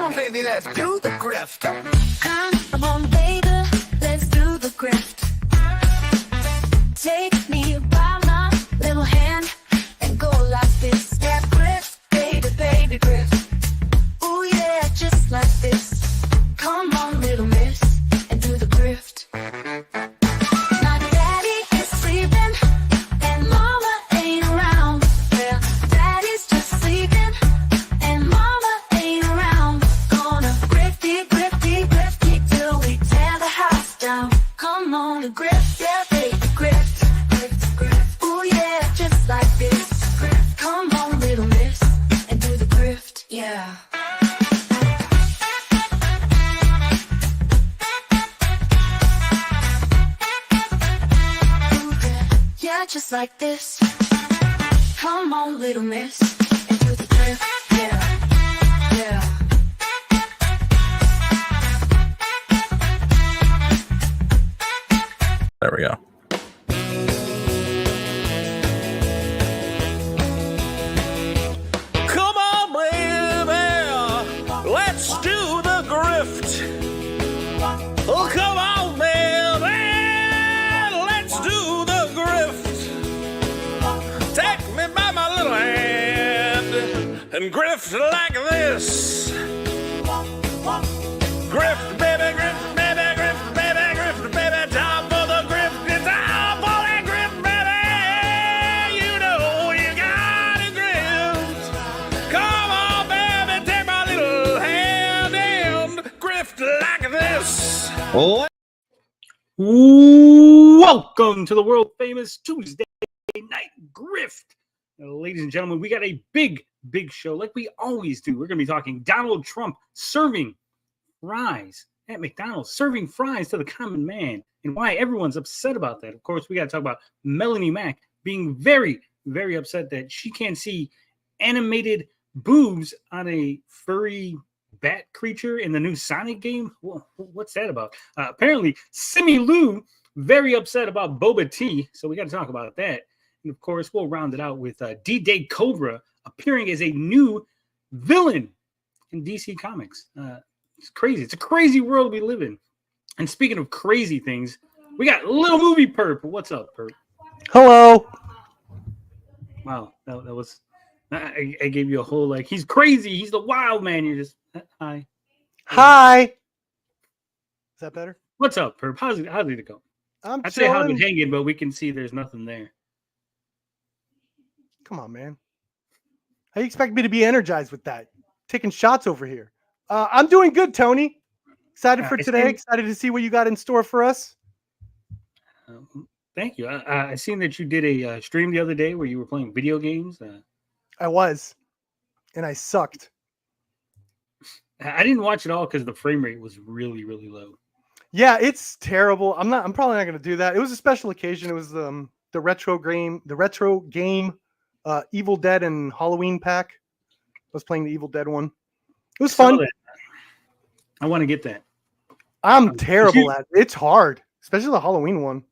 Come on, baby, let's do the grift. Come on, baby, let's do the grift. Take me by my little hand and go like this. Yeah, grift, baby, baby, grift. Ooh, yeah, just like this. Come on, little miss, and do the grift. My daddy is sleeping, and mama ain't around. Well, daddy's just sleeping, and mama ain't around. Gonna grifty, grifty, grifty, till we tear the house down. Come on, the grift, yeah, baby, grift. Grift, grift. Ooh, yeah, just like this. Grift. Come on, little miss, and do the grift, yeah. Yeah, just like this. Come on, little miss, and do the grift, yeah, yeah. There we go. Come on, baby, let's do the grift. Oh, come on, baby, let's do the grift. Take me by my little hand and grift like this. Grift, baby, grift, baby, grift, baby, grift, baby, top of the grift, it's top of that grift, baby. You know you gotta grift. Come on, baby, take my little hand and grift like this. Welcome to the world famous Tuesday Night Grift. Ladies and gentlemen, we got a big show like we always do. We're going to be talking Donald Trump serving fries at McDonald's, serving fries to the common man, and why everyone's upset about that. Of course, we got to talk about Melonie Mac being very upset that she can't see animated boobs on a furry bat creature in the new Sonic game. Well, what's that about? Apparently, Simu Liu very upset about Boba Tea, so we got to talk about that. And of course, we'll round it out with D-Day Cobra appearing as a new villain in DC Comics. It's crazy. It's a crazy world we live in. And speaking of crazy things, we got Little Movie Perp. What's up, Perp? Hello. Wow, that was... I gave you a whole, like, he's crazy. He's the wild man. You're just, hi. Hi. Is that better? What's up, Perp? How's it go? I'd say how's it hanging, but we can see there's nothing there. Come on, man. How you expect me to be energized with that? Taking shots over here. I'm doing good, Tony. Excited for today. Excited to see what you got in store for us. Thank you. I seen that you did a stream the other day where you were playing video games. I was, and I sucked. I didn't watch it all because the frame rate was really low. Yeah, it's terrible. I'm probably not going to do that. It was a special occasion. It was the retro game, Evil Dead and Halloween pack. I was playing the Evil Dead one. It was fun. I want to get that. I'm terrible at it. It's hard, especially the Halloween one.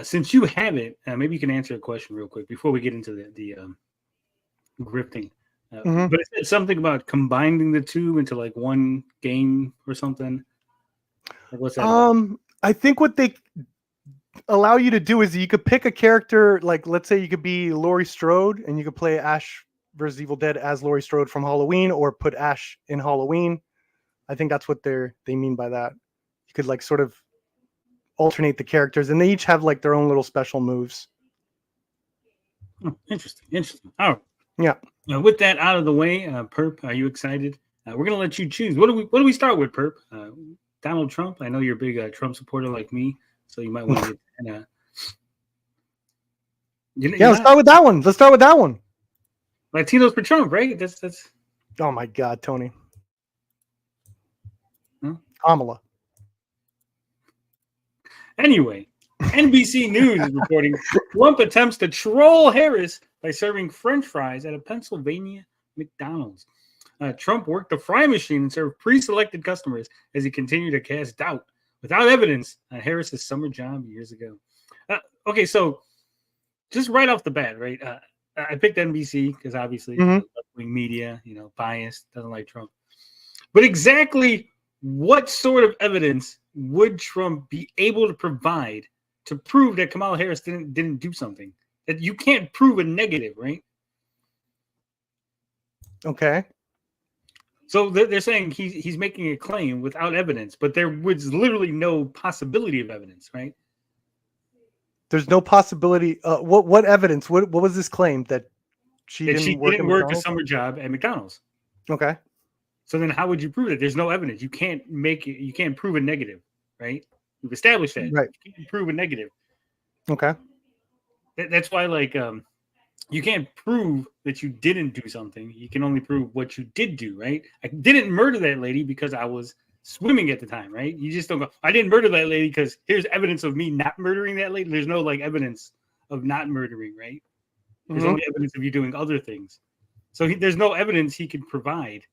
Since you have it, maybe you can answer a question real quick before we get into the grifting. But it's something about combining the two into like one game or something. Like, what's that about? I think what they allow you to do is you could pick a character, like let's say you could be Laurie Strode and you could play Ash versus Evil Dead as Laurie Strode from Halloween, or put Ash in Halloween. I think that's what they mean by that. You could like sort of alternate the characters, and they each have like their own little special moves. Oh, interesting. All right. Yeah. Now, with that out of the way, Perp, are you excited? We're gonna let you choose. What do we start with, Perp? Donald Trump. I know you're a big Trump supporter like me, so you might want to get. Let's start with that one. Latinos for Trump, right? That's. Oh my God, Tony. Huh? Kamala. Anyway, NBC News is reporting Trump attempts to troll Harris by serving French fries at a Pennsylvania McDonald's. Trump worked the fry machine and served pre-selected customers as he continued to cast doubt without evidence on Harris's summer job years ago. Okay, so just right off the bat, right? I picked NBC because obviously left-wing media, biased, doesn't like Trump. But exactly what sort of evidence would Trump be able to provide to prove that Kamala Harris didn't do something? That you can't prove a negative, right? Okay. So they're saying he's making a claim without evidence, but there was literally no possibility of evidence, right? There's no possibility. What evidence? What was this claim that she That didn't she work, didn't at work a McDonald's? summer job at McDonald's. Okay. So then how would you prove it? There's no evidence. You can't make it. You can't prove a negative, right? We've established that. Right. You can't prove a negative. Okay. That's why, like, you can't prove that you didn't do something. You can only prove what you did do, right? I didn't murder that lady because I was swimming at the time, right? You just don't go, I didn't murder that lady because here's evidence of me not murdering that lady. There's no like evidence of not murdering, right? There's only evidence of you doing other things. So there's no evidence he could provide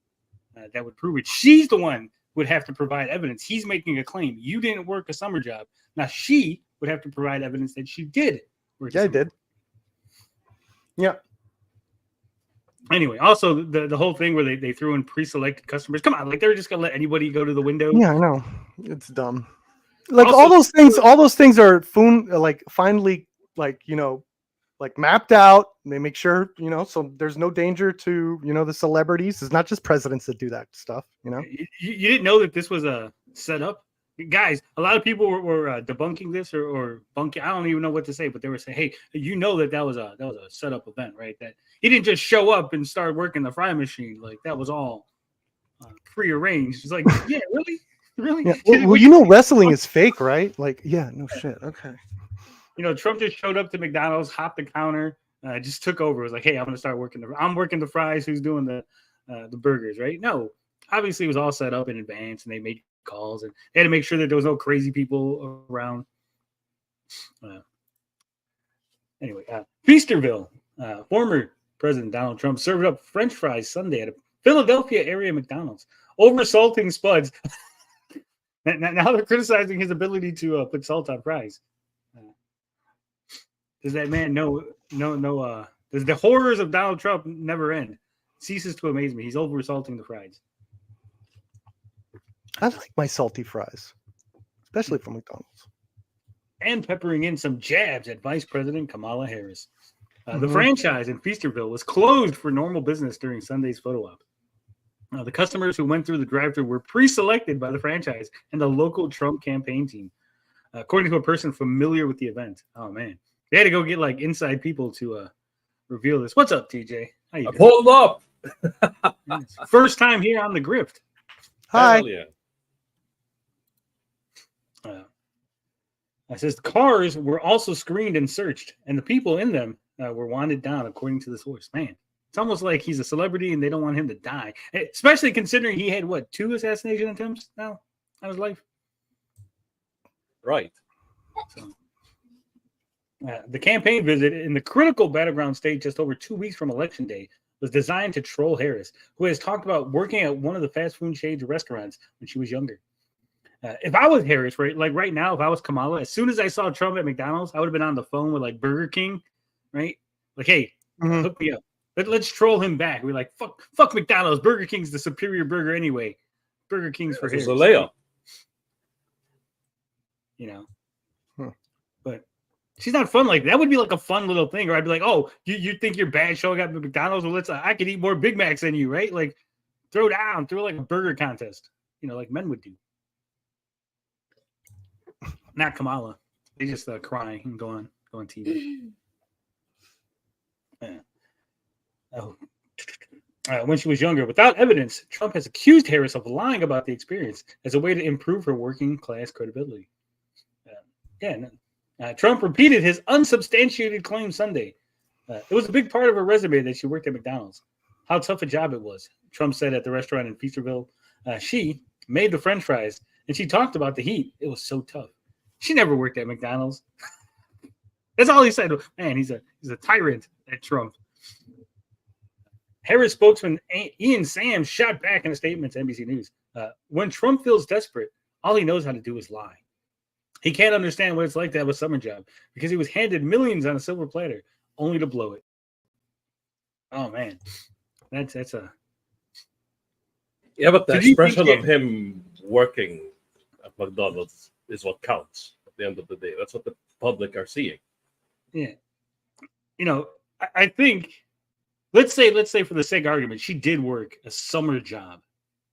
that would prove it. She's the one who would have to provide evidence. He's making a claim. You didn't work a summer job. Now she would have to provide evidence that she did work. Yeah, I did. Yeah. Anyway, also the whole thing where they threw in pre-selected customers. Come on, like they were just gonna let anybody go to the window. Yeah, I know. It's dumb. Like Also- all those things are like finally like, you know, like mapped out. They make sure, you know, so there's no danger to, you know, the celebrities. It's not just presidents that do that stuff, you know. You didn't know that this was a setup? Guys, a lot of people were debunking this or bunking. I don't even know what to say, but they were saying, "Hey, you know that was a setup event, right? That he didn't just show up and start working the fry machine. Like that was all prearranged." It's like, yeah, really. Yeah. Well, you know, wrestling is fake, right? Like, yeah, no shit. Okay. You know, Trump just showed up to McDonald's, hopped the counter, just took over. It was like, "Hey, I'm gonna start working I'm working the fries. Who's doing the burgers?" Right? No, obviously it was all set up in advance, and they made calls and they had to make sure that there was no crazy people around. Anyway, Feasterville, former President Donald Trump served up French fries Sunday at a Philadelphia area McDonald's over salting spuds. Now they're criticizing his ability to put salt on fries. Does that man know? Does the horrors of Donald Trump never end? Ceases to amaze me. He's over salting the fries. I like my salty fries, especially from McDonald's. And peppering in some jabs at Vice President Kamala Harris. The franchise in Feasterville was closed for normal business during Sunday's photo op. The customers who went through the drive-thru were pre-selected by the franchise and the local Trump campaign team, according to a person familiar with the event. Oh, man. They had to go get, like, inside people to reveal this. What's up, TJ? How you doing? Hold up. Yes. First time here on the Grift. Hi. Hell yeah. It says cars were also screened and searched, and the people in them were wanted down, according to the source. Man, it's almost like he's a celebrity and they don't want him to die, especially considering he had, 2 assassination attempts now on his life? Right. So, the campaign visit in the critical battleground state just over 2 weeks from Election Day was designed to troll Harris, who has talked about working at one of the fast food chain restaurants when she was younger. If I was Harris, right, like right now, if I was Kamala, as soon as I saw Trump at McDonald's, I would have been on the phone with like Burger King, right? Like, hey, hook me up. Let's troll him back. We're like, fuck McDonald's. Burger King's the superior burger anyway. Burger King's for Harris. It's a layup. You know, but she's not fun like that. That would be like a fun little thing. Or I'd be like, oh, you think you're bad showing up at McDonald's? Well, I could eat more Big Macs than you, right? Like, throw like a burger contest, like men would do. Not Kamala. They just crying and go on TV. When she was younger, without evidence, Trump has accused Harris of lying about the experience as a way to improve her working class credibility. Trump repeated his unsubstantiated claim Sunday. It was a big part of her resume that she worked at McDonald's. How tough a job it was, Trump said at the restaurant in Feasterville. She made the French fries, and she talked about the heat. It was so tough. She never worked at McDonald's. That's all he said. Man, he's a tyrant at Trump. Harris spokesman Ian Sams shot back in a statement to NBC News. When Trump feels desperate, all he knows how to do is lie. He can't understand what it's like to have a summer job because he was handed millions on a silver platter only to blow it. Oh man, that's a Yeah, but the So do you think expression it- of him working at McDonald's is what counts at the end of the day. That's what the public are seeing. Yeah. You know, I think let's say for the sake of argument, she did work a summer job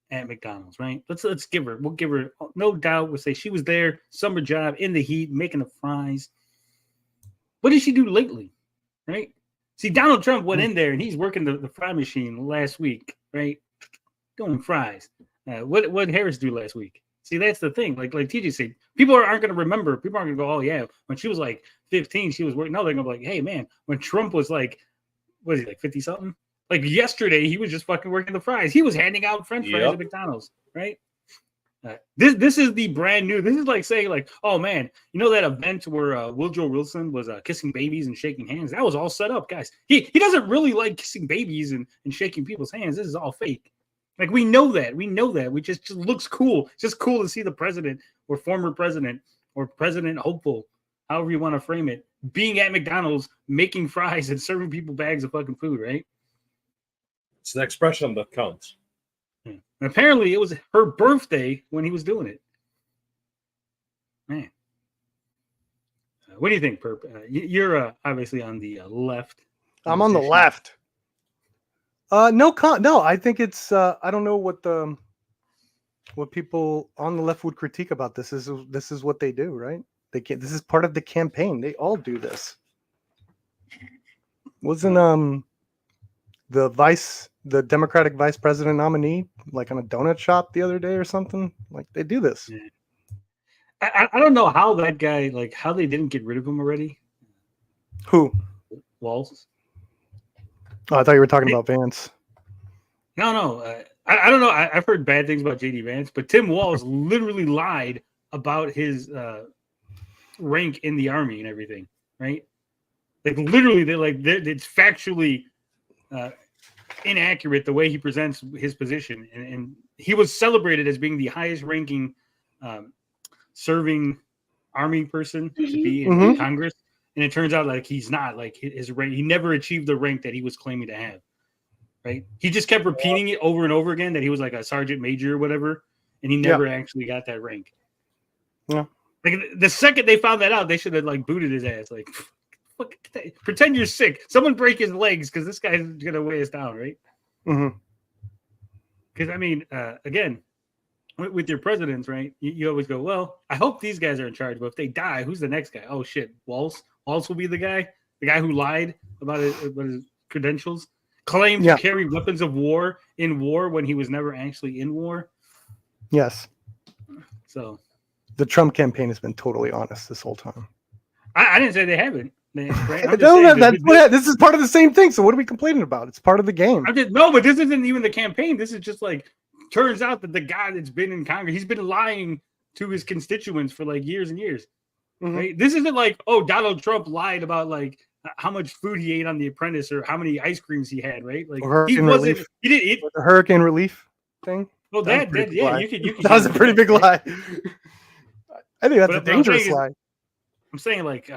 at McDonald's, right? We'll give her no doubt. We'll say she was there, summer job in the heat, making the fries. What did she do lately? Right? See, Donald Trump went in there and he's working the fry machine last week, right? Doing fries. What did Harris do last week? See, that's the thing. Like TJ said, people aren't going to remember. People aren't going to go, oh, yeah, when she was like 15, she was working. No, they're going to be like, hey, man, when Trump was like, what is he, like 50-something? Like yesterday, he was just fucking working the fries. He was handing out French fries at McDonald's, right? This is the brand new. This is like saying, like, oh, man, you know that event where Woodrow Wilson was kissing babies and shaking hands? That was all set up, guys. He doesn't really like kissing babies and shaking people's hands. This is all fake. Like, we know that. We just looks cool. It's just cool to see the president or former president or president hopeful, however you want to frame it, being at McDonald's, making fries and serving people bags of fucking food, right? It's the expression that counts. And apparently it was her birthday when he was doing it. Man. What do you think, Perp? You're obviously on the left. I'm on the left. No, I think it's I don't know what people on the left would critique about this. This is what they do, right? This is part of the campaign. They all do this. Wasn't the Democratic vice president nominee like on a donut shop the other day or something? Like, they do this. Yeah. I don't know how that guy, like, how they didn't get rid of him already. Who? Walls. Oh, I thought you were talking about Vance. No. I don't know. I've heard bad things about JD Vance, but Tim Walz literally lied about his rank in the army and everything, right? Like, literally, it's factually inaccurate the way he presents his position, and he was celebrated as being the highest ranking serving army person to be in Congress, and it turns out like he's not. Like, his rank, he never achieved the rank that he was claiming to have, right? He just kept repeating it over and over again that he was like a sergeant major or whatever, and he never actually got that rank. Yeah. Like, the second they found that out, they should have like booted his ass. Like, pretend you're sick. Someone break his legs because this guy's gonna weigh us down, right? Because I mean, again, with your presidents, right? You always go, well, I hope these guys are in charge, but if they die, who's the next guy? Oh shit, Walz will be the guy who lied about his credentials, claimed to carry weapons of war in war when he was never actually in war. Yes. So the Trump campaign has been totally honest this whole time. I didn't say they haven't. Right? This is part of the same thing. So what are we complaining about? It's part of the game. No, but this isn't even the campaign. This is just like, turns out that the guy that's been in Congress, he's been lying to his constituents for like years and years. Right? This isn't like, oh, Donald Trump lied about like how much food he ate on The Apprentice or how many ice creams he had. Right? Like, he wasn't. He did the hurricane relief thing. Well, you could. That was a pretty big lie. I think that's a dangerous lie. I'm saying like.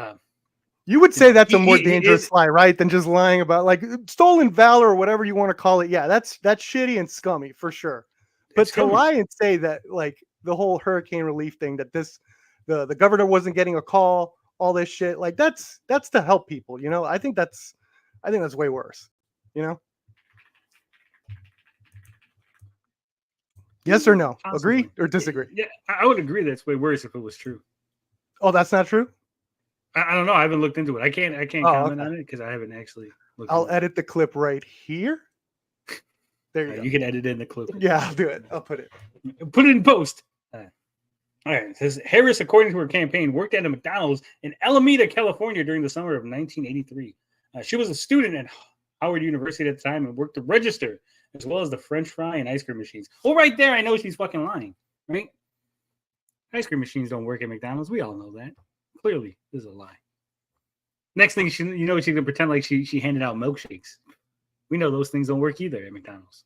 You would say that's a more dangerous lie, right? Than just lying about like stolen valor or whatever you want to call it. Yeah, that's shitty and scummy for sure. But to lie and say that like the whole hurricane relief thing, that the governor wasn't getting a call, all this shit, like that's to help people, you know. I think that's way worse, you know. Yes or no? Possibly. Agree or disagree? Yeah, I would agree that's way worse if it was true. Oh, that's not true? I don't know. I haven't looked into it. I can't comment on it because I haven't actually looked. I'll edit the clip right here. There you go. You can edit in the clip. Yeah, I'll do it. I'll put it in post. All right. It says Harris, according to her campaign, worked at a McDonald's in Alameda, California during the summer of 1983. She was a student at Howard University at the time and worked the register as well as the French fry and ice cream machines. Well, right there, I know she's fucking lying, right? Ice cream machines don't work at McDonald's. We all know that. Clearly, this is a lie. Next thing, she's gonna pretend like she handed out milkshakes. We know those things don't work either at McDonald's.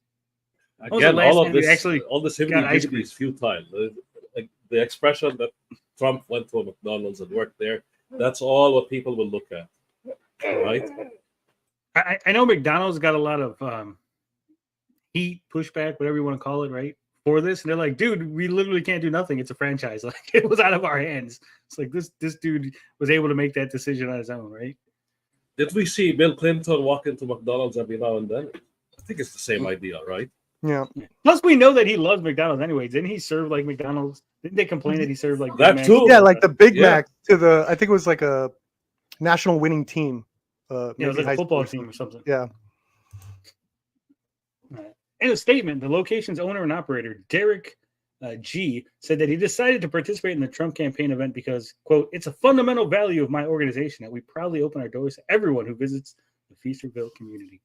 Again, all this history is futile. The expression that Trump went to a McDonald's and worked there, that's all what people will look at, right? I know McDonald's got a lot of heat, pushback, whatever you want to call it, right? For this, and they're like, dude, we literally can't do nothing. It's a franchise. Like it was out of our hands. It's like this dude was able to make that decision on his own, right? Did we see Bill Clinton walk into McDonald's every now and then? I think it's the same idea, right? Yeah. Plus, we know that he loves McDonald's anyway. Didn't he serve like McDonald's? Didn't they complain that he served like That Big Macs? too. Yeah, like the Big Yeah. Mac to the, I think it was like a national winning team. Yeah, it maybe was like high a football school team or something. Yeah. In a statement, the location's owner and operator, Derek G, said that he decided to participate in the Trump campaign event because, quote, it's a fundamental value of my organization that we proudly open our doors to everyone who visits the Feasterville community.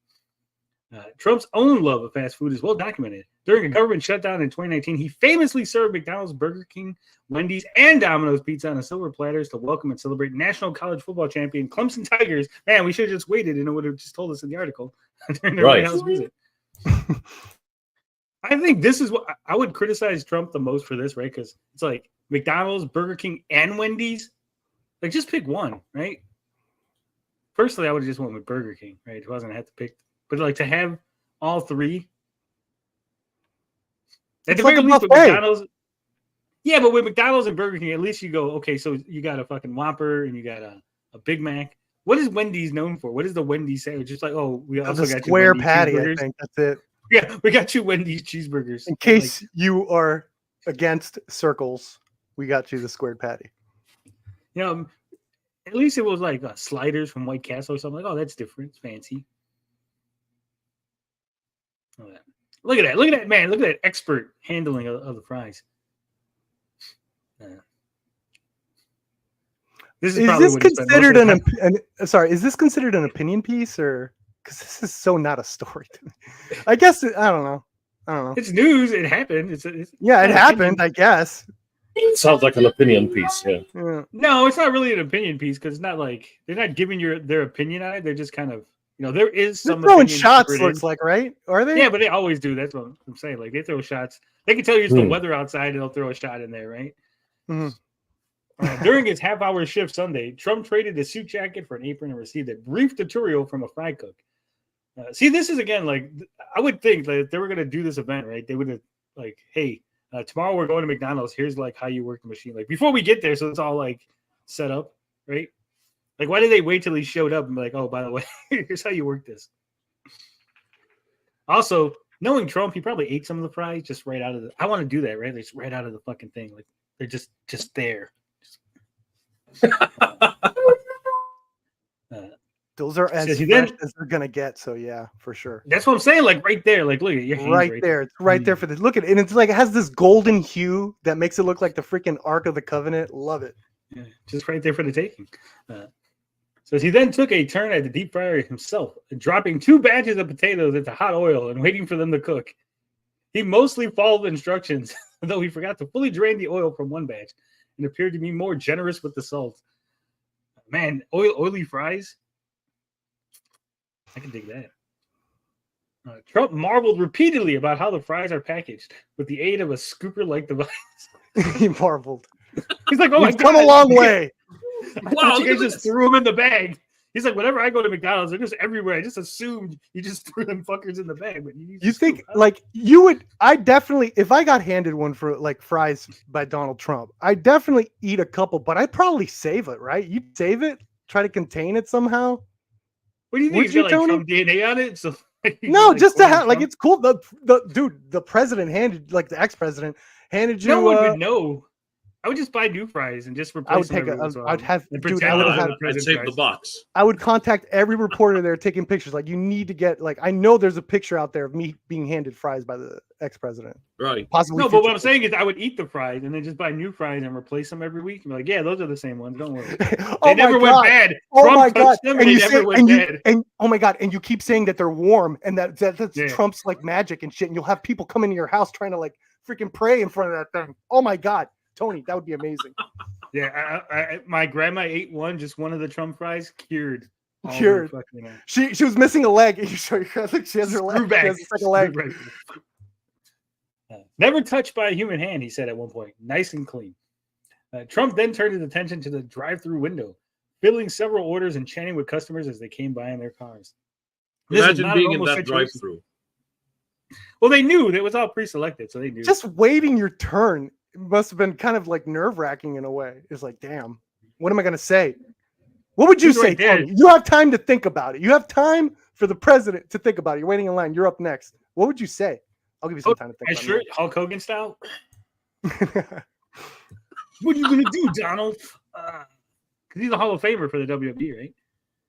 Trump's own love of fast food is well documented. During a government shutdown in 2019, he famously served McDonald's, Burger King, Wendy's, and Domino's Pizza on a silver platters to welcome and celebrate national college football champion Clemson Tigers. Man, we should have just waited and it would have just told us in the article during their White House visit. I think this is what I would criticize Trump the most for this, right? Because it's like McDonald's, Burger King, and Wendy's. Like, just pick one, right? Personally, I would have just went with Burger King, right? If I wasn't have to pick, but like to have all three. At the very least, with McDonald's. Yeah, but with McDonald's and Burger King, at least you go, okay, so you got a fucking Whopper and you got a Big Mac. What is Wendy's known for? What is the Wendy's sandwich? Just like, oh, we also got square patty. I think that's it. Yeah, we got 2 Wendy's cheeseburgers. In case you are against circles, we got you the squared patty. You know, at least it was like sliders from White Castle or something. Like, oh, that's different. It's fancy. Look at that. Look at that, man. Look at that expert handling of the fries. Is this considered is this considered an opinion piece, or because this is so not a story to me? I guess I don't know. It's news. It happened. It's it happened. I guess it sounds like an opinion piece. Yeah. No, it's not really an opinion piece because it's not like they're not giving their opinion on it. They're just kind of, you know, there is some throwing shots. Looks like, right? Are they? Yeah, but they always do. That's what I'm saying. Like they throw shots. They can tell you it's the weather outside, and they'll throw a shot in there, right? Mm-hmm. During his half-hour shift Sunday, Trump traded his suit jacket for an apron and received a brief tutorial from a fry cook. See, this is again like I would think that if they were going to do this event, right? They would have like, hey, tomorrow we're going to McDonald's. Here's like how you work the machine. Like before we get there, so it's all like set up, right? Like why did they wait till he showed up and be like, oh, by the way, here's how you work this. Also, knowing Trump, he probably ate some of the fries just right out of the. I want to do that, right? It's right out of the fucking thing. Like they're just there. Those are as fresh as they're gonna get. So yeah, for sure. That's what I'm saying. Like right there. Like look at your hands right there. It's right there for this. Look at it, and it's like it has this golden hue that makes it look like the freaking Ark of the Covenant. Love it. Yeah, just right there for the taking. So he then took a turn at the deep fryer himself, dropping 2 batches of potatoes into hot oil and waiting for them to cook. He mostly followed instructions, though he forgot to fully drain the oil from one batch and appeared to be more generous with the salt. Man, oily fries. I can dig that. Trump marveled repeatedly about how the fries are packaged with the aid of a scooper-like device. He marveled. He's like, oh my God. Come a long way. I thought you guys just threw them in the bag. He's like, whenever I go to McDonald's, they're just everywhere. I just assumed you just threw them fuckers in the bag. But you think like you would? I definitely, if I got handed one for like fries by Donald Trump, I definitely eat a couple, but I'd probably save it, right? You'd save it, try to contain it somehow. What do you think? You got like Trump DNA on it? So no, like, just to have like it's cool. The president handed, like the ex-president handed you. No one would know. I would just buy new fries and just replace them. I'd have I'd save the box. I would contact every reporter there taking pictures. Like, you need to get, like, I know there's a picture out there of me being handed fries by the ex-president. Right. Possibly. No, but what I'm saying is I would eat the fries and then just buy new fries and replace them every week. And be like, yeah, those are the same ones. Don't worry. They never went bad. Oh my God. Them and you never went bad. And oh my God. And you keep saying that they're warm and that's Trump's like magic and shit. And you'll have people come into your house trying to like freaking pray in front of that thing. Oh my God. Tony, that would be amazing. Yeah, my grandma ate one of the Trump fries, cured. She was missing a leg. You show your cousin, she has her leg. She has a leg. Never touched by a human hand, he said at one point. Nice and clean. Trump then turned his attention to the drive-through window, filling several orders and chatting with customers as they came by in their cars. Imagine being in that drive-through. Well, they knew it was all pre-selected, so they knew. Just waiting your turn must have been kind of like nerve-wracking in a way. It's like, damn, what am I going to say? What would you He's say, right there. Tony? You have time to think about it. You have time for the president to think about it. You're waiting in line. You're up next. What would you say? I'll give you some time to think about Sure, Hulk Hogan style. What are you gonna do, Donald? Because he's a Hall of Famer for the WWE, right?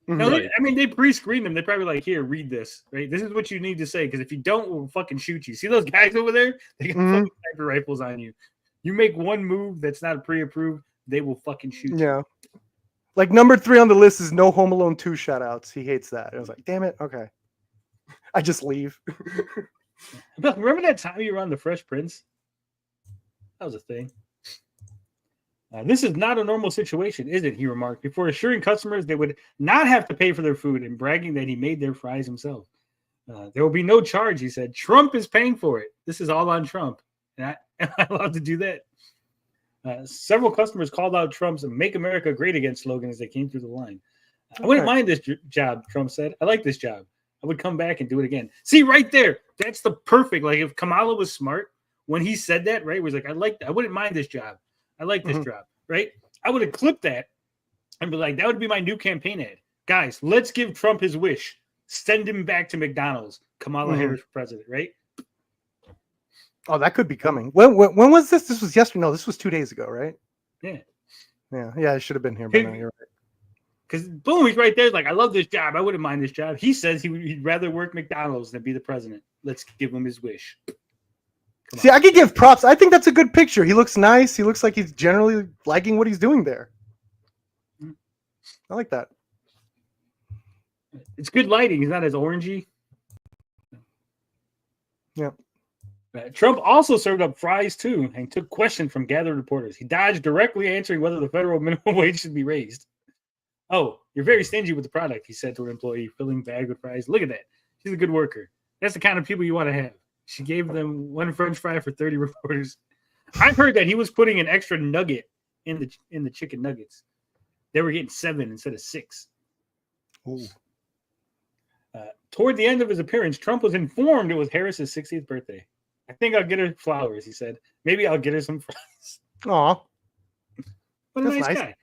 No, Right. I mean, they pre-screened them. They're probably like, here, read this, right? This is what you need to say, because if you don't, we'll fucking shoot you. See those guys over there? They got fucking sniper rifles on you. You make one move that's not pre-approved, they will fucking shoot you. Yeah. Like number 3 on the list is no Home Alone 2 shout-outs. He hates that. I was like, damn it. Okay. I just leave. But remember that time you were on The Fresh Prince? That was a thing. This is not a normal situation, is it? He remarked before assuring customers they would not have to pay for their food and bragging that he made their fries himself. There will be no charge, he said. Trump is paying for it. This is all on Trump. And I love to do that. Several customers called out Trump's Make America Great Again slogan as they came through the line. I wouldn't mind this job, Trump said. I like this job. I would come back and do it again. See, right there, that's the perfect, like if Kamala was smart, when he said that, right, was like, I wouldn't mind this job. I like this job, right? I would have clipped that and be like, that would be my new campaign ad. Guys, let's give Trump his wish. Send him back to McDonald's. Kamala Harris for president, right? Oh, that could be coming. When was this? This was yesterday. No, this was 2 days ago, right? Yeah. Yeah, I should have been here by now. You're right. Because boom, he's right there. Like, I love this job. I wouldn't mind this job. He says he'd rather work McDonald's than be the president. Let's give him his wish. See, I could give props. I think that's a good picture. He looks nice. He looks like he's generally liking what he's doing there. I like that. It's good lighting. He's not as orangey. Yeah. Trump also served up fries, too, and took questions from gathered reporters. He dodged directly answering whether the federal minimum wage should be raised. Oh, you're very stingy with the product, he said to an employee, filling bag with fries. Look at that. She's a good worker. That's the kind of people you want to have. She gave them one French fry for 30 reporters. I've heard that he was putting an extra nugget in the chicken nuggets. They were getting 7 instead of 6. Ooh. Toward the end of his appearance, Trump was informed it was Harris's 60th birthday. I think I'll get her flowers, he said. Maybe I'll get her some fries. Aw. What a nice guy.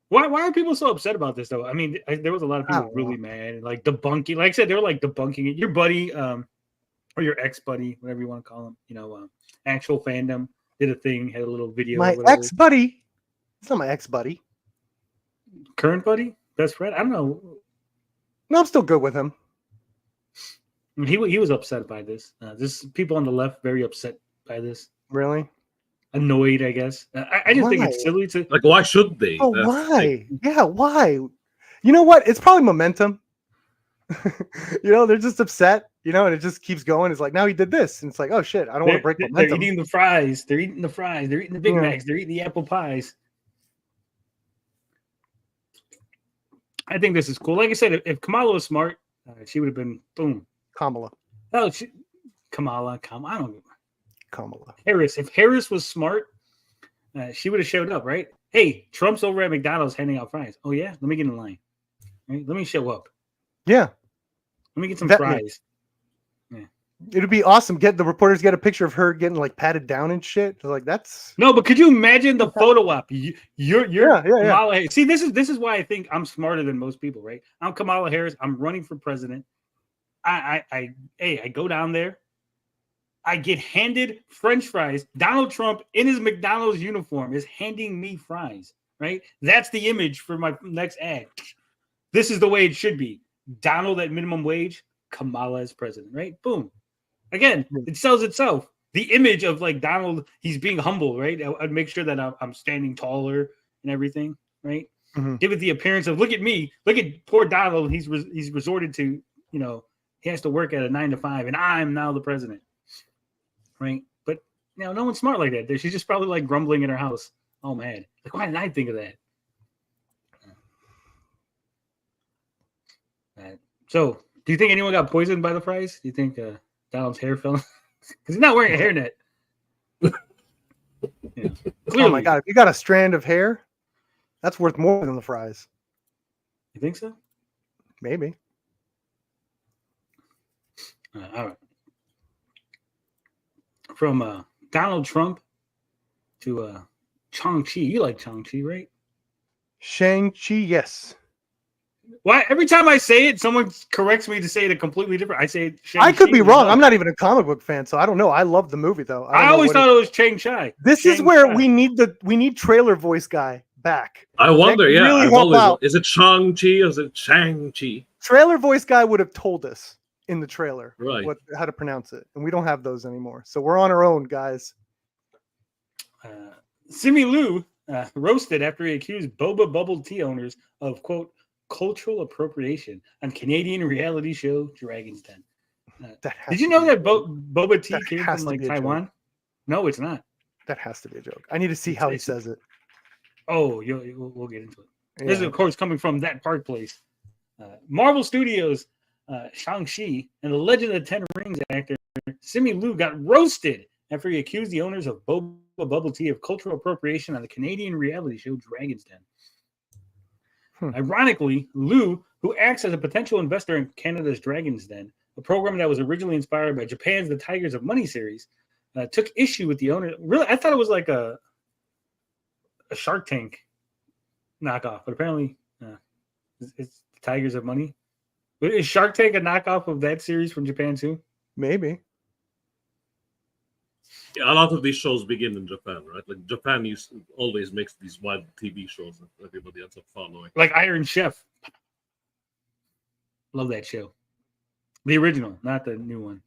Why are people so upset about this, though? I mean, there was a lot of people really mad and like debunking. Like I said, they were like debunking it. Your buddy, or your ex-buddy, whatever you want to call him, actual fandom, did a thing, had a little video. My ex-buddy. It's not my ex-buddy. Current buddy? Best friend? I don't know. No, I'm still good with him. He was upset by this. This people on the left very upset by this. Really? Annoyed, I guess. I just think it's silly to like. Why should they? Oh, why? Yeah, why? You know what? It's probably momentum. They're just upset. And it just keeps going. It's like, now he did this, and it's like, oh shit, I don't want to break momentum. They're eating the fries. They're eating the fries. They're eating the Big Macs. They're eating the apple pies. I think this is cool. Like I said, if Kamala was smart, she would have been boom. Kamala. Oh, Kamala. I don't know. Kamala. Harris. If Harris was smart, she would have showed up, right? Hey, Trump's over at McDonald's handing out fries. Oh yeah, let me get in line. Right? Let me show up. Yeah. Let me get some fries. Yeah. It'd be awesome. The reporters get a picture of her getting like patted down and shit. Like that's no, but could you imagine the photo op? You're Kamala Harris. See, this is why I think I'm smarter than most people, right? I'm Kamala Harris. I'm running for president. I go down there. I get handed French fries. Donald Trump in his McDonald's uniform is handing me fries, right? That's the image for my next ad. This is the way it should be. Donald at minimum wage, Kamala as president, right? Boom. Again, it sells itself. The image of like Donald, he's being humble, right? I'd make sure that I'm standing taller and everything, right? Mm-hmm. Give it the appearance of, look at me. Look at poor Donald. He's resorted to, he has to work at a 9 to 5 and I'm now the president. Right, but no one's smart like that. She's just probably like grumbling in her house. Oh man, like why didn't I think of that? So, do you think anyone got poisoned by the fries? Do you think Donald's hair fell? Because he's not wearing a hairnet. Oh my god! If you got a strand of hair, that's worth more than the fries. You think so? Maybe. All right. from Donald Trump to Chang-Chi. You like Chang-Chi, right? Shang-Chi, yes. Why every time I say it, someone corrects me to say it completely different. I say I could be Shang-Chi, wrong. no. I'm not even a comic book fan, so I don't know. I love the movie though. I always thought it was Chang-Chi. This is where we need trailer voice guy back. I wonder, That yeah. really I've help always, out. is it Shang-Chi or is it Shang-Chi? Trailer voice guy would have told us in the trailer Right. how to pronounce it, and we don't have those anymore. So we're on our own, guys. Simu Liu roasted after he accused boba bubble tea owners of, quote, cultural appropriation on Canadian reality show Dragon's Den. Did you know that boba tea came from like Taiwan? No, it's not. That has to be a joke. I need to see how he says it. Oh, we'll get into it. Yeah. This is, of course, coming from that Park Place. Marvel Studios, Shang-Chi, and the Legend of the Ten Rings actor Simu Liu got roasted after he accused the owners of boba bubble tea of cultural appropriation on the Canadian reality show Dragon's Den. Ironically, Liu, who acts as a potential investor in Canada's Dragon's Den, a program that was originally inspired by Japan's The Tigers of Money series, took issue with the owner. Really, I thought it was like a Shark Tank knockoff, but apparently it's The Tigers of Money. Is Shark Tank a knockoff of that series from Japan too? Maybe. Yeah, a lot of these shows begin in Japan, right? Like Japan always makes these wild TV shows that everybody ends up following. Like Iron Chef. Love that show. The original, not the new one.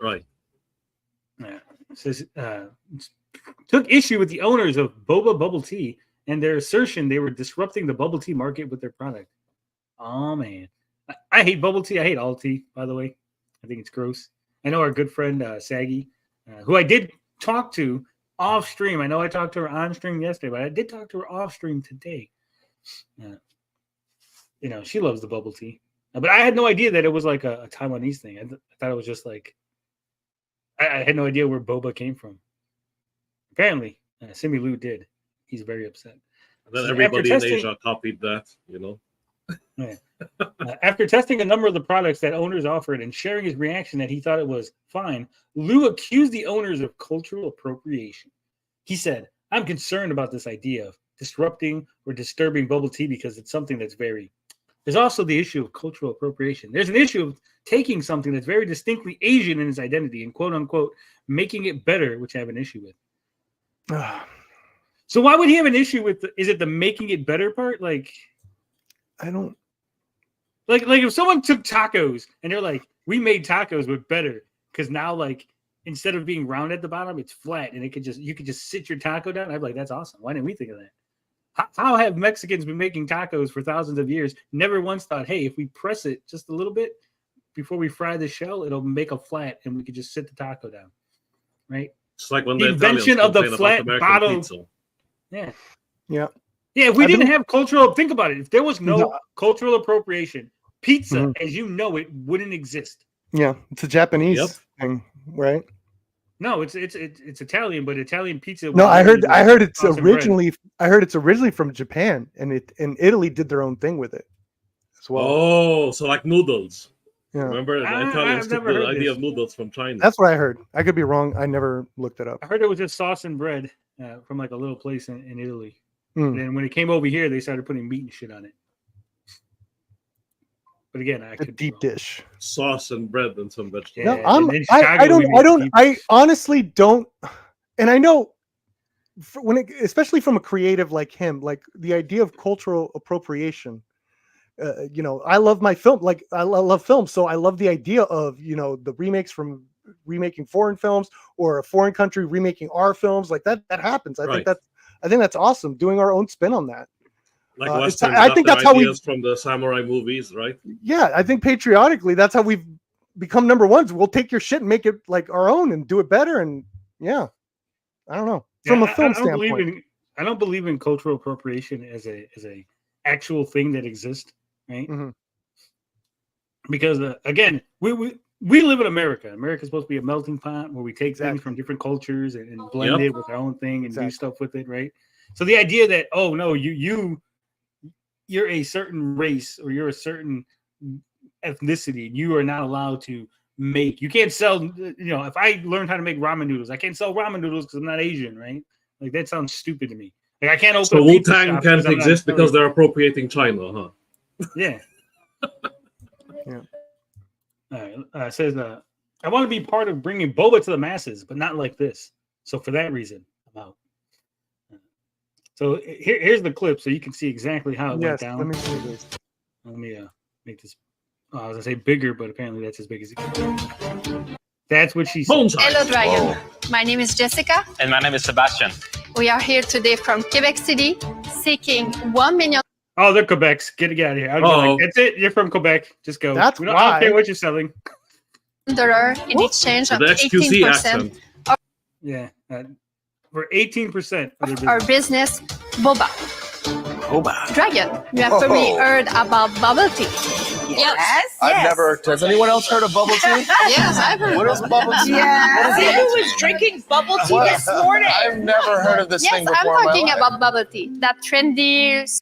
Right. Says took issue with the owners of Boba Bubble Tea and their assertion they were disrupting the bubble tea market with their product. Oh man, I hate bubble tea. I hate all tea. By the way, I think it's gross. I know our good friend Saggy, who I did talk to off stream. I know I talked to her on stream yesterday, but I did talk to her off stream today. She loves the bubble tea, but I had no idea that it was like a Taiwanese thing. I thought it was just like. I had no idea where boba came from. Apparently, Simu Liu did. He's very upset. And then everybody in Asia copied that, Yeah. After testing a number of the products that owners offered and sharing his reaction that he thought it was fine, Liu accused the owners of cultural appropriation. He said, "I'm concerned about this idea of disrupting or disturbing bubble tea because it's something that's very... There's also the issue of cultural appropriation. There's an issue of taking something that's very distinctly Asian in its identity and, quote unquote, making it better, which I have an issue with." So why would he have an issue with is it the making it better part? Like, I don't like if someone took tacos and they're like, we made tacos but better because now like instead of being round at the bottom, it's flat and you could just sit your taco down. I'd be like, that's awesome. Why didn't we think of that? How have Mexicans been making tacos for thousands of years? Never once thought, hey, if we press it just a little bit before we fry the shell, it'll make a flat and we could just sit the taco down, right? It's like when the invention of the flat bottom. Yeah. If we didn't have cultural, think about it. If there was no cultural appropriation, pizza, as you know it, wouldn't exist. Yeah, it's a Japanese thing, right? No, it's Italian, but Italian pizza. No, I heard it's originally from Japan, and Italy did their own thing with it as well. Oh, so like noodles. Yeah. Remember, the Italians took the idea of noodles from China. That's what I heard. I could be wrong. I never looked it up. I heard it was just sauce and bread from like a little place in Italy. And then when it came over here, they started putting meat and shit on it. But again, I could deep dish sauce and bread and some vegetables. No, I honestly don't, and I know especially from a creative like him, like the idea of cultural appropriation. I love my film, like I love film, so I love the idea of the remakes from remaking foreign films or a foreign country remaking our films, like that happens. I think that's awesome, doing our own spin on that. Like Westerns, I think that's how we from the samurai movies, right? Yeah, I think patriotically, that's how we've become number ones. We'll take your shit and make it like our own and do it better. And I don't know. From a film standpoint, I don't believe in cultural appropriation as a actual thing that exists, right? Mm-hmm. Because again, we live in America. America's supposed to be a melting pot where we take things from different cultures and blend it with our own thing and do stuff with it, right? So the idea that you're a certain race or you're a certain ethnicity, and you are not allowed to make. You can't sell. If I learned how to make ramen noodles, I can't sell ramen noodles because I'm not Asian, right? Like that sounds stupid to me. Like I can't open. So a pizza Wu-Tang shop can't 'cause I'm not exist because Korean. they're appropriating China, huh? Yeah. Yeah. All right. It says, I want to be part of bringing boba to the masses, but not like this. So for that reason, I'm out. So here's the clip, so you can see exactly how it went Yes, down. let me see this. Let me make this. I was gonna say bigger, but apparently that's as big as it can. That's what she said. Bones. Hello, Dragon. My name is Jessica. And my name is Sebastian. We are here today from Quebec City seeking $1 million Oh, they're Quebecs. Get out of here. I'd be like, that's it. You're from Quebec. Just go. That's I don't why. care what you're selling. in exchange of The XQC 18% accent. Yeah. For 18% of of our business, Boba. Dragon, you have probably heard about bubble tea. Yes. I've never. Has anyone else heard of bubble tea? Yes, I've heard. What is bubble tea? Yeah. Simu was drinking bubble tea this morning. I've never heard of this Yes, thing I'm before. in my talking life. about bubble tea. That trendy.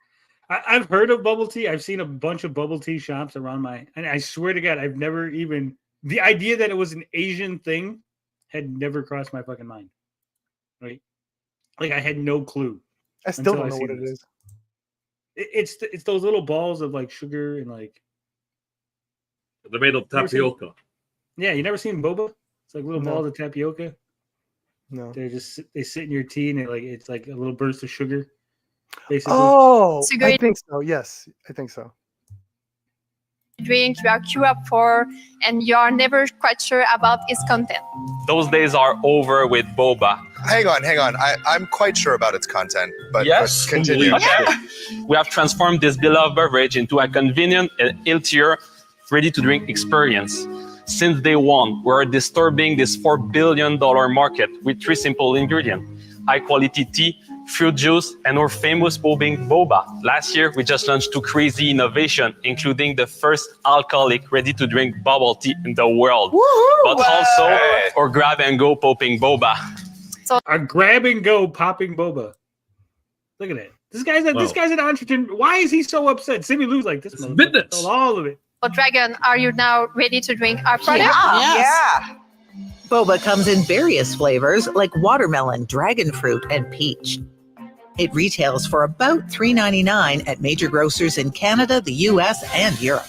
I've heard of bubble tea. I've seen a bunch of bubble tea shops around and I swear to God, I've never even, the idea that it was an Asian thing had never crossed my fucking mind. Right? Like I had no clue. I still Until don't I know what see it this. is. It's those little balls of like sugar and like, They're made of Never seen- tapioca. yeah, you never seen boba? It's like little No. balls of tapioca. No. They sit in your tea and it's like a little burst of sugar. Basically. Oh, It's a I great- think so. Yes, I think so. drink you are queued up for, and you are never quite sure about its content. Those days are over with boba. Hang on. I'm quite sure about its content, but Yes. continue. Okay. We have transformed this beloved beverage into a convenient and healthier, ready-to-drink experience. Since day one, we're disturbing this $4 billion market with 3 simple ingredients: high-quality tea, fruit juice, and our famous boba. Last year, we just launched 2 crazy innovations, including the first alcoholic ready-to-drink bubble tea in the world, but also our grab-and-go popping boba. A grab and go popping boba. Look at that. This guy's an entrepreneur. Why is he so upset? Simu Liu's like this. business. Sold all of it. But Dragon, are you now ready to drink our product? Yeah. Boba comes in various flavors like watermelon, dragon fruit, and peach. It retails for about $3.99 at major grocers in Canada, the US, and Europe.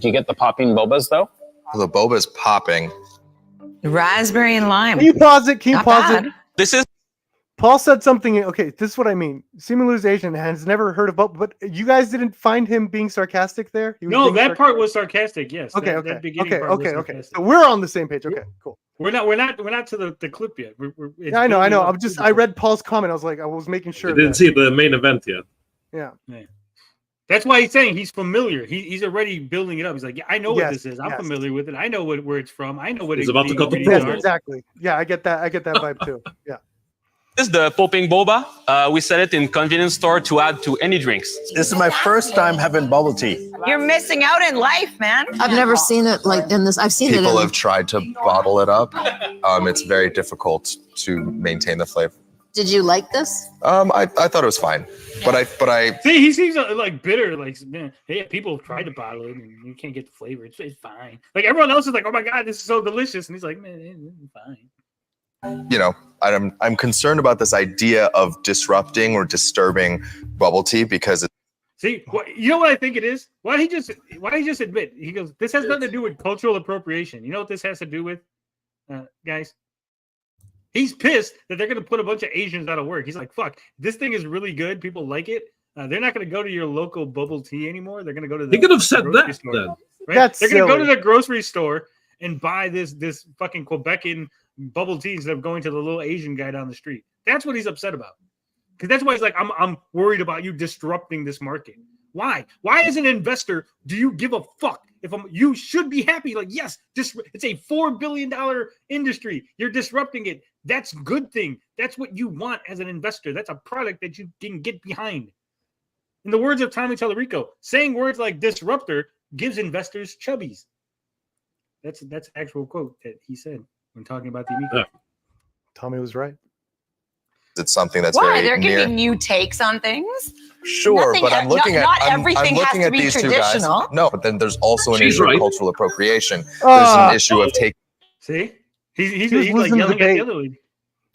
Do you get the popping bobas though? The boba's popping. Raspberry and lime. Can you pause it? Can you Not pause it? bad. This is Paul said something. Okay, this is what I mean. Simu Liu's Asian and has never heard of bubble, but you guys didn't find him being sarcastic there? He was No, being that part was sarcastic. Yes. Okay, That beginning part was okay. sarcastic. So we're on the same page. Okay, cool. We're not to the clip yet. It's Yeah, I know. building up I'm to just. the I clip. read Paul's comment. I was making sure. You didn't that- see the main event yet. Yeah. That's why he's saying he's familiar. He's already building it up. He's like, yeah, I know what Yes, this is. I'm yes. familiar with it. I know where it's from. I know what He's it- about to cut the ingredients promo. are. Yes, exactly. Yeah, I get that. I get that vibe too. Yeah. This is the popping boba. We sell it in convenience store to add to any drinks. This is my first time having bubble tea. You're missing out in life, man. I've never seen it like in this. I've seen it People in have tried to bottle it up. It's very difficult to maintain the flavor. Did you like this? I thought it was fine, but I See, he seems like bitter. Like, man, hey, people have tried to bottle it and you can't get the flavor. It's fine. Like everyone else is like, oh my god, this is so delicious, and he's like, man, it's fine. I'm concerned about this idea of disrupting or disturbing bubble tea because See, you know what I think it is? Why don't he just admit? He goes, this has nothing to do with cultural appropriation. You know what this has to do with, guys? He's pissed that they're going to put a bunch of Asians out of work. He's like, fuck, this thing is really good. People like it. They're not going to go to your local bubble tea anymore. They're going to go to the He could have said grocery that store, then. right? That's They're going to go to silly. the grocery store and buy this fucking Quebecan bubble tea instead of going to the little Asian guy down the street. That's what he's upset about. Because that's why he's like, I'm worried about you disrupting this market. Why? Why, as an investor, do you give a fuck? You should be happy. Like, yes, it's a $4 billion industry. You're disrupting it. That's a good thing. That's what you want as an investor. That's a product that you can get behind. In the words of Tommy Tallarico, saying words like disruptor gives investors chubbies. That's an actual quote that he said when talking about the Amico. Yeah. Tommy was right. it's something that's Why? very There can near. be new takes on things. Sure, Nothing- but I'm looking not at everything I'm looking has at to be these two guys. traditional. No, but then there's also an She's issue right. of cultural appropriation. There's an issue of taking See, he's He was like losing the yelling at the debate. other lady.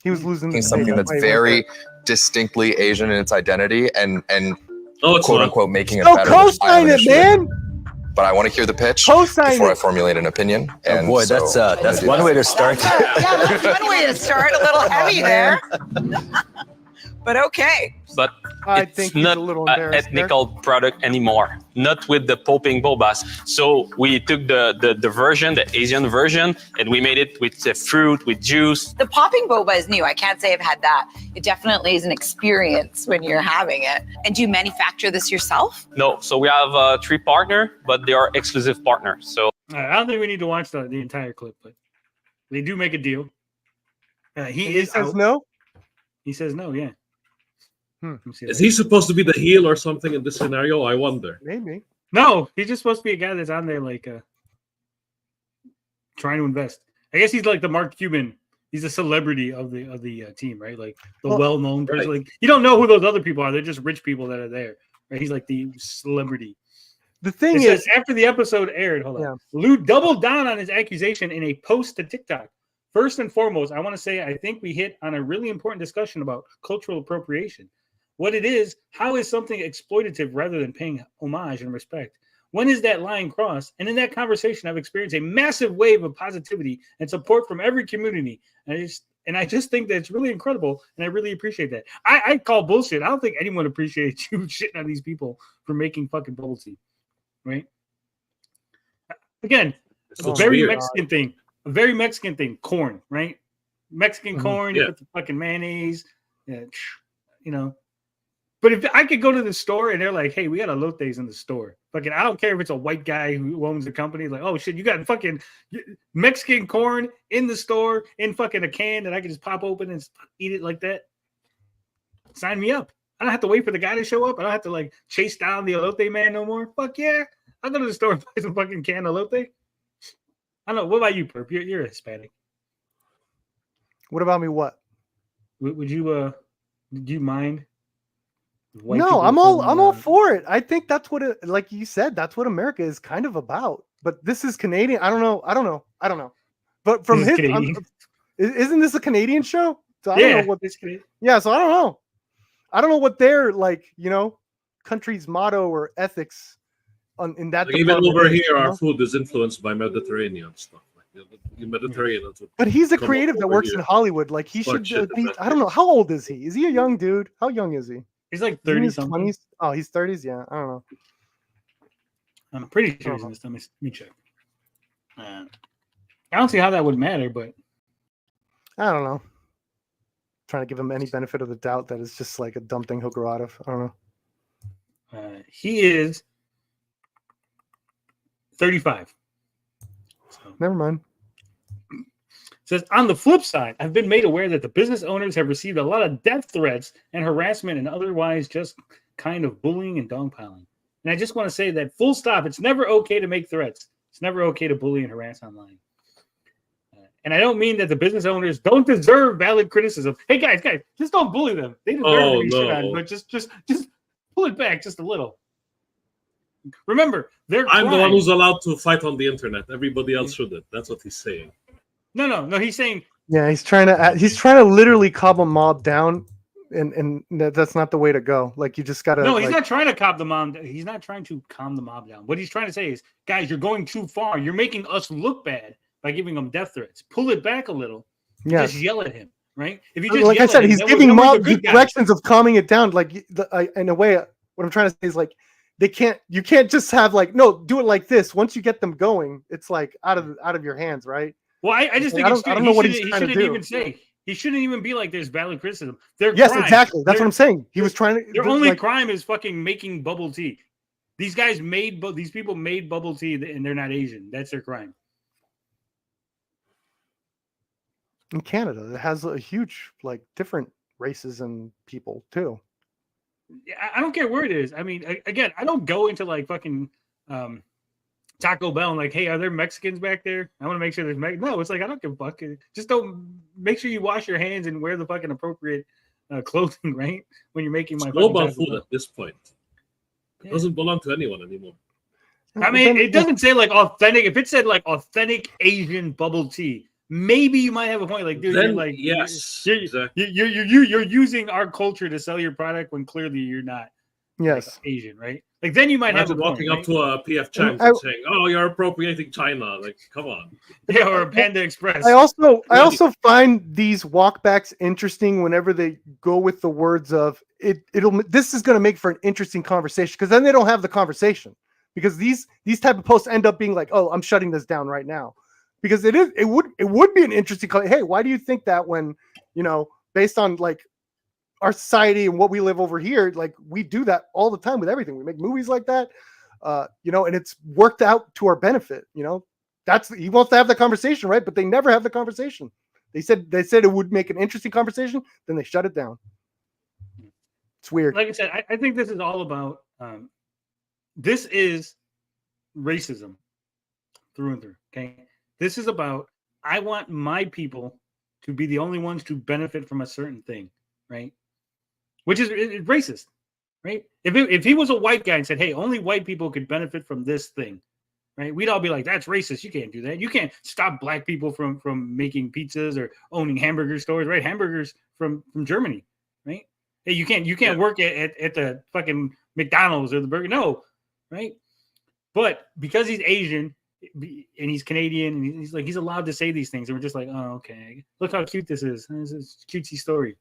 He was losing the something debate. that's why he went very distinctly Asian in its identity and Oh, it's quote not. unquote making it there. better. No, which I have co-sign an it, issue with. man. But I want to hear the pitch Co-sign before I it. formulate an opinion. Oh And boy, so that's do one that. way to start. Yeah, that's one way to start. A little heavy there. But okay. But I it's think he's not a little an embarrassed there. ethnical product anymore. Not with the popping bobas. So we took the version, the Asian version, and we made it with the fruit, with juice. The popping boba is new. I can't say I've had that. It definitely is an experience when you're having it. And do you manufacture this yourself? No, so we have 3 partners, but they are exclusive partners. So All right, I don't think we need to watch the entire clip, but they do make a deal. He says out. no. He says no. Yeah. Let me see Is that. he supposed to be the heel or something in this scenario? I wonder. Maybe. No, he's just supposed to be a guy that's on there like trying to invest. I guess he's like the Mark Cuban. He's a celebrity of the team, right? Like the well-known person. right. Like you don't know who those other people are. They're just rich people that are there. Right? He's like the celebrity. The thing It is, says, after the episode aired, hold on. Yeah. Liu doubled down on his accusation in a post to TikTok. First and foremost, I want to say I think we hit on a really important discussion about cultural appropriation. What it is, how is something exploitative rather than paying homage and respect? When is that line crossed? And in that conversation, I've experienced a massive wave of positivity and support from every community. And I just think that it's really incredible, and I really appreciate that. I call bullshit. I don't think anyone appreciates you shitting on these people for making fucking bubble tea, right? Again, It's a so very weird. Mexican thing. A very Mexican thing. Corn, right? Mexican corn. You Yeah. put the fucking mayonnaise. Yeah, you know. But if I could go to the store and they're like, "Hey, we got elotes in the store," fucking, I don't care if it's a white guy who owns the company. Like, oh shit, you got fucking Mexican corn in the store in fucking a can that I can just pop open and eat it like that. Sign me up. I don't have to wait for the guy to show up. I don't have to like chase down the elote man no more. Fuck yeah, I'll go to the store and buy some fucking canned elote. I don't know. What about you, Perp? You're Hispanic. what about me? What? Would you do you mind? White No, people I'm all from, for it. I think that's what it, like you said, that's what America is kind of about. But this is Canadian. I don't know. But from This is his, Canadian. isn't this a Canadian show? So I don't Yeah, know what it's Canadian. Yeah, so I don't know. I don't know what their like, country's motto or ethics in that Like even department over is, here, you our know? food is influenced by Mediterranean stuff. Like the Mediterranean. But he's a come creative that over works here. in Hollywood. Like he Fuck should shit be. about I don't know. How old is he? Is he a young dude? How young is he? He's like Is he in 30 his something. 20s? Oh, he's 30s. Yeah, I don't know. I'm pretty sure he's in this. Let me check. I don't see how that would matter, but I don't know. Trying to give him any benefit of the doubt that it's just like a dumb thing he'll grow out of. I don't know. he is 35. So, Never mind. says, on the flip side, I've been made aware that the business owners have received a lot of death threats and harassment and otherwise just kind of bullying and dogpiling. And I just want to say that full stop, it's never okay to make threats. It's never okay to bully and harass online. And I don't mean that the business owners don't deserve valid criticism. Hey guys, just don't bully them. They deserve to be shit on, but just pull it back just a little. Remember, I'm the one who's allowed to fight on the internet. Everybody else shouldn't. That's what he's saying. No. He's saying Yeah, he's trying to literally calm a mob down, and that's not the way to go. Like you just gotta. no, he's not trying to calm the mob. He's not trying to calm the mob down. What he's trying to say is, guys, you're going too far. You're making us look bad by giving them death threats. Pull it back a little. Yeah. Just yell at him, right? If you just Like I yell said, at him, he's then giving we're mob the good guys. directions of calming it down. Like in a way, what I'm trying to say is like you can't just have like no, do it like this. Once you get them going, it's like out of your hands, right? Well, I just think I it's don't know what he's he trying to shouldn't do. even say. He shouldn't even be like there's valid criticism. Yes, exactly. That's what I'm saying. He was trying to. Their only crime is fucking making bubble tea. These guys these people made bubble tea and they're not Asian. That's their crime. In Canada, it has a huge like different races and people too. I don't care where it is. I mean, again, I don't go into like fucking Taco Bell and like, hey, are there Mexicans back there? I want to make sure there's no. It's like I don't give a fuck. Just don't make sure you wash your hands and wear the fucking appropriate clothing, right? When you're making my global fucking Taco food Bell. at this point. It Yeah. doesn't belong to anyone anymore. I mean, it doesn't say like authentic. If it said like authentic Asian bubble tea, maybe you might have a point. Like, dude, Then, you're like, yes, you're, exactly. you're using our culture to sell your product when clearly you're not. Yes, like, Asian, right? Like then you might Imagine have a walking point, up to a PF Chang's I- and saying, "Oh, you're appropriating China." Like, come on. yeah, or a Panda Express. I also find these walkbacks interesting whenever they go with the words of it. This is going to make for an interesting conversation because then they don't have the conversation because these type of posts end up being like, oh, I'm shutting this down right now because it would be an interesting. Hey, why do you think that when based on like our society and what we live over here, like we do that all the time with everything. We make movies like that, and it's worked out to our benefit. He wants to have the conversation, right? But they never have the conversation. They said it would make an interesting conversation, then they shut it down. It's weird. Like I said, I think this is all about this is racism through and through. Okay, this is about I want my people to be the only ones to benefit from a certain thing, right? Which is racist, right? If he was a white guy and said, "Hey, only white people could benefit from this thing," right? We'd all be like, "That's racist. You can't do that. You can't stop black people from making pizzas or owning hamburger stores, right? Hamburgers from Germany, right? Hey, you can't work at the fucking McDonald's or the burger, no, right? But because he's Asian and he's Canadian and he's allowed to say these things, and we're just like, oh, okay, look how cute this is. This is a cutesy story.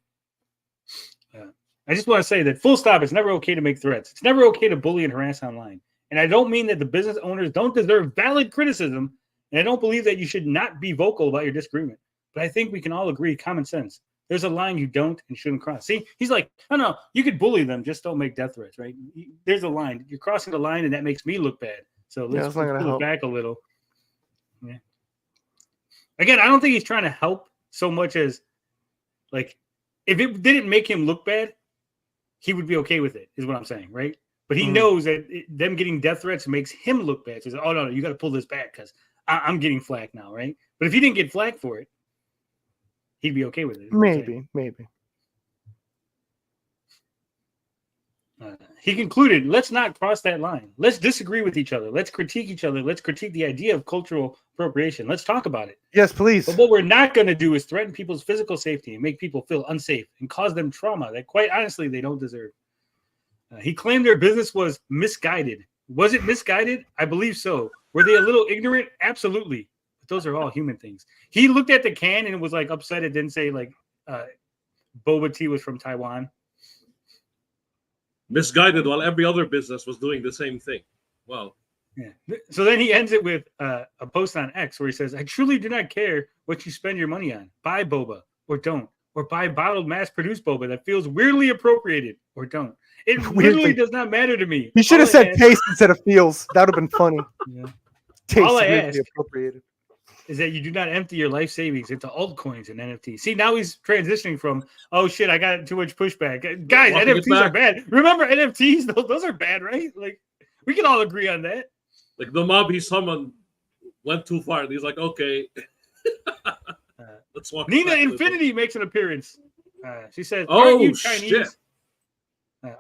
I just want to say that full stop, it's never okay to make threats. It's never okay to bully and harass online. And I don't mean that the business owners don't deserve valid criticism. And I don't believe that you should not be vocal about your disagreement. But I think we can all agree, common sense. There's a line you don't and shouldn't cross. See, he's like, no, you could bully them, just don't make death threats, right? There's a line. You're crossing the line and that makes me look bad. So let's pull it back a little. Yeah. Again, I don't think he's trying to help so much as like, if it didn't make him look bad, he would be okay with it, is what I'm saying, right? But he knows that them getting death threats makes him look bad. So he's like, oh, no, you got to pull this back because I'm getting flack now, right? But if he didn't get flack for it, he'd be okay with it. Maybe. He concluded, let's not cross that line. Let's disagree with each other. Let's critique each other. Let's critique the idea of cultural appropriation. Let's talk about it. Yes, please. But what we're not going to do is threaten people's physical safety and make people feel unsafe and cause them trauma that, quite honestly, they don't deserve. He claimed their business was misguided. Was it misguided? I believe so. Were they a little ignorant? Absolutely. But those are all human things. He looked at the can and was like upset it didn't say like boba tea was from Taiwan. Misguided while every other business was doing the same thing. Wow. Yeah. So then he ends it with a post on X where he says, I truly do not care what you spend your money on. Buy boba or don't. Or buy bottled mass-produced boba that feels weirdly appropriated or don't. It really does not matter to me. He should have said taste instead of feels. That would have been funny. Yeah. Taste All I weirdly ask appropriated. is that you do not empty your life savings into altcoins and NFTs. See, now he's transitioning from, oh shit, I got too much pushback. Guys, NFTs are bad. Remember NFTs? Those are bad, right? Like, we can all agree on that. Like the mob he summoned went too far. He's like, okay. Let's walk. Nina Infinity makes an appearance. She says, oh, aren't you Chinese? Shit.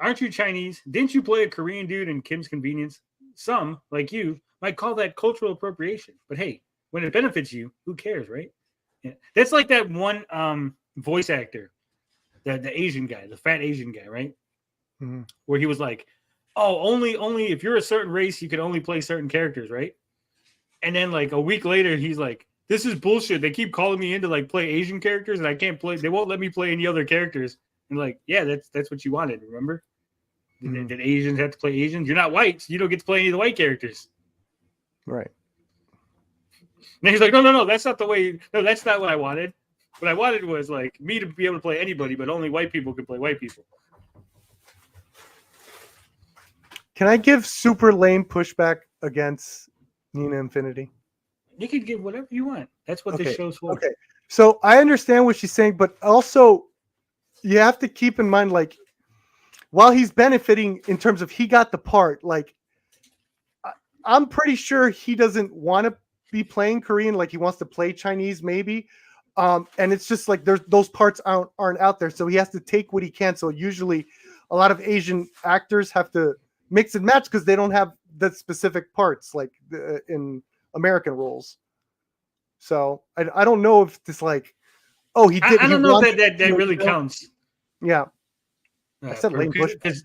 Aren't you Chinese? Didn't you play a Korean dude in Kim's Convenience? Some, like you, might call that cultural appropriation. But hey, when it benefits you, who cares, right? Yeah. That's like that one voice actor, the Asian guy, the fat Asian guy, right? Mm-hmm. Where he was like, oh, only if you're a certain race, you can only play certain characters, right? And then like a week later, he's like, this is bullshit. They keep calling me in to like play Asian characters and I can't play. They won't let me play any other characters. And like, yeah, that's what you wanted, remember? Mm-hmm. Did Asians have to play Asians? You're not white, so you don't get to play any of the white characters. Right. And he's like, no, that's not the way. No, that's not what I wanted. What I wanted was like me to be able to play anybody, but only white people can play white people. Can I give super lame pushback against Nina Infinity? You can give whatever you want. That's what this show's for. Okay. So I understand what she's saying, but also you have to keep in mind, like, while he's benefiting in terms of he got the part, like, I'm pretty sure he doesn't want to be playing Korean, like he wants to play Chinese, maybe. And it's just like those parts aren't out there, so he has to take what he can. So usually, a lot of Asian actors have to mix and match because they don't have the specific parts like in American roles. So I don't know if this like, oh, he did. I don't know if that really counts. Yeah, I said lame push because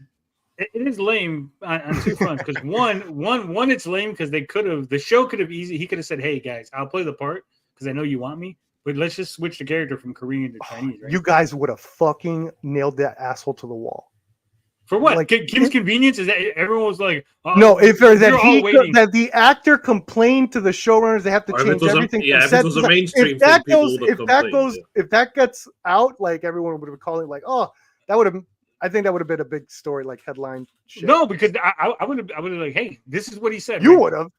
it is lame on two fronts. Because one, it's lame because the show could have he could have said, "Hey guys, I'll play the part because I know you want me, but let's just switch the character from Korean to Chinese." Right? You guys would have fucking nailed that asshole to the wall. For what? Like Kim's convenience is that everyone was like, no, if there's that the actor complained to the showrunners, they have to change everything. If it was a mainstream thing, if that gets out, like everyone would have called it like, oh, that would have. I think that would have been a big story, like headline shit. No, because I would have like, hey, this is what he said. You would have.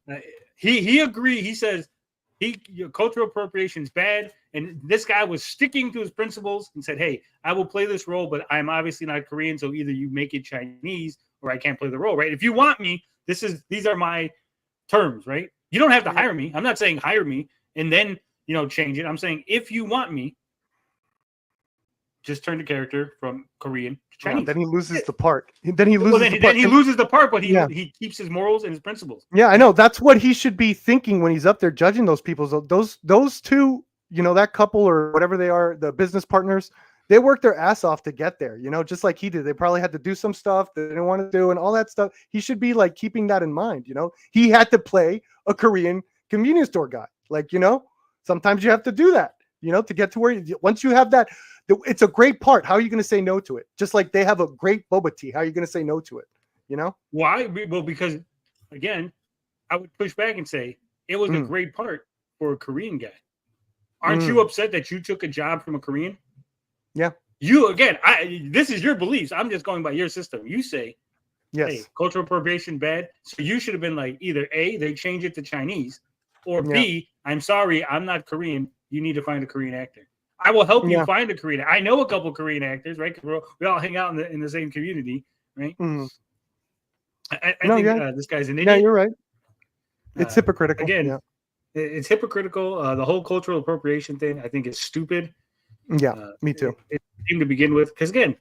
He agreed. He says cultural appropriation is bad, and this guy was sticking to his principles and said, hey, I will play this role, but I'm obviously not Korean, so either you make it Chinese or I can't play the role, right? If you want me, these are my terms, right? You don't have to hire me. I'm not saying hire me and then change it. I'm saying if you want me, just turn the character from Korean to Chinese. Yeah, then he loses the part. Then he loses the part. Then he loses the part, but he keeps his morals and his principles. Yeah, I know. That's what he should be thinking when he's up there judging those people. So those two, that couple or whatever they are, the business partners, they worked their ass off to get there, just like he did. They probably had to do some stuff they didn't want to do and all that stuff. He should be like keeping that in mind, He had to play a Korean convenience store guy. Like, sometimes you have to do that, to get to where once you have that. It's a great part. How are you going to say no to it? Just like they have a great boba tea. How are you going to say no to it? Why? Well, because again, I would push back and say it was a great part for a Korean guy. Aren't you upset that you took a job from a Korean? Yeah. You again. This is your beliefs. I'm just going by your system. You say, yes, hey, cultural appropriation bad. So you should have been like either A, they change it to Chinese, or B, I'm sorry, I'm not Korean. You need to find a Korean actor. I will help you find a Korean. I know a couple Korean actors, right? Because we all hang out in the same community, right? I think this guy's an idiot. Yeah, you're right. It's hypocritical. Again, it's hypocritical. The whole cultural appropriation thing, I think, is stupid. Yeah, me too. It seemed to begin with, because again,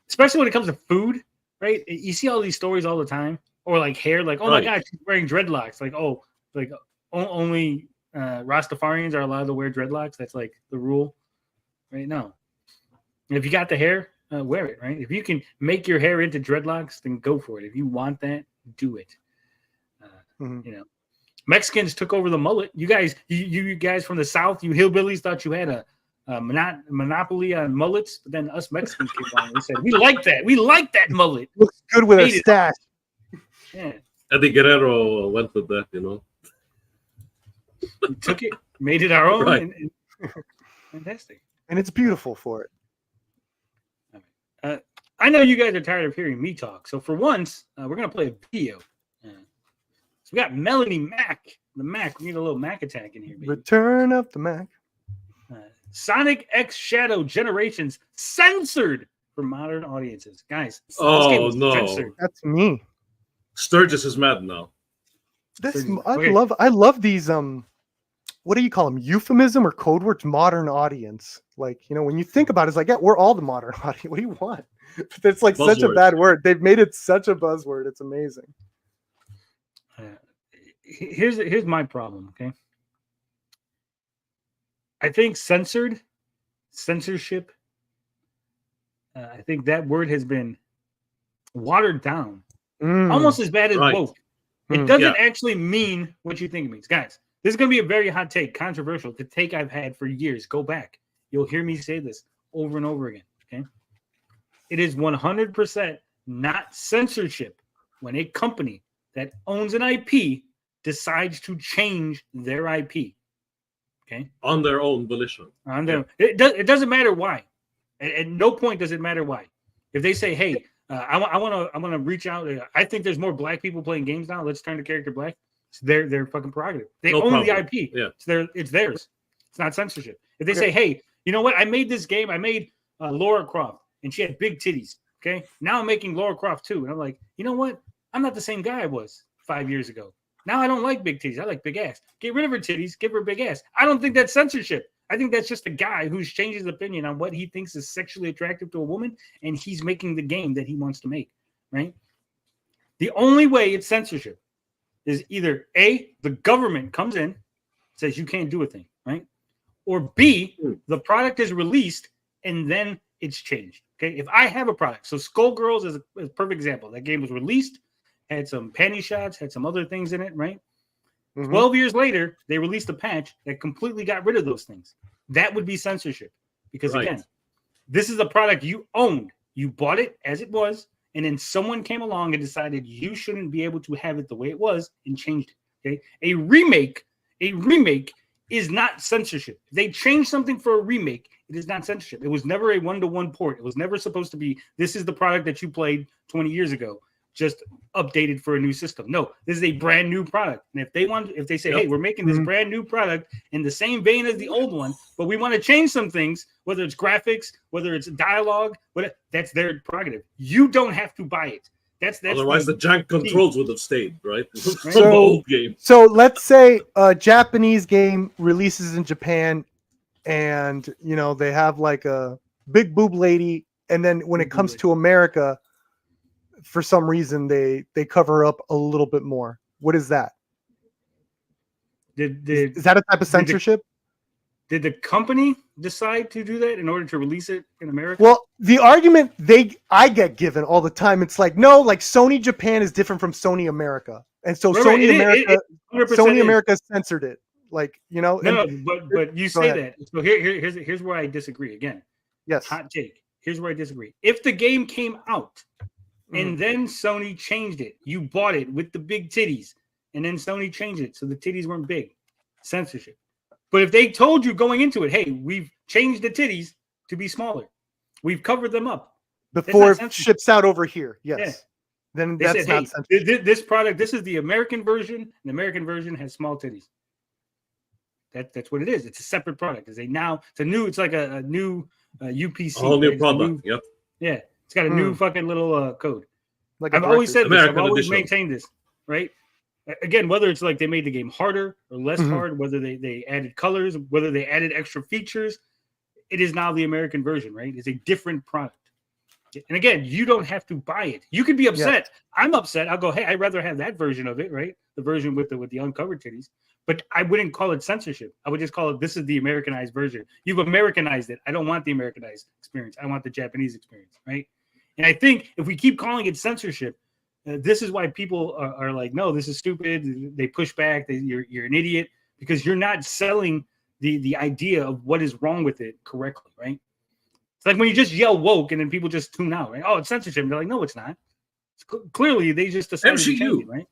especially when it comes to food, right? You see all these stories all the time, or like hair, like my God, she's wearing dreadlocks. Like only Rastafarians are allowed to wear dreadlocks. That's like the rule, right? No. If you got the hair, wear it, right? If you can make your hair into dreadlocks, then go for it. If you want that, do it. Mexicans took over the mullet. You guys from the South, you hillbillies thought you had a monopoly on mullets, but then us Mexicans came on and said, we like that. We like that mullet. Looks good with a stash. Yeah. Eddie Guerrero went with that, We took it, made it our own. Right. And fantastic. And it's beautiful for it. I know you guys are tired of hearing me talk. So for once, we're going to play a video. So we got Melonie Mac. The Mac. We need a little Mac attack in here, baby. Return of the Mac. Sonic X Shadow Generations censored for modern audiences. Guys, oh no. Censored. That's me. Sturgis is mad now. I love these what do you call them? Euphemism or code words? Modern audience. Like, when you think about it, it's like, yeah, we're all the modern audience. What do you want? It's like such a bad word. They've made it such a buzzword. It's amazing. Here's my problem, okay? I think censorship, I think that word has been watered down. Almost as bad as woke. It doesn't actually mean what you think it means. Guys, this is going to be a very hot take, controversial. The take I've had for years. Go back. You'll hear me say this over and over again, okay? It is 100% not censorship when a company that owns an IP decides to change their IP. Okay, on their own volition. On them, it doesn't matter why. At no point does it matter why. If they say, "Hey, I want to reach out. I think there's more black people playing games now. Let's turn the character black." It's their fucking prerogative. They own the IP. Yeah, it's theirs. It's not censorship. If they say, "Hey, you know what? I made this game. I made Lara Croft, and she had big titties." Okay, now I'm making Lara Croft 2, and I'm like, you know what? I'm not the same guy I was 5 years ago. Now I don't like big titties. I like big ass. Get rid of her titties. Give her big ass. I don't think that's censorship. I think that's just a guy who's changed his opinion on what he thinks is sexually attractive to a woman, and he's making the game that he wants to make, right? The only way it's censorship is either A, the government comes in, says you can't do a thing, right? Or B, the product is released and then it's changed. Okay, if I have a product, so Skullgirls is a perfect example. That game was released, had some panty shots, had some other things in it, right? 12 years later, they released a patch that completely got rid of those things. That would be censorship. Because again, this is a product you owned. You bought it as it was, and then someone came along and decided you shouldn't be able to have it the way it was and changed it. Okay. A remake is not censorship. If they change something for a remake, it is not censorship. It was never a one-to-one port. It was never supposed to be, this is the product that you played 20 years ago, just updated for a new system. No, this is a brand new product. And if they say, hey, we're making this brand new product in the same vein as the old one, but we want to change some things, whether it's graphics, whether it's dialogue, that's their prerogative. You don't have to buy it. That's Otherwise, the jank controls would have stayed, right? So let's say a Japanese game releases in Japan, and they have like a big boob lady, and then when it comes to America, for some reason they cover up a little bit more. What is that? Is that a type of censorship? Did the company decide to do that in order to release it in America? Well, the argument I get given all the time, it's like, no, like Sony Japan is different from Sony America. And so Sony America censored it. Like, No, but you say that. So here's where I disagree again. Yes. Hot take. Here's where I disagree. If the game came out and then Sony changed it, you bought it with the big titties, and then Sony changed it so the titties weren't big. Censorship. But if they told you going into it, hey, we've changed the titties to be smaller, we've covered them up before it ships out over here, yes, yeah. Then they that's said, not hey, this product, this is the American version, and the American version has small titties. That's what it is. It's a separate product. It's like a new UPC. A whole new product. Yep. Yeah, it's got a new fucking little code. Like I've always said this. I've always edition. maintained this, right? Again, whether it's like they made the game harder or less hard, whether they added colors, whether they added extra features, it is now the American version, right? It's a different product. And again, you don't have to buy it. You could be upset. Yeah. I'm upset. I'll go, hey, I'd rather have that version of it, right? The version with the uncovered titties. But I wouldn't call it censorship. I would just call it, this is the Americanized version. You've Americanized it. I don't want the Americanized experience. I want the Japanese experience, right? And I think if we keep calling it censorship, this is why people are like, no, this is stupid. They push back. You're an idiot because you're not selling the idea of what is wrong with it correctly, right? It's like when you just yell woke and then people just tune out, right? Oh, it's censorship. And they're like, no, it's not. Clearly, they just decided to change it, right?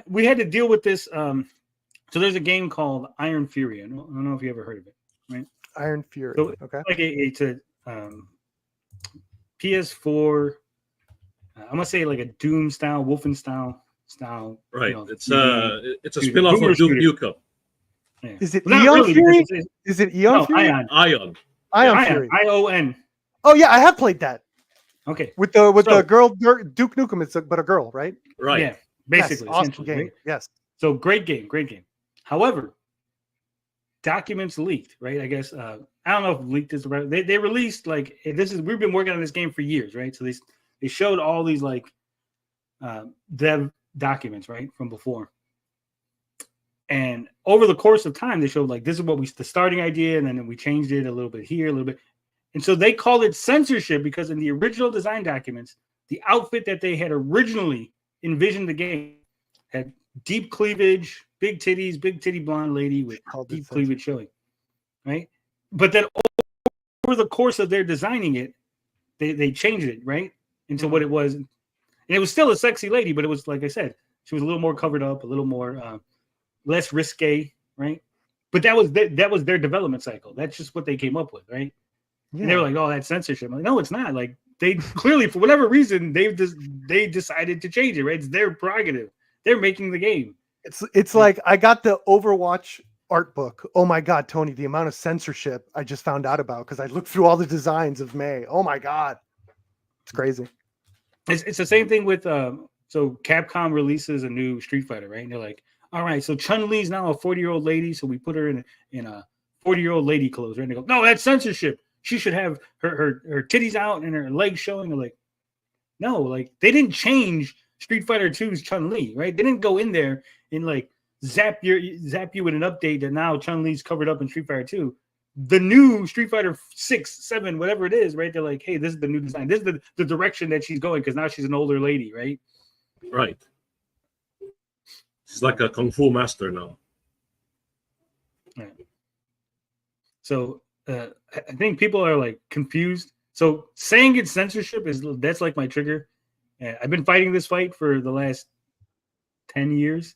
We had to deal with this. So there's a game called Iron Fury. I don't know if you ever heard of it, right? Iron Fury. So okay. Like it's a PS4. I'm gonna say like a Doom style, Wolfenstein style. Right. It's a spin-off of Doom Nukem. Yeah. Is it Eon Fury? Is it Eon Fury? Ion Fury. ION. Oh yeah, I have played that. Okay. With the girl Duke Nukem, but a girl, right? Right. Yeah. Basically, yes, awesome game. Right? Yes. So great game. However, documents leaked, right? I guess I don't know if leaked is the right. They released like we've been working on this game for years, right? So they showed all these like dev documents, right, from before. And over the course of time, they showed like this is what the starting idea, and then we changed it a little bit here, a little bit. And so they called it censorship because in the original design documents, the outfit that they had originally envisioned the game had deep cleavage, big titties, big titty blonde lady with deep cleavage showing, right? But then over the course of their designing it, they changed it, right, into what it was. And it was still a sexy lady, but it was, like I said, she was a little more covered up, a little more less risque, right? But that was their development cycle. That's just what they came up with, right? Yeah. And they were like, "Oh, that's censorship." I'm like, no, it's not. Like they clearly, for whatever reason, they decided to change it, right? It's their prerogative. They're making the game. It's like I got the Overwatch art book. Oh my God, Tony, the amount of censorship I just found out about because I looked through all the designs of May. Oh my God, it's crazy. It's the same thing with so Capcom releases a new Street Fighter, right? And they're like, all right, so Chun-Li's now a 40-year-old lady, so we put her in a 40-year-old lady clothes, right? And they go, no, that's censorship. She should have her titties out and her legs showing. They're like, no, like they didn't change Street Fighter 2's Chun-Li, right? They didn't go in there and like zap you with an update that now Chun-Li's covered up in Street Fighter 2. The new Street Fighter 6, 7, whatever it is, right? They're like, hey, this is the new design. This is the direction that she's going because now she's an older lady, right? Right. She's like a kung fu master now. Yeah. So I think people are like confused. So saying it's censorship that's like my trigger. I've been fighting this fight for the last 10 years,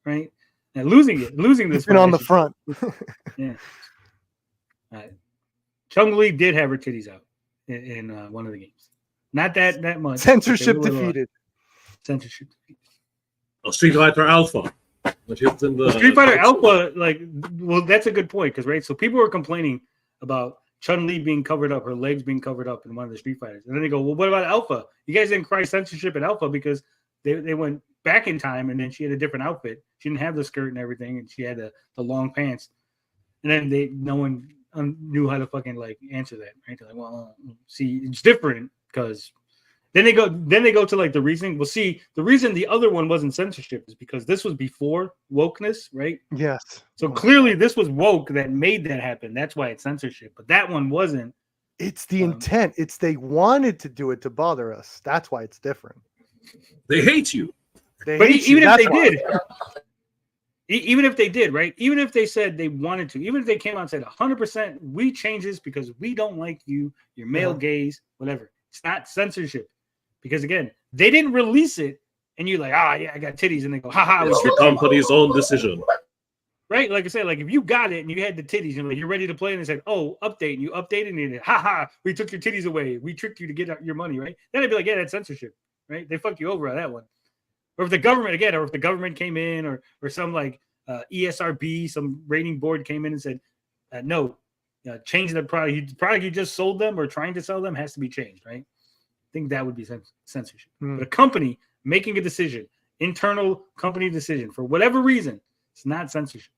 right? And losing this. Been on the front. Yeah. Chun-Li did have her titties out in one of the games. Not that much. Censorship defeated. Censorship defeated. Oh, Street Fighter Alpha. Street Fighter Alpha, that's a good point because right. So people were complaining about Chun-Li being covered up, her legs being covered up in one of the Street Fighters, and then they go, "Well, what about Alpha? You guys didn't cry censorship at Alpha because they went back in time, and then she had a different outfit. She didn't have the skirt and everything, and she had the long pants, and then no one knew how to fucking like answer that. Right? They're like, well, see, it's different because." Then they go to like the reasoning. Well, see, the reason the other one wasn't censorship is because this was before wokeness, right? Yes. So clearly this was woke that made that happen. That's why it's censorship. But that one wasn't. It's the intent. It's they wanted to do it to bother us. That's why it's different. They hate you. Even if they did, right? Even if they said they wanted to, even if they came out and said 100%, we change this because we don't like you, your male gaze, whatever. It's not censorship. Because again, they didn't release it, and you're like, yeah, I got titties, and they go, haha. It's the company's own decision, right? Like I said, like if you got it and you had the titties, and like you're ready to play, and they said, oh, update, and you updated, and you haha, we took your titties away, we tricked you to get your money, right? Then I'd be like, yeah, that's censorship, right? They fucked you over on that one. Or if the government came in, or some like ESRB, some rating board came in and said, no, change the product you just sold them or trying to sell them has to be changed, right? I think that would be censorship. But a company making a decision, internal company decision, for whatever reason, it's not censorship.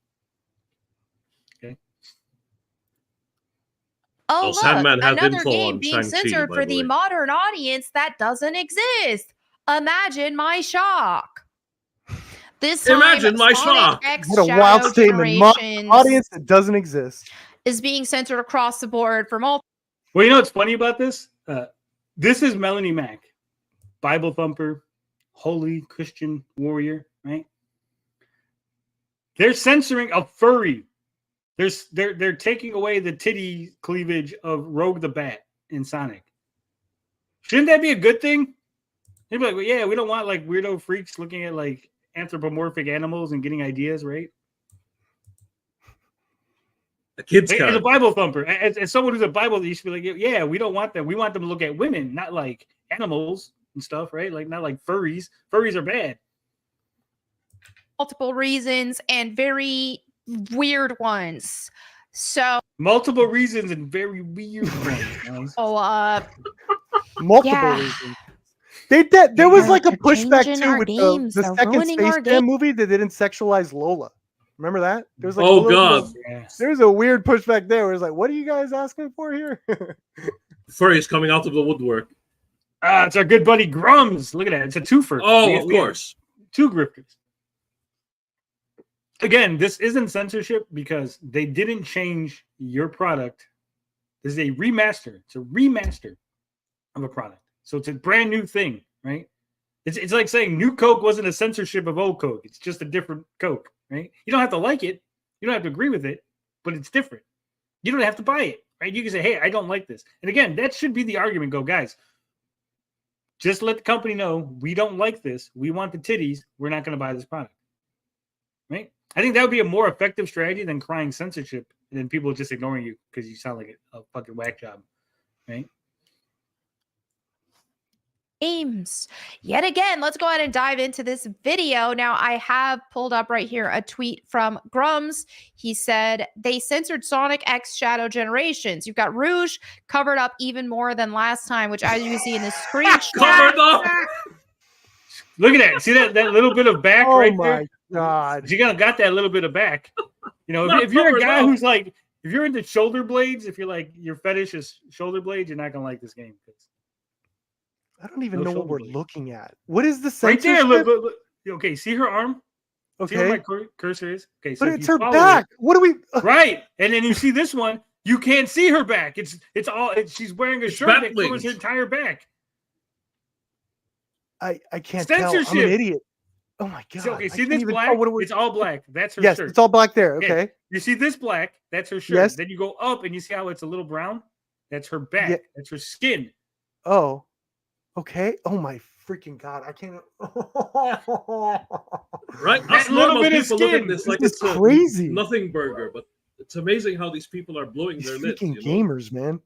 Okay. Oh, so look, another info game on being Shang-Chi, censored by for the the way. modern audience that doesn't exist. Imagine my shock. This time, Imagine my Sonic shock. X What a Shadow wild statement. Generations Audience that doesn't exist. is being censored across the board for multiple. Well, you know what's funny about this? This is Melonie Mac, Bible thumper, holy Christian warrior, right? They're censoring a furry. They're taking away the titty cleavage of Rogue the Bat in Sonic. Shouldn't that be a good thing? They'd be like, well, yeah, we don't want like weirdo freaks looking at like anthropomorphic animals and getting ideas, right? The kids As a can. Bible thumper, as someone who's a Bible, you should be like, yeah, we don't want that. We want them to look at women, not like animals and stuff, right? Like not like furries. Furries are bad. Multiple reasons and very weird ones. So, Multiple reasons and very weird ones. Multiple yeah. reasons. There was like a They're pushback changing too our with games. the They're second ruining Space our Jam game. movie that didn't sexualize Lola. Remember that? There was like Oh, God. there was a weird pushback there where it's like, what are you guys asking for here? Furries coming out of the woodwork. It's our good buddy Grums. Look at that. It's a twofer. Oh, We of have course. two grifters. Again, this isn't censorship because they didn't change your product. This is a remaster. It's a remaster of a product. So it's a brand new thing, right? It's like saying new Coke wasn't a censorship of old Coke. It's just a different Coke, right? You don't have to like it. You don't have to agree with it, but it's different. You don't have to buy it, right? You can say, hey, I don't like this. And again, that should be the argument. Go, guys, just let the company know we don't like this. We want the titties. We're not going to buy this product, right? I think that would be a more effective strategy than crying censorship and then people just ignoring you because you sound like a fucking whack job, right? Games. Yet again, let's go ahead and dive into this video. Now, I have pulled up right here a tweet from Grums. He said they censored Sonic X Shadow Generations. You've got Rouge covered up even more than last time, which as you can see in the screenshot. Covered up. Look at that. See that little bit of back Oh right my there? God. She got that little bit of back. You know, Not if you're a covered guy up. who's like, if you're into shoulder blades, if you're like your fetish is shoulder blades, you're not gonna like this game. I don't even No know what shoulder we're blade. looking at. What is the Right there, censorship? look. Okay, see her arm? See where my Okay, cursor is? Okay, so but if it's you her follow back. What do we? it, right? And then you see this one, you can't see her back. It's all. She's wearing a It's shirt bat that covers wings. her entire back. I can't tell. I'm Censorship. an idiot. Oh my god. See, okay, I see can't this even black? tell what we. It's all black. That's her Yes, shirt. it's all black there. Okay. You see this black? That's her shirt. Yes. Then you go up and you see how it's a little brown. That's her back. Yeah. That's her skin. Oh. Okay. Oh my freaking god. I can't. Right? That Us little normal bit of people look at skin. this like This it's is crazy. a nothing burger, but it's amazing how these people are blowing These their lids. freaking You know? gamers, man.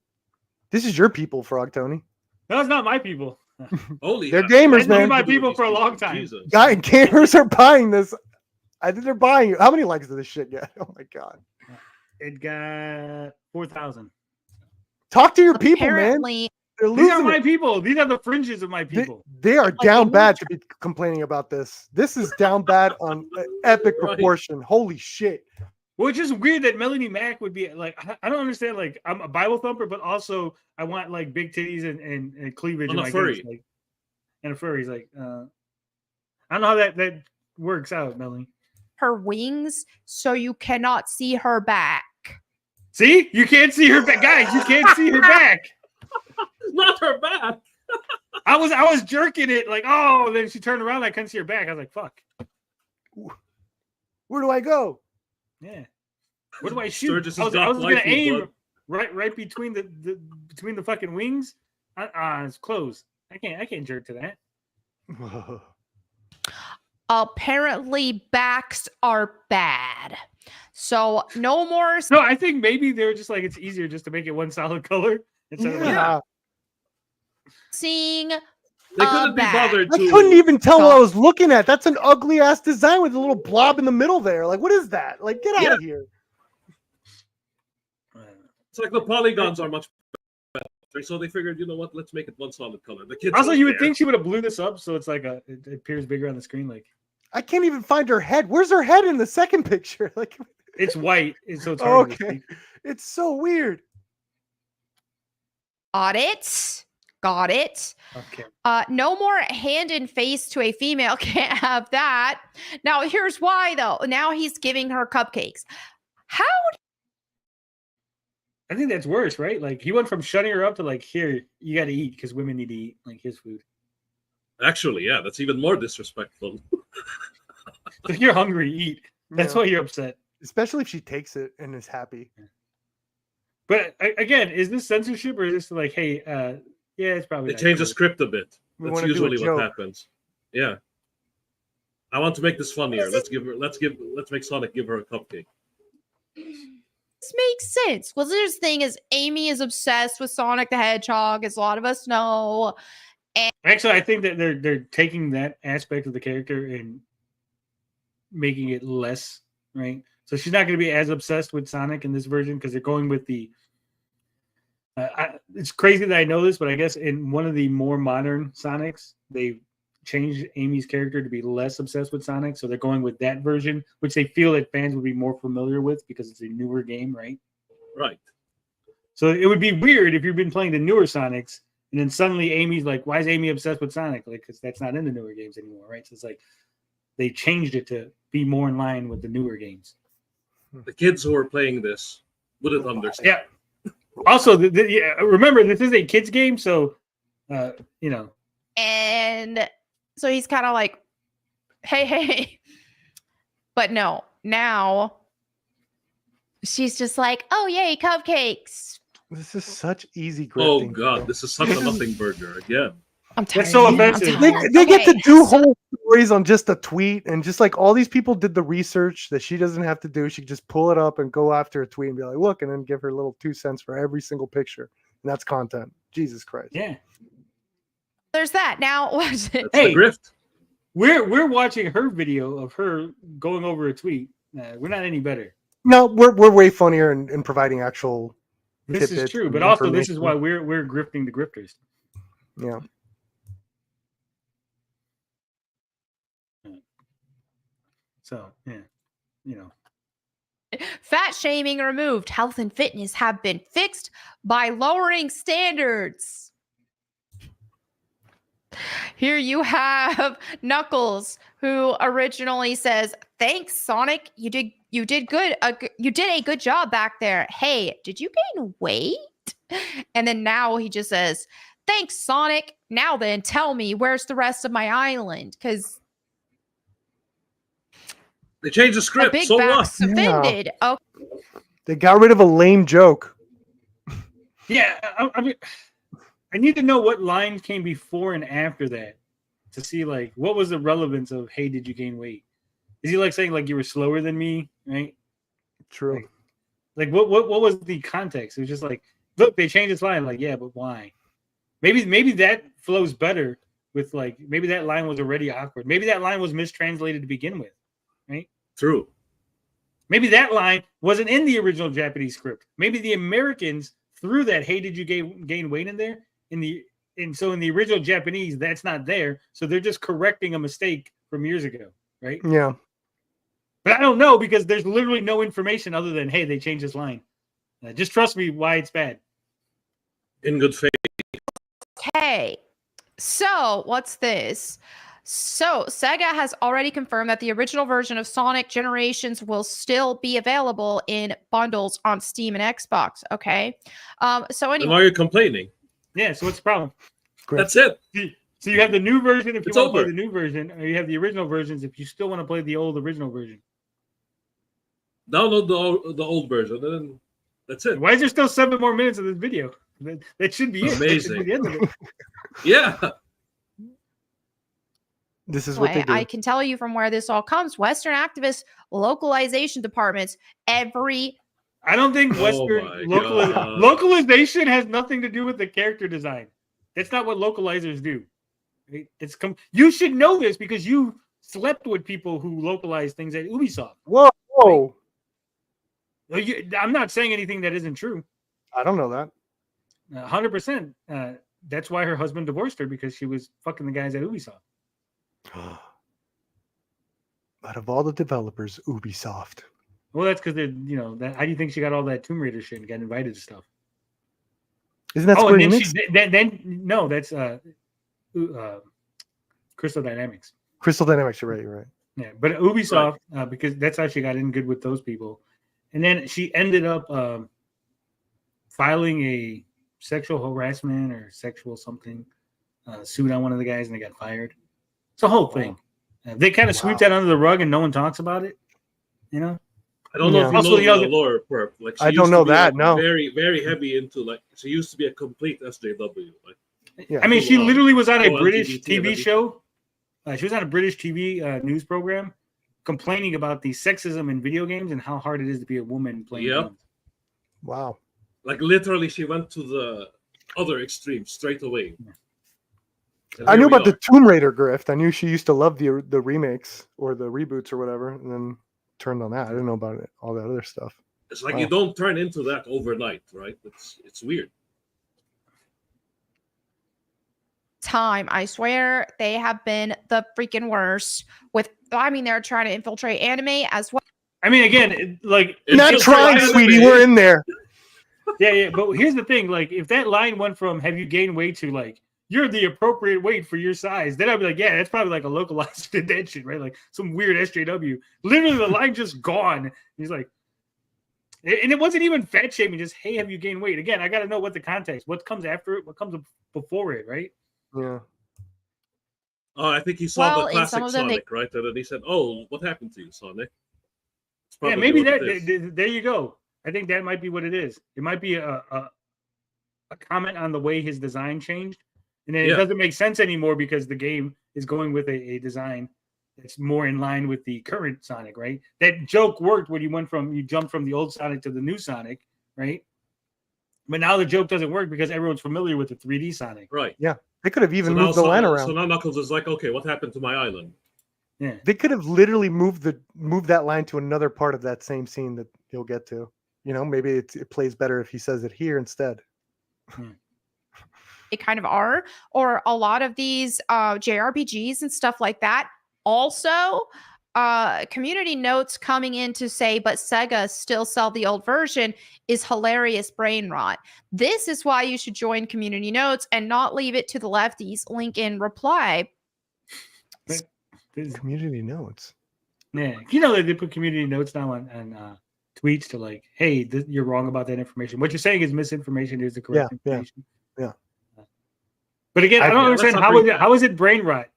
This is your people, Frog Tony. No, it's not my people. Holy, They're gamers, That's been man. my people for a long time. Jesus. Guy gamers are buying this. I think they're buying it. How many likes did this shit get? Oh my god. It got 4,000. Talk to your people, man. Apparently, They're These are losing my it. people. These are the fringes of my They, people. they are Like, down they bad need to be complaining about this. This is down bad on epic Right. proportion. Holy shit. Well, it's just weird that Melonie Mac would be like, I don't understand. Like, I'm a Bible thumper, but also I want like big titties and cleavage On in a my furry. games, like, and a furry's like, I don't know how that works out, Melanie. her wings, so you cannot see her back. See, you can't see her back, guys. You can't see her back. Not her back. I was jerking it like, oh, and then she turned around. I couldn't see her back. I was like, fuck. Where do I go? Yeah. What do I shoot? Sturgis I was has got gonna life, aim bud. right between the fucking wings. It's closed. I can't jerk to that. Apparently, backs are bad. So no more No, I think maybe they're just like it's easier just to make it one solid color instead of like, Yeah. seeing. They couldn't be back. bothered I to. couldn't even tell what I was looking at. That's an ugly ass design with a little blob in the middle there. Like, what is that? Like, get out of here. It's like the polygons are much better, so they figured, you know what? Let's make it one solid color. The kids. Also, don't you would care. think she would have blew this up so it's like it appears bigger on the screen. Like I can't even find her head. Where's her head in the second picture? Like, it's white, so it's hard to okay. see. It's so weird. Got it. Okay. No more hand and face to a female. Can't have that. Now, here's why, though. Now he's giving her cupcakes. How? I think that's worse, right? Like he went from shutting her up to like, here, you got to eat because women need to eat like his food. Actually, yeah, that's even more disrespectful. If you're hungry, eat. That's Yeah. why you're upset. Especially if she takes it and is happy. But again, is this censorship or is this like, hey, yeah, it's probably They not change the cool. script a bit. We That's wanna do a usually what joke. happens. Yeah. I want to make this funnier. Let's make Sonic give her a cupcake. This makes sense. Well, this thing is Amy is obsessed with Sonic the Hedgehog, as a lot of us know. Actually, I think that they're taking that aspect of the character and making it less, right? So she's not going to be as obsessed with Sonic in this version because they're going with the. It's crazy that I know this, but I guess in one of the more modern Sonics, they've changed Amy's character to be less obsessed with Sonic. So they're going with that version, which they feel that fans would be more familiar with because it's a newer game, right? Right. So it would be weird if you've been playing the newer Sonics and then suddenly Amy's like, why is Amy obsessed with Sonic? Like, because that's not in the newer games anymore, right? So it's like they changed it to be more in line with the newer games. The kids who are playing this wouldn't understand. Yeah. Also, remember, this is a kids game, so, you know. And so he's kind of like, hey. But no, now she's just like, oh, yay, cupcakes. This is such easy Oh grifting. god, this is such a nothing burger again. I'm tired. That's so of you. I'm offensive. tired. They get to Okay, do so- whole stories on just a tweet, and just like all these people did the research that she doesn't have to do. She can just pull it up and go after a tweet and be like, look, and then give her little 2 cents for every single picture. And that's content. Jesus Christ. Yeah. There's that. Now, what's it? That's Hey. the grift. We're watching her video of her going over a tweet. We're not any better. No, we're way funnier in providing actual This is tidbits true, and but also this is information. why we're grifting the grifters. Yeah. So yeah, you know. Fat shaming removed. Health and fitness have been fixed by lowering standards. Here you have Knuckles, who originally says, "Thanks, Sonic. You did good. You did a good job back there. Hey, did you gain weight?" And then now he just says, "Thanks, Sonic. Now then, tell me, where's the rest of my island?" Because They changed the a script. big So what? back's offended. Oh, They got rid of a lame joke. Yeah, I mean, I need to know what line came before and after that to see like what was the relevance of "Hey, did you gain weight?" Is he like saying like you were slower than me, right? True. Like what was the context? It was just like, look, they changed this line. Like, yeah, but why? Maybe that flows better with like maybe that line was already awkward. Maybe that line was mistranslated to begin with, right? True. Maybe that line wasn't in the original Japanese script. Maybe the Americans threw that "Hey, did you gain weight?" in there so in the original Japanese that's not there. So they're just correcting a mistake from years ago, right? Yeah. But I don't know because there's literally no information other than, "Hey, they changed this line." Just trust me why it's bad. In good faith. okay. So what's this? So Sega has already confirmed that the original version of Sonic Generations will still be available in bundles on Steam and Xbox. Okay. So And anyway, why are you complaining? Yeah, so what's the problem? That's it. So you have the new version if you It's want to play over. the new version, or you have the original versions if you still want to play the old original version. Download the old version, and then that's it. Why is there still 7 more minutes of this video? That should be it. That should Amazing. be the end of it. Yeah. This is what they do. I can tell you from where this all comes. Western activist localization departments every I don't think Oh Western my God. localization has nothing to do with the character design. That's not what localizers do. Right? You should know this because you slept with people who localize things at Ubisoft. Whoa, whoa. I'm not saying anything that isn't true. I don't know that. 100%. That's why her husband divorced her because she was fucking the guys at Ubisoft. Out of all the developers, Ubisoft. Well, that's because they're, how do you think she got all that Tomb Raider shit and got invited to stuff? Isn't that Oh, Square and Enix? no, that's Crystal Dynamics. Crystal Dynamics, you're right. Yeah, but Ubisoft, because that's how she got in good with those people. And then she ended up filing a sexual harassment or sexual something suit on one of the guys, and they got fired. It's a whole thing. They kind of sweep that under the rug, and no one talks about it. You know. I don't know if you Also, know the lore, Perp. Like she I used don't to know be, that, like, no. Very, very heavy into like she used to be a complete SJW. Like, Yeah. I mean, she literally was on a Oh, British LGBT and TV everything. show. She was on a British TV news program complaining about the sexism in video games and how hard it is to be a woman playing games. Wow. Like literally, she went to the other extreme straight away. And I here knew we about the are. Tomb Raider grift. I knew she used to love the remakes or the reboots or whatever, and then turned on that. I didn't know about it, all that other stuff. It's like Wow. you don't turn into that overnight, right? It's weird. time. I swear they have been the freaking worst. They're trying to infiltrate anime as well. I mean, again, like Not it's trying, like- sweetie. We're in there. Yeah. But here's the thing: like, if that line went from "Have you gained weight?" to like "You're the appropriate weight for your size," then I'd be like, "Yeah, that's probably like a localized did that shit, right? Like some weird SJW." Literally, the line just gone. He's like, and it wasn't even fat shaming. Just, "Hey, have you gained weight?" Again, I got to know what the context, what comes after it, what comes before it, right? Yeah. Oh, I think he saw Well, the in classic some of them, Sonic, right? And then he said, "Oh, what happened to you, Sonic?" It's Yeah, probably maybe what that. it is. There you go. I think that might be what it is. It might be a comment on the way his design changed, and then it Yeah. doesn't make sense anymore because the game is going with a design that's more in line with the current Sonic, right? That joke worked when you jumped from the old Sonic to the new Sonic, right? But now the joke doesn't work because everyone's familiar with the 3D Sonic. Right. Yeah. They could have even now moved the line Sonic- around. So now Knuckles is like, "Okay, what happened to my island?" Yeah. They could have literally moved that line to another part of that same scene that you'll get to. You know, maybe it plays better if he says it here instead. They kind of are, or a lot of these JRPGs and stuff like that. Also, Community notes coming in to say, but Sega still sell the old version is hilarious brain rot. This is why you should join community notes and not leave it to the lefties. Link in reply. Community notes. Yeah, you know they put community notes now on tweets to like, hey, you're wrong about that information. What you're saying is misinformation. Is the correct information. Yeah. But again, I don't understand that's how is it brain rot?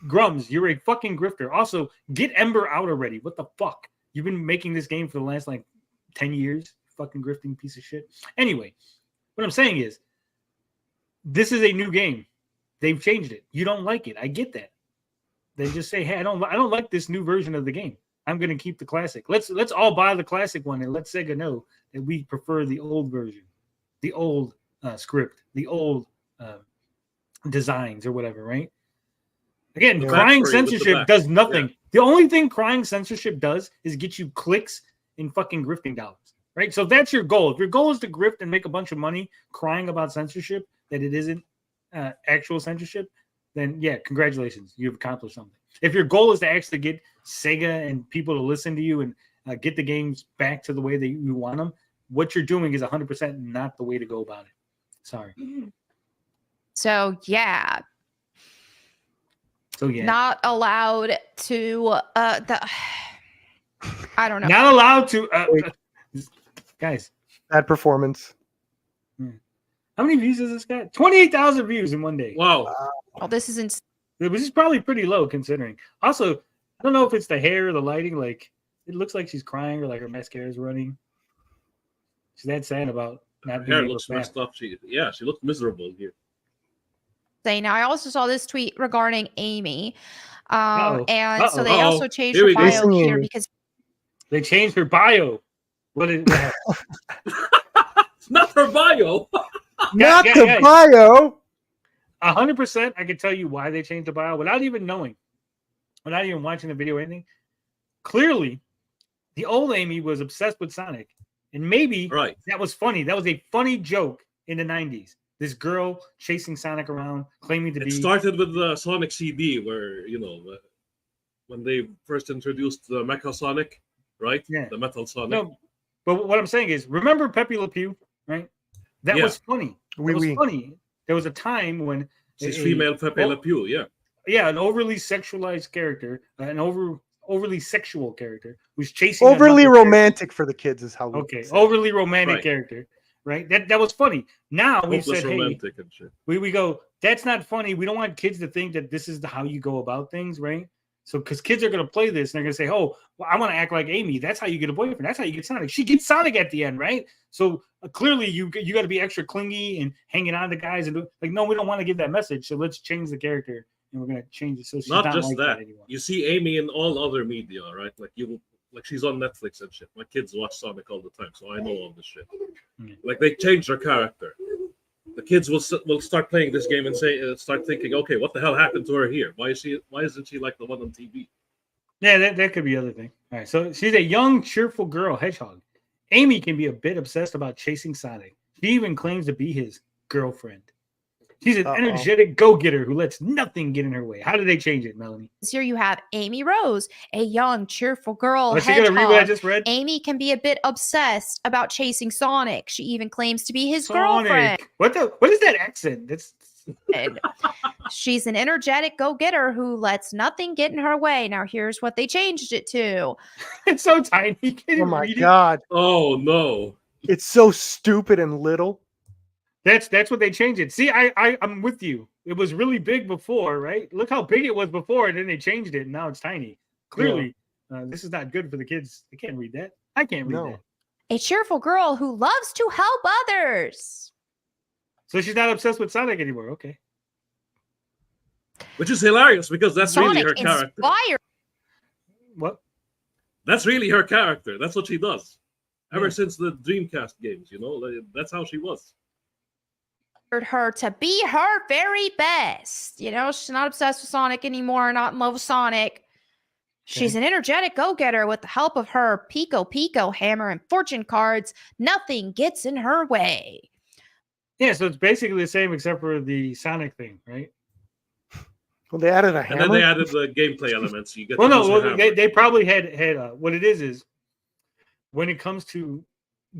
Grums, you're a fucking grifter. Also, get Ember out already. What the fuck? You've been making this game for the last like 10 years. Fucking grifting piece of shit. Anyway, what I'm saying is, this is a new game. They've changed it. You don't like it. I get that. Then just say, hey, I don't like this new version of the game. I'm gonna keep the classic. Let's all buy the classic one and let Sega know that we prefer the old version, the old script, the old designs or whatever, right? Again, crying censorship does nothing. Yeah. The only thing crying censorship does is get you clicks in fucking grifting dollars, right? So if that's your goal. If your goal is to grift and make a bunch of money crying about censorship, that it isn't actual censorship, then yeah, congratulations. You've accomplished something. If your goal is to actually get Sega and people to listen to you and get the games back to the way that you want them, what you're doing is 100% not the way to go about it. Sorry. So, yeah. So, yeah. Not allowed to, I don't know. Not allowed to, guys. Bad performance. How many views has this got? 28,000 views in one day. Wow. Oh, this isn't. Which is probably pretty low considering. Also, I don't know if it's the hair or the lighting. Like, it looks like she's crying or like her mascara is running. She's that sad about not being hair able looks to messed up. She looked miserable here. Now, I also saw this tweet regarding Amy. So they Uh-oh. also changed her bio here because they changed her bio. What is that? Not her bio. Not the bio. 100%. I can tell you why they changed the bio without even knowing, without even watching the video or anything. Clearly, the old Amy was obsessed with Sonic, and maybe that was funny. That was a funny joke in the 90s. This girl chasing Sonic around, claiming to be. It started with the Sonic CD, where when they first introduced the Mecha Sonic, right? Yeah. The Metal Sonic. No, but what I'm saying is, remember Pepe Le Pew, right? That was funny. That was funny. There was a time when she's female Pepe Le Pew, an overly sexualized character, an overly sexual character who's chasing overly romantic for the kids is how we say. Overly romantic character, right? That was funny. Now we've said, hey, we go, that's not funny. We don't want kids to think that this is how you go about things, right? So, because kids are going to play this and they're going to say, oh, well, I want to act like Amy. That's how you get a boyfriend. That's how you get Sonic. She gets Sonic at the end, right? So clearly you got to be extra clingy and hanging on to guys. And no, we don't want to give that message. So let's change the character and we're going to change it. So she's not just like that. anymore. You see Amy in all other media, right? Like she's on Netflix and shit. My kids watch Sonic all the time, so I know all this shit. Like they changed her character. The kids will start playing this game and start thinking, okay, what the hell happened to her here? Why isn't she like the one on TV? Yeah, that could be the other thing. All right, so she's a young, cheerful girl, hedgehog. Amy can be a bit obsessed about chasing Sonic. She even claims to be his girlfriend. She's an energetic go-getter who lets nothing get in her way. How did they change it, Melonie? Here you have Amy Rose, a young, cheerful girl. Is she gonna read what I just read? Amy can be a bit obsessed about chasing Sonic. She even claims to be his girlfriend. What is that accent? She's an energetic go-getter who lets nothing get in her way. Now, here's what they changed it to. It's so tiny. Oh my god. Oh no. It's so stupid and little. That's what they changed it. See, I'm with you. It was really big before, right? Look how big it was before, and then they changed it, and now it's tiny. Clearly, this is not good for the kids. They can't read that. I can't read that. A cheerful girl who loves to help others. So she's not obsessed with Sonic anymore. Okay. Which is hilarious because that's Sonic really her character. What? That's really her character. That's what she does. Ever since the Dreamcast games, that's how she was. Her to be her very best. She's not obsessed with Sonic anymore, not in love with Sonic. She's an energetic go-getter with the help of her Pico hammer and fortune cards. Nothing gets in her way. Yeah, so it's basically the same except for the Sonic thing, right? Well, they added a And hammer. then they added the gameplay elements. You get Well, to no, use your well, hammer. they probably had what it is when it comes to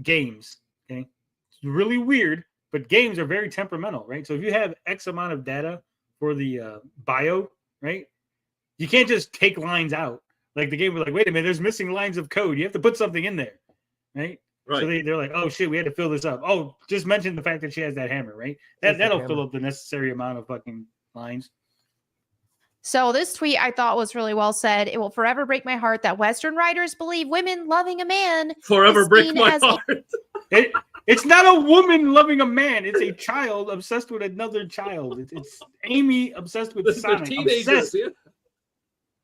games, okay, it's really weird, but games are very temperamental, right? So if you have X amount of data for the bio, right, you can't just take lines out. Like the game was like, wait a minute, there's missing lines of code. You have to put something in there, right? Right. So they're like, oh shit, we had to fill this up. Oh, just mention the fact that she has that hammer, right? Just the That'll hammer. fill up the necessary amount of fucking lines. So this tweet I thought was really well said. It will forever break my heart that Western writers believe women loving a man Forever is break seen my as a- heart. It's not a woman loving a man. It's a child obsessed with another child. It's Amy obsessed with They're Sonic. teenagers. Obsessed, Yeah.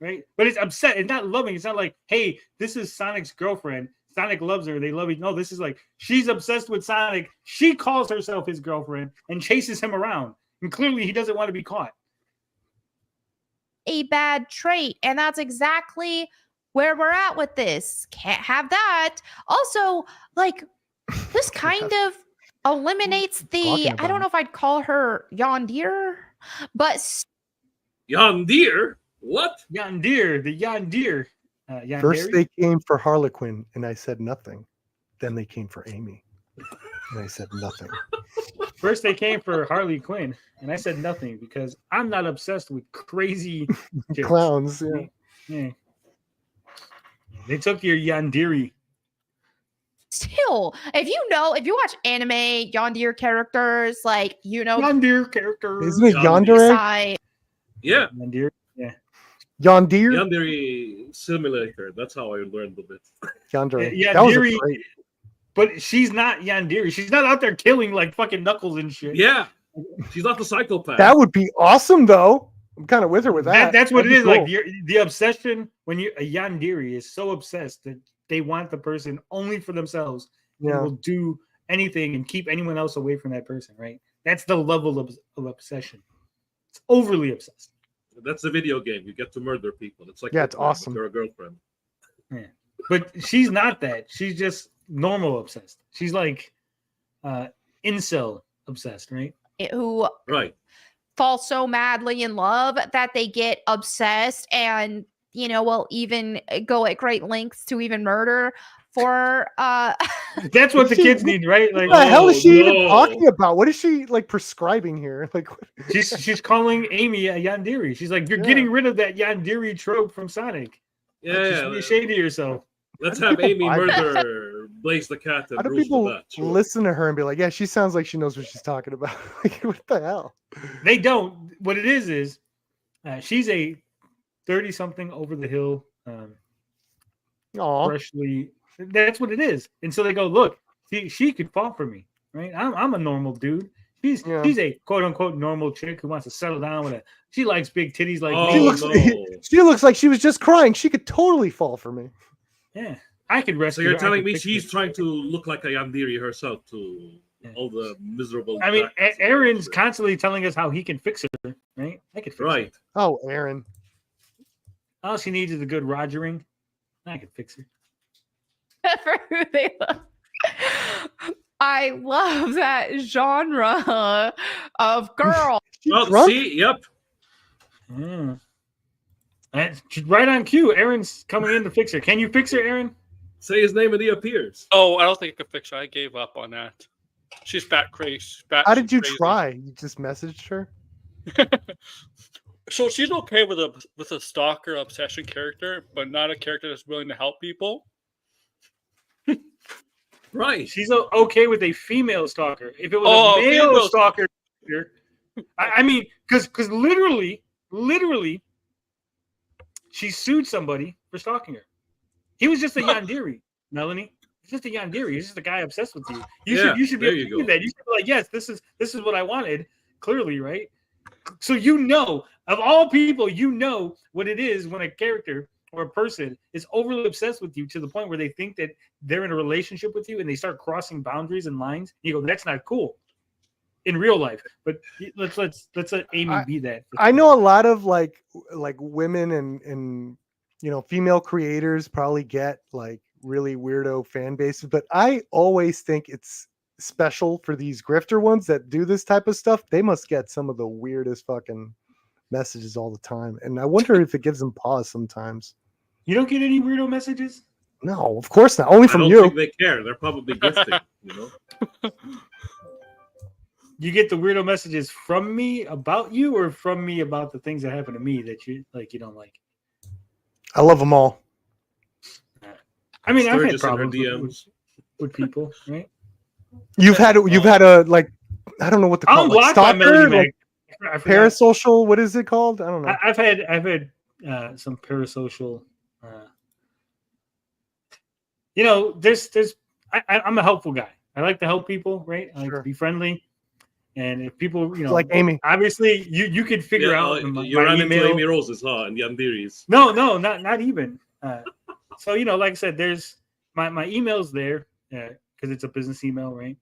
right? But it's upset. It's not loving. It's not like, hey, this is Sonic's girlfriend. Sonic loves her. They love each. No, this is like she's obsessed with Sonic. She calls herself his girlfriend and chases him around. And clearly, he doesn't want to be caught. a bad trait. And that's exactly where we're at with this. Can't have that. Also, like, this kind of eliminates the, I don't know if I'd call her yondeer, but Yondeer? What? Yondeer, the Yondeer. First they came for Harlequin, and I said nothing. Then they came for Amy, and I said nothing. First they came for Harley Quinn, and I said nothing because I'm not obsessed with crazy chicks. Clowns. Yeah. Yeah. They took your Yandere. still, if you watch anime, yondeer characters, like, Yandere characters. Isn't it Yandere? side. Yeah. Yandere. Yeah. Yondeer? Yandere simulator. That's how I learned of it. Yandere. Yeah, That was a Yandere- great. But she's not Yandere. She's not out there killing like fucking Knuckles and shit. Yeah. She's not the psychopath. That would be awesome, though. I'm kind of with her with that. That's what That'd it be is. cool. Like the obsession when you a Yandere is so obsessed that they want the person only for themselves. And Yeah. will do anything and keep anyone else away from that person, right? That's the level of obsession. It's overly obsessed. That's a video game. You get to murder people. It's like Yeah, it's Hitman, but awesome. You're a girlfriend. Yeah. But she's not that. She's just normal obsessed. She's like incel obsessed, right? Who Right. fall so madly in love that they get obsessed and will even go at great lengths to even murder for That's what the kids need, right? Like, What the hell is she even no. talking about? What is she like prescribing here? Like, she's calling Amy a Yandere. She's like, you're Yeah. getting rid of that Yandere trope from Sonic. Yeah. Just be ashamed of yourself. Let's How have do people Amy buy that? murder Blaze the Cat how and do Bruce people the Bat. Sure. listen to her and be like, yeah, she sounds like she knows what she's talking about? Like, what the hell? They don't. What it is she's a 30-something over the hill, Aw. freshly. That's what it is. And so they go, look, she could fall for me, right? I'm a normal dude. She's a quote unquote normal chick who wants to settle down with a. She likes big titties like Oh, She me. looks, no. she looks like she was just crying. She could totally fall for me. Yeah, I could So rescue. you're her. I telling could me fix she's her. trying to look like a Yandere herself to Yeah. all the miserable. I mean, practices. Aaron's constantly telling us how he can fix her, right? I could fix her. Right. Oh, Aaron. All she needs is a good rogering. I could fix her. for who they love. I love that genre of girl. She Well, drunk? see, yep. Mm. And she's right on cue. Aaron's coming in to fix her. Can you fix her, Aaron? Say his name and he appears. Oh, I don't think I could fix her. I gave up on that. She's fat crazy. How did you try? You just messaged her? So she's okay with a stalker obsession character, but not a character that's willing to help people. Right. She's okay with a female stalker. If it was Oh, a male female stalker, I mean, because literally, she sued somebody for stalking her. He was just a Yandere, Melonie. He's just a Yandere. He's just a guy obsessed with you. You should be there able you to go. do that. You should be like, yes, this is what I wanted. Clearly, right? So of all people, what it is when a character or a person is overly obsessed with you to the point where they think that they're in a relationship with you and they start crossing boundaries and lines. You go, that's not cool in real life. But let's let Amy be that. I know a lot of like women and female creators probably get like really weirdo fan bases, but I always think it's special for these grifter ones that do this type of stuff. They must get some of the weirdest fucking messages all the time, and I wonder if it gives them pause sometimes. You don't get any weirdo messages? No, of course not. Only I from don't you. think they care. They're probably gifting, you know. You get the weirdo messages from me about you, or from me about the things that happen to me that you like? You don't like? I love them all. I mean, I've had Sturgis in her problems DMs. with people, right? You've had a like, I don't know what to call I'm it. Like blocked by Melonie stalker, like Mac. I forgot. parasocial. What is it called? I don't know. I've had some parasocial. You know, I'm a helpful guy. I like to help people, right? I like to be friendly. And if people, you know, like Amy, obviously you could figure out you ran into Amy Rose's, huh? And Yandiris. No, not even. So you know, like I said, there's my email's there because it's a business email, right?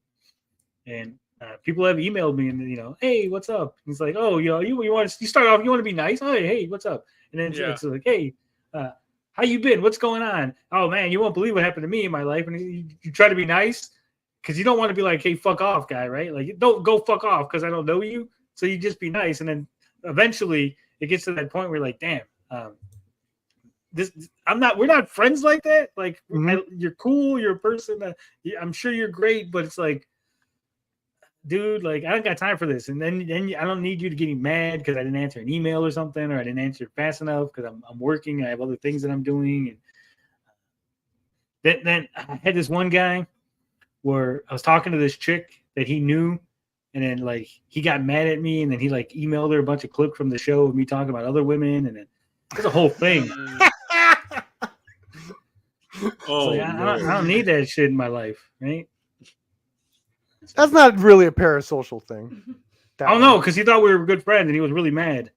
And people have emailed me, and you know, hey, what's up? And it's like, oh, you know, you start off, you want to be nice. Oh, hey, what's up? And then it's like, hey, how you been? What's going on? Oh man, you won't believe what happened to me in my life. And you try to be nice because you don't want to be like, hey, fuck off, guy, right? Like, don't go fuck off because I don't know you. So you just be nice, and then eventually it gets to that point where you're like, damn, we're not friends like that. Like, you're cool, you're a person that I'm sure you're great, but it's like, dude, like, I don't got time for this. And then I don't need you to get mad because I didn't answer an email or something, or I didn't answer it fast enough because I'm working. I have other things that I'm doing. And then I had this one guy where I was talking to this chick that he knew, and then like he got mad at me, and then he like emailed her a bunch of clips from the show of me talking about other women, and then there's a whole thing. Oh, I don't need that shit in my life, right? That's not really a parasocial thing. I don't know, because he thought we were good friends, and he was really mad.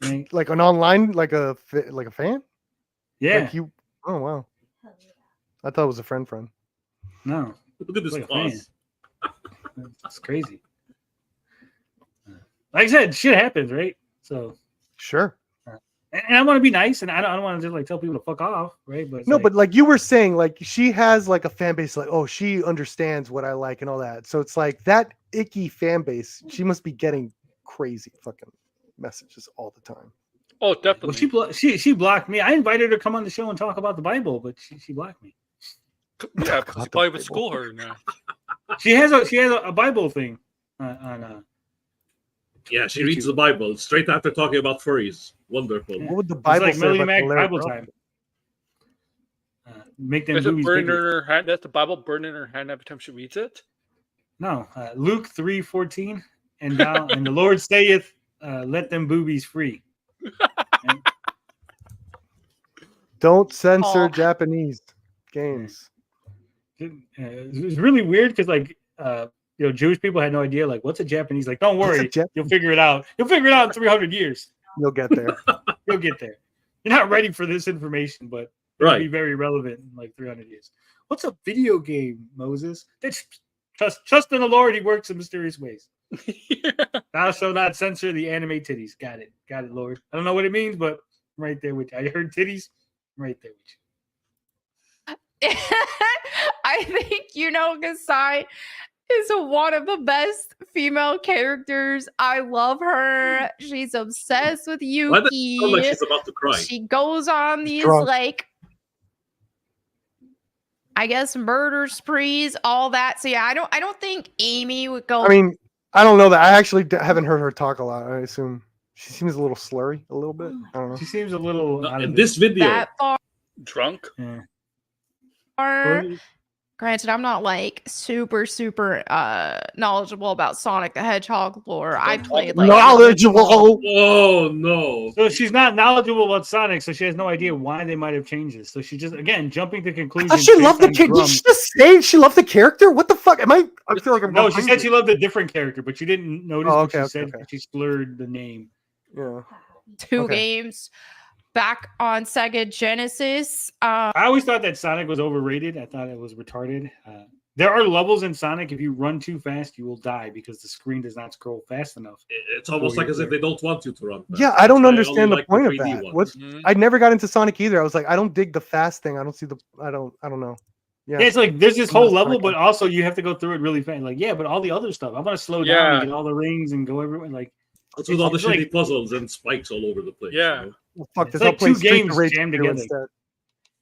Right? Like an online, like a fan. Yeah. Like you. Oh wow. I thought it was a friend. No. Look at this like pause. It's crazy. Like I said, shit happens, right? So sure. And I want to be nice, and I don't want to just like tell people to fuck off, right? But no, but like you were saying, like she has like a fan base, like, oh, she understands what I like and all that. So it's like that icky fan base. She must be getting crazy fucking messages all the time. Oh, definitely. Well, she blocked me. I invited her to come on the show and talk about the Bible, but she blocked me. Yeah, because you probably would school her now. She has a Bible thing on. Yeah, she reads the Bible straight after talking about furries. Wonderful. What would the Bible like say Melonie about Mac the Bible Larry time? Make them Does it boobies burn in bigger. her hand? Does the Bible burn in her hand every time she reads it? No, Luke 3:14, and the Lord saith, "Let them boobies free." And Don't censor Japanese games. it was really weird because like you know, Jewish people had no idea like what's a Japanese. Like, don't worry, you'll figure it out. You'll figure it out in 300 years. You'll get there. You'll get there. You're not ready for this information, but it'll be very relevant in like 300 years. What's a video game, Moses? That's trust in the Lord. He works in mysterious ways. Thou shalt not censor the anime titties. Got it, Lord. I don't know what it means, but I'm right there with you. I heard titties. I'm right there with you. I think Kasai is one of the best female characters. I love her. She's obsessed with Yuki. Why does it sound like she's about to cry? She goes on these like, I guess, murder sprees, all that. So yeah, I don't think Amy would go. I mean, I don't know that. I actually haven't heard her talk a lot. I assume she seems a little slurry, a little bit. I don't know. She seems a little in this video. That far. Drunk. Yeah. Granted, I'm not like super knowledgeable about Sonic the Hedgehog lore. I played like knowledgeable. Oh no! So she's not knowledgeable about Sonic, so she has no idea why they might have changed this. So she just jumping to conclusions. I thought she loved the character. Did she just say she loved the character? What the fuck? I feel like I'm no. She said she loved a different character, but you didn't notice. Oh, what she said she slurred the name. Yeah. Two games back on Sega Genesis. I always thought that Sonic was overrated. I thought it was retarded. There are levels in Sonic. If you run too fast, you will die because the screen does not scroll fast enough. It's almost like as if they don't want you to run fast. Yeah, I don't understand the like point of 3D that. ones. I never got into Sonic either. I was like, I don't dig the fast thing. I don't see the. I don't know. Yeah, it's like there's this whole level, but also you have to go through it really fast. Like, yeah, but all the other stuff, I want to slow down and get all the rings and go everywhere. Like, That's with all the It's shitty like- puzzles and spikes all over the place. Yeah. You know? Well, fuck It's this. like I'll play two Streets games of Rage jammed 2 together. instead.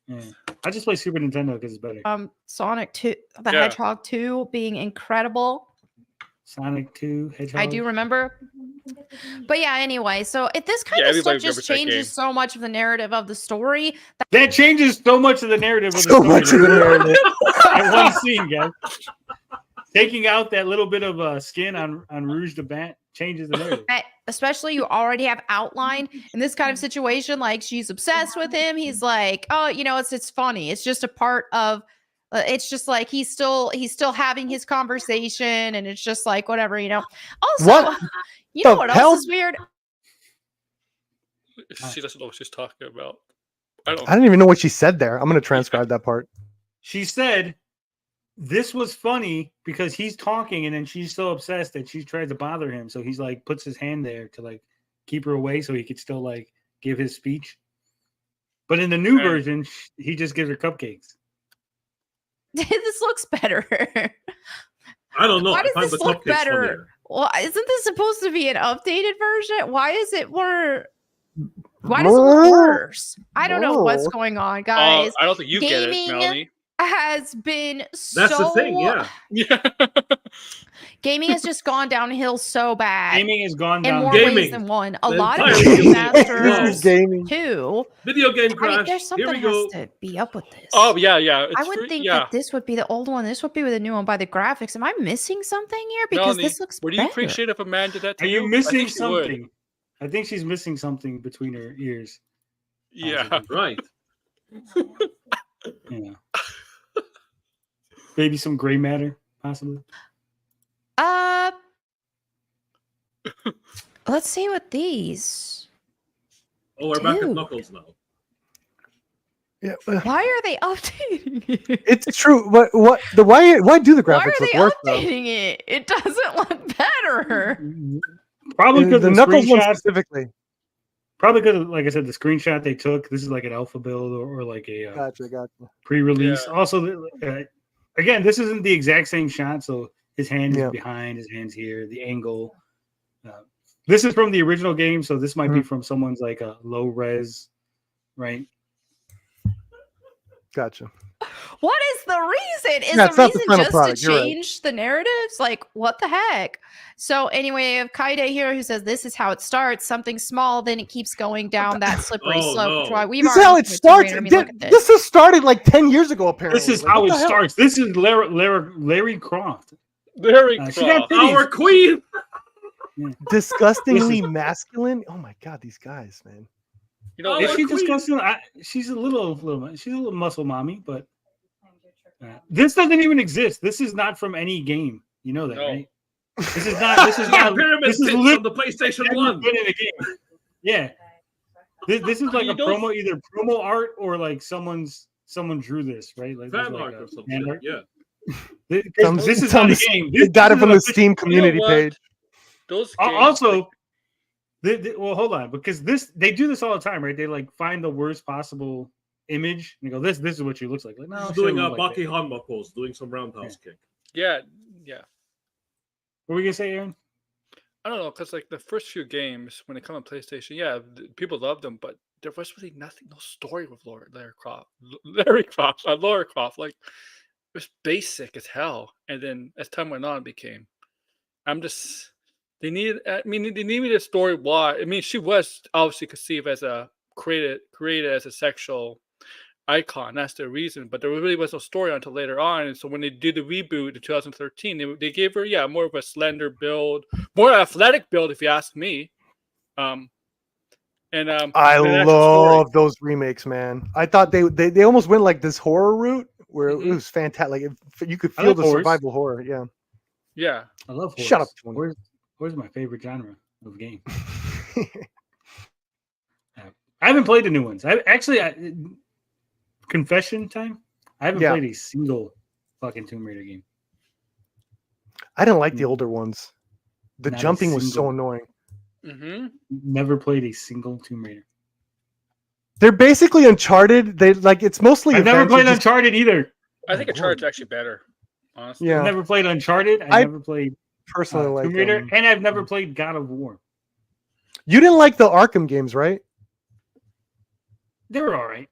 Yeah. I just play Super Nintendo because it's better. Sonic 2, the Yeah. Hedgehog 2 being incredible. Sonic 2, Hedgehog. I do remember. But yeah, anyway, so this kind Yeah, of stuff everybody just remembers that game. changes so much of the narrative of the story. That changes so much of the narrative of the So story. much of the narrative. That one scene, guys. Taking out that little bit of skin on Rouge the Bat changes the narrative. Especially you already have outline in this kind of situation. Like she's obsessed with him. He's like, oh, it's funny. It's just a part of. It's just like he's still having his conversation, and it's just like whatever. Also, What you know the what hell? else is weird? She doesn't know what she's talking about. I didn't even know what she said there. I'm gonna transcribe that part. She said this was funny because he's talking, and then she's so obsessed that she tries to bother him. So he's like puts his hand there to like keep her away, so he could still like give his speech. But in the new version, he just gives her cupcakes. This looks better. I don't know. Why I does find this the look cupcakes better? funnier. Well, isn't this supposed to be an updated version? Why is it more? Why does it look worse? I don't know what's going on, guys. I don't think you get it, Gaming Melanie. has been That's so. the thing, yeah. Gaming has just gone downhill so bad. Gaming has gone in down. more Gaming. ways than one. A The lot of entire Game gaming Masters world. Gaming. too. Video game I crash. mean, there's something Here we has go. to be up with this. Oh yeah. I It's would free- think yeah. that this would be the old one. This would be the new one by the graphics. Am I missing something here? Because Melanie, this looks would you better. appreciate if a man did that to Are you I missing think you would. something? I think she's missing something between her ears. Yeah. Right. Yeah. Maybe some gray matter, possibly. Let's see what these. Oh, we're back at Dude. Knuckles now. Yeah, Why are they updating it? it's true. Why do the Why are graphics they look worse though? updating it? It doesn't look better. Probably The because the Knuckles one screenshot. specifically. Probably because, like I said, the screenshot they took. This is like an alpha build or like a Gotcha. pre-release. Yeah. Also, again, this isn't the exact same shot. So his hand is Yeah. behind, his hand's here, the angle. This is from the original game, so this might be from someone's like a low res, right? Gotcha. What is the reason? Is Yeah, the it's not the reason final just product, to you're right. change the narratives? Like, what the heck? So anyway, I have Kaide here who says this is how it starts. Something small, then it keeps going down that slippery Oh, slope. Which no. why we've This is how already it seen with Tomb starts. Raider. I mean, look at This has started like 10 years ago, apparently. This is Like, how what it the hell? starts. This is Larry Croft. Very She got cross. titties. Our queen. Disgustingly masculine. Oh my god, these guys, man. You know, Is Our she queen. disgusting? She's a little, she's a little muscle mommy, but this doesn't even exist. This is not from any game. You know that, No. right? This is not. This is not. Pyramid This is Tits on literally the PlayStation never 1. been in a game. Yeah. This is like You a don't- promo, either promo art or like someone drew this, right? Like Fan there's like art a or some fan shit. art. Yeah. This is Some- not a game. They got it is from an the official- Steam community what? page. Those games, Also, well, hold on, because they do this all the time, right? They like find the worst possible image and they go, "This is what she looks like." Like, no, She's she doing doesn't a look like Baki that. Hanma pose, doing some roundhouse kick. yeah. What were we gonna say, Aaron? I don't know, because like the first few games when they come on PlayStation, yeah, people love them, but there was really nothing, no story with Lara Croft. Lara Croft, like it was basic as hell. And then as time went on, it became, they needed a story. Why? I mean, she was obviously conceived as a created as a sexual icon. That's the reason, but there really was no story until later on. And so when they did the reboot in 2013, they gave her more of a slender build, more athletic build, if you ask me. I an actual story. love those remakes, man. I thought they almost went like this horror route where it was fantastic. Like you could I feel love the horrors. survival horror. Yeah. Yeah. I love horror. Shut up, Tony. Where's my favorite genre of game? I haven't played the new ones. Confession time. I haven't Yeah. played a single fucking Tomb Raider game. I didn't like the older ones. The Not a jumping was so single. annoying. Mm-hmm. Never played a single Tomb Raider. They're basically Uncharted. It's mostly. I've never events, played you just- Uncharted either. I think Uncharted's actually better, honestly. Yeah. I've never played Uncharted. I've I never played personally like Tomb Raider, them. and I've never played God of War. You didn't like the Arkham games, right? They were all right.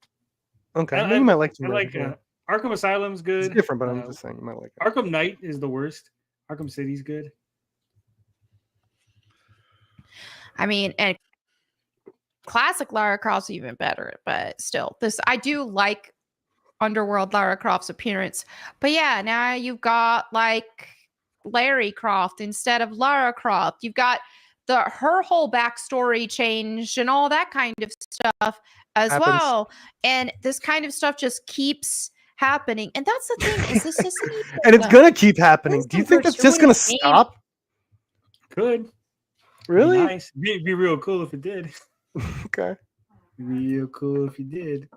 Okay, I you might like them. I like Arkham Asylum's good. It's different, but I'm just saying you might like it. Arkham Knight is the worst. Arkham City's good. I mean, and classic Lara Croft's even better, but still, I do like Underworld Lara Croft's appearance. But yeah, now you've got like Larry Croft instead of Lara Croft. You've got her whole backstory changed and all that kind of stuff as well. And this kind of stuff just keeps happening. And that's the thing, is this isn't even And it's gonna keep happening. Do you think that's just gonna stop? Could. Really? Be nice. Be real cool if it did. Okay. Real cool if you did.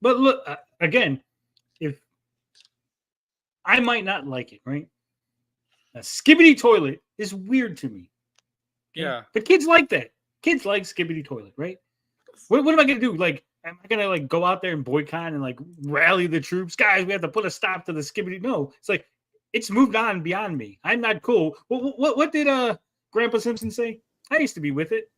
But look, again, if I might not like it, right? A Skibbity Toilet is weird to me. Yeah. But kids like that. Kids like Skibbity Toilet, right? What am I gonna do? Like, am I gonna like go out there and boycott and like rally the troops? Guys, we have to put a stop to the Skibbity. No, it's like it's moved on beyond me. I'm not cool. What did Grandpa Simpson say? I used to be with it.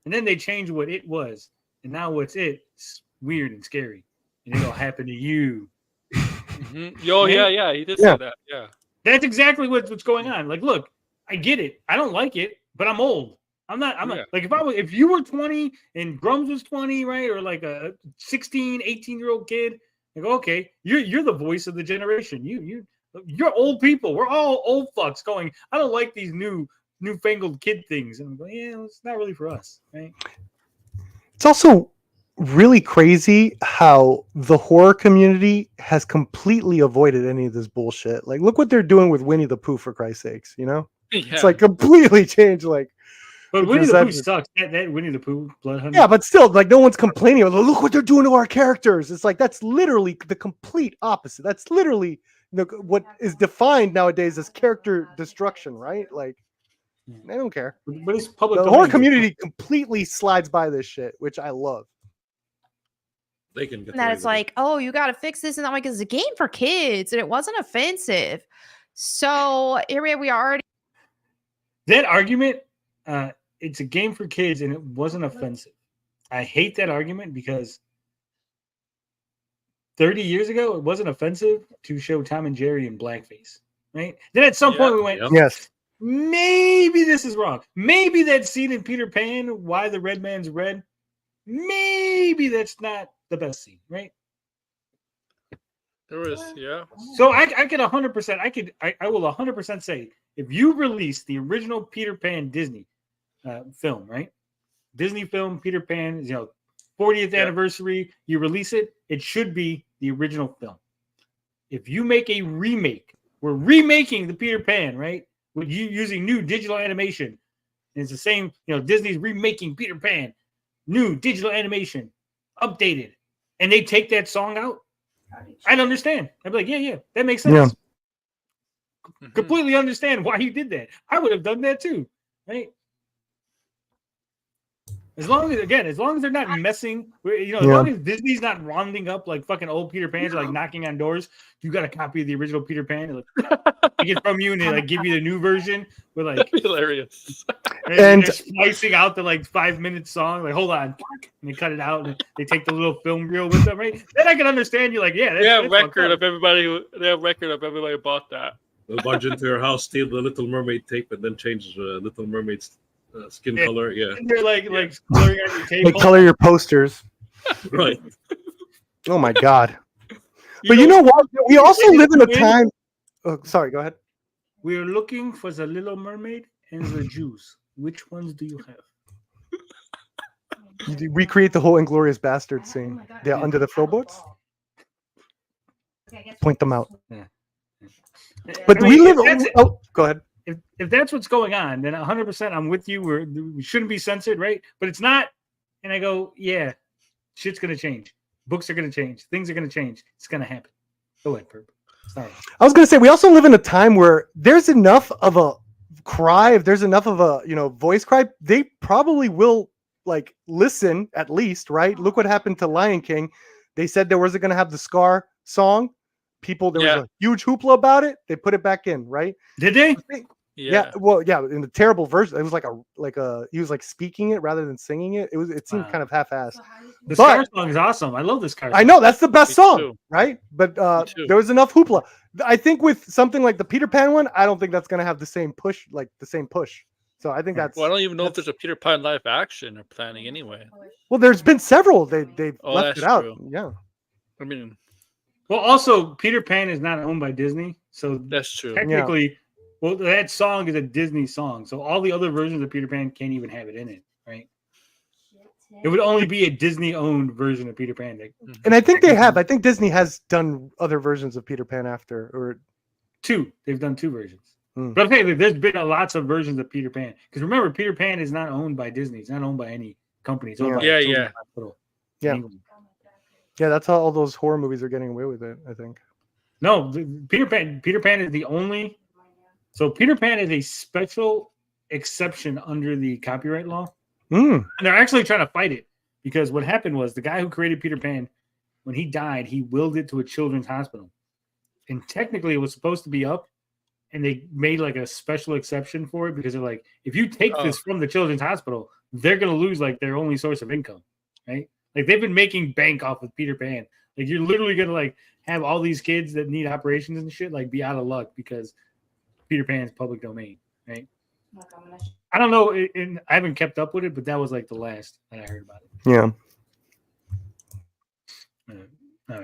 And then they changed what it was. And now what's it's weird and scary. And it'll happen to you. Mm-hmm. Oh, yeah. He did say that. Yeah. That's exactly what's going on. Like, look, I get it. I don't like it, but I'm old. I'm not like if you were 20 and Grums was 20, right? Or like a 16, 18-year-old kid, like, okay, you're the voice of the generation. You're old people. We're all old fucks going, I don't like these newfangled kid things. And I'm going, yeah, it's not really for us, right? It's also really crazy how the horror community has completely avoided any of this bullshit. Like, look what they're doing with Winnie the Pooh, for Christ's sakes, you know? Yeah. It's like completely changed. Like, but Winnie the Pooh sucks. That Winnie the Pooh blood hunter. Yeah, but still, like, no one's complaining. Like, look what they're doing to our characters. It's like that's literally the complete opposite. That's literally what is defined nowadays as character destruction, right? Like, they don't care. But it's public. The horror community completely slides by this shit, which I love. They can get that it's like, oh, you got to fix this, and I'm like, it's a game for kids, and it wasn't offensive. So here we are already. That argument, it's a game for kids, and it wasn't offensive. I hate that argument because 30 years ago, it wasn't offensive to show Tom and Jerry in blackface, right? Then at some point we went, yes, maybe this is wrong. Maybe that scene in Peter Pan, why the red man's red, maybe that's not the best scene, right? There is, yeah. So I could 100%, I will 100% say, if you release the original Peter Pan Disney film, right? Disney film, Peter Pan, 40th anniversary, you release it, it should be the original film. If you make a remake, we're remaking the Peter Pan, right? With you using new digital animation. And it's the same, Disney's remaking Peter Pan, new digital animation, updated. And they take that song out, I'd understand. I'd be like, yeah, that makes sense. Yeah. Completely understand why you did that. I would have done that too, right? As long as they're not messing, as long as Disney's not rounding up like fucking old Peter Pans, or like knocking on doors. You got a copy of the original Peter Pan, like, take it from you, and they like give you the new version with like that'd be hilarious. And they're splicing out the like 5-minute song. Like, hold on, and they cut it out, and they take the little film reel with them, right? Then I can understand you, like, yeah, they have record of everybody who bought that. They'll barge into your house, steal the Little Mermaid tape, and then change the Little Mermaid's skin color. Yeah, and they're like coloring on your table. Like color your posters. Right. Oh my god. But you know what? We also live in a time. Oh, sorry. Go ahead. We're looking for the Little Mermaid and the Jews. Which ones do you have? You recreate the whole Inglorious Bastard scene. They're under the floorboards. Point them out. Yeah. But we live. Oh, go ahead. If that's what's going on, then 100% I'm with you. We shouldn't be censored, right? But it's not. And I go, yeah, shit's gonna change. Books are gonna change. Things are gonna change. It's gonna happen. Go ahead, Perp. Sorry. I was gonna say we also live in a time where there's enough of a cry. If there's enough of a voice cry, they probably will like listen at least, right? Look what happened to Lion King. They said there wasn't gonna have the Scar song. There was a huge hoopla about it. They put it back in, right? Did they? Yeah. Well, yeah. In the terrible version, it was like a he was like speaking it rather than singing it. It seemed kind of half-assed. The Scar song is awesome. I love this Scar song. I know that's the best Me song, too. right? But too. there was enough hoopla. I think with something like the Peter Pan one, I don't think that's gonna have the same push, So I think that's. Well, I don't even know if there's a Peter Pan live action they're planning anyway. Well, there's been several. They've Oh, left it that's out. true. Yeah. I mean, Well, also Peter Pan is not owned by Disney, so that's true. technically, well, that song is a Disney song, so all the other versions of Peter Pan can't even have it in it, right? It would only be a Disney-owned version of Peter Pan. And I think they have. I think Disney has done other versions of Peter Pan after, or two. They've done two versions. Hmm. But okay, there's been lots of versions of Peter Pan. Because remember, Peter Pan is not owned by Disney. It's not owned by any company. It's owned by a children's hospital in Yeah. England. Yeah, that's how all those horror movies are getting away with it, I think. No, Peter Pan is the only. So Peter Pan is a special exception under the copyright law. Mm. And they're actually trying to fight it because what happened was the guy who created Peter Pan, when he died, he willed it to a children's hospital. And technically it was supposed to be up, and they made like a special exception for it because they're like, if you take this from the children's hospital, they're going to lose like their only source of income, right? Like they've been making bank off of Peter Pan. Like you're literally going to like have all these kids that need operations and shit like be out of luck because Peter Pan's public domain, right? I don't know, and I haven't kept up with it, but that was like the last that I heard about it. Yeah. All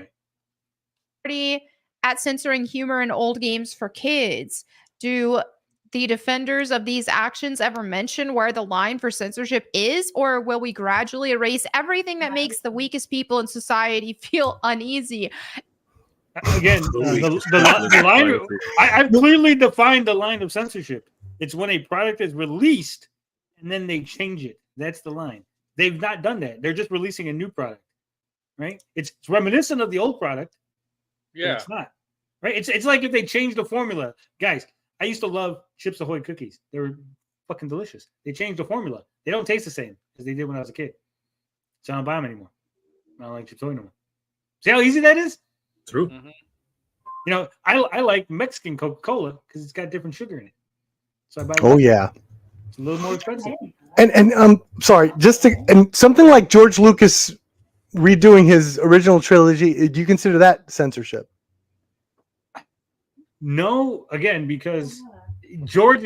right. At censoring humor in old games for kids. Do the defenders of these actions ever mention where the line for censorship is, or will we gradually erase everything that makes the weakest people in society feel uneasy? Again, the line. I've clearly defined the line of censorship. It's when a product is released and then they change it. That's the line. They've not done that. They're just releasing a new product, right? It's reminiscent of the old product. Yeah, it's not, right? It's like if they changed the formula. Guys, I used to love Chips Ahoy cookies. They were fucking delicious. They changed the formula. They don't taste the same as they did when I was a kid. So I don't buy them anymore. I don't like Chips Ahoy no more. See how easy that is? True. Mm-hmm. You know, I like Mexican Coca-Cola because it's got different sugar in it. So I buy. Oh yeah. It's a little more expensive. And sorry, and something like George Lucas redoing his original trilogy, do you consider that censorship? No, again, because George,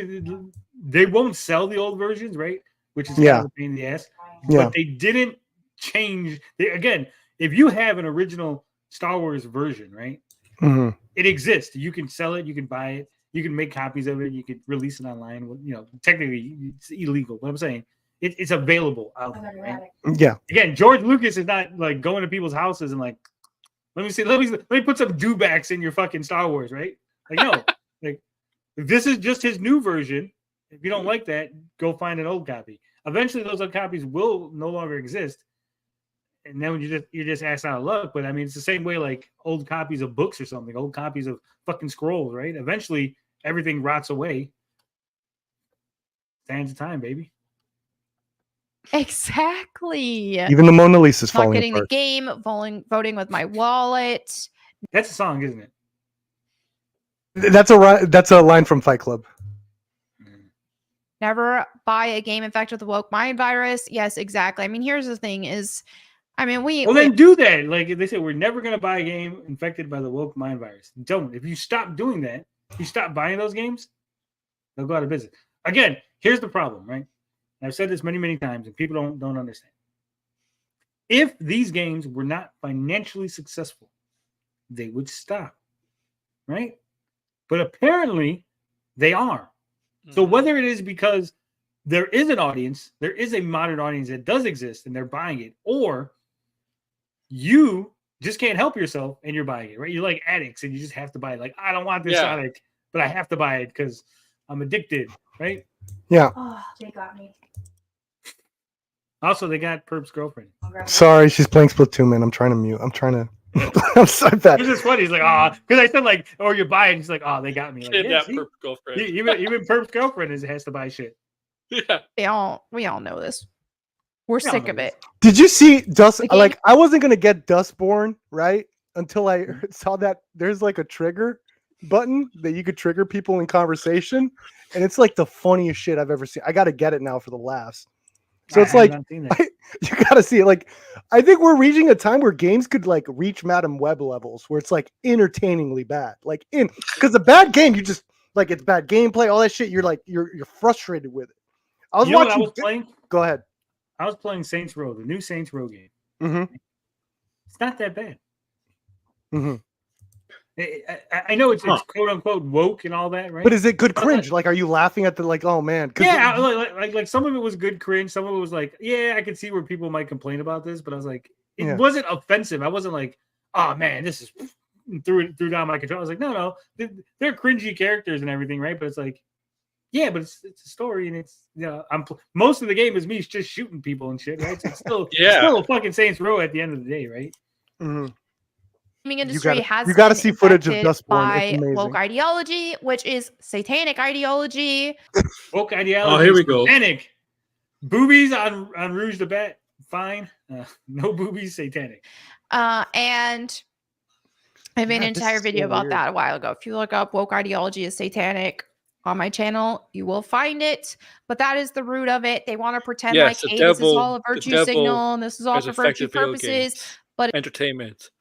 they won't sell the old versions, right? Which is kind of a pain in the ass. Yeah. But they didn't change. Again, if you have an original Star Wars version, right? Mm-hmm. It exists. You can sell it. You can buy it. You can make copies of it. You can release it online. You know, technically it's illegal, but I'm saying it's available out there, right? Yeah. Again, George Lucas is not like going to people's houses and like, let me put some dewbacks in your fucking Star Wars, right? Like, no, like if this is just his new version. If you don't like that, go find an old copy. Eventually, those old copies will no longer exist, and then you're just asked out of luck. But I mean, it's the same way like old copies of books or something, old copies of fucking scrolls, right? Eventually, everything rots away. Sands of time, baby. Exactly. Even the Mona Lisa's Not falling getting apart. the game, voting with my wallet. That's a song, isn't it? That's a line from Fight Club. Never buy a game infected with the woke mind virus. Yes, exactly. I mean, here's the thing: then do that. Like they say, we're never gonna buy a game infected by the woke mind virus. Don't. If you stop doing that, you stop buying those games, they'll go out of business. Again, here's the problem, right? And I've said this many, many times, and people don't understand. If these games were not financially successful, they would stop, right? But apparently, they are. So whether it is because there is an audience, there is a modern audience that does exist and they're buying it, or you just can't help yourself and you're buying it, right? You're like addicts and you just have to buy it. Like, I don't want this Sonic, but I have to buy it because I'm addicted, right? Yeah. Oh, they got me. Also, they got Perp's girlfriend. Sorry, she's playing Splatoon, man. I'm trying to mute. I'm trying to. I'm sorry bad. It's just funny. He's like, because I said like, oh, you're buying. He's like, oh, they got me. Like, Kidnap Perp's girlfriend. Even Perp's girlfriend has to buy shit. Yeah. We all know this. We're sick of it. Did you see Dust? Like, I wasn't gonna get Dustborn right until I saw that there's like a trigger button that you could trigger people in conversation, and it's like the funniest shit I've ever seen. I got to get it now for the laughs. So it's I have like not seen that. you got to see it. Like, I think we're reaching a time where games could like reach Madam Web levels where it's like entertainingly bad. Like because the bad game, you just like it's bad gameplay, all that shit. You're like you're frustrated with it. I was You know what watching. I was playing? Go ahead. I was playing Saints Row, the new Saints Row game. Mm-hmm. It's not that bad. Mm-hmm. I know it's quote unquote woke and all that, right? But is it good cringe? Like, are you laughing at the like? Oh man, yeah, like some of it was good cringe. Some of it was like, yeah, I could see where people might complain about this, but I was like, it wasn't offensive. I wasn't like, oh man, this is threw down my control. I was like, no, they're cringy characters and everything, right? But it's like, yeah, but it's a story, and it's most of the game is me just shooting people and shit, right? So it's still still a fucking Saints Row at the end of the day, right? Mm-hmm. Gaming industry has you gotta been see footage of infected Dustborn. by woke ideology, which is satanic ideology. Woke ideology. Oh, here we go. Satanic. Boobies on Rouge the Bat, fine. No boobies, satanic. And I made an entire video about weird. that a while ago. If you look up woke ideology is satanic on my channel, you will find it. But that is the root of it. They want to pretend like, hey, this is all a virtue signal and this is all for virtue purposes. But entertainment.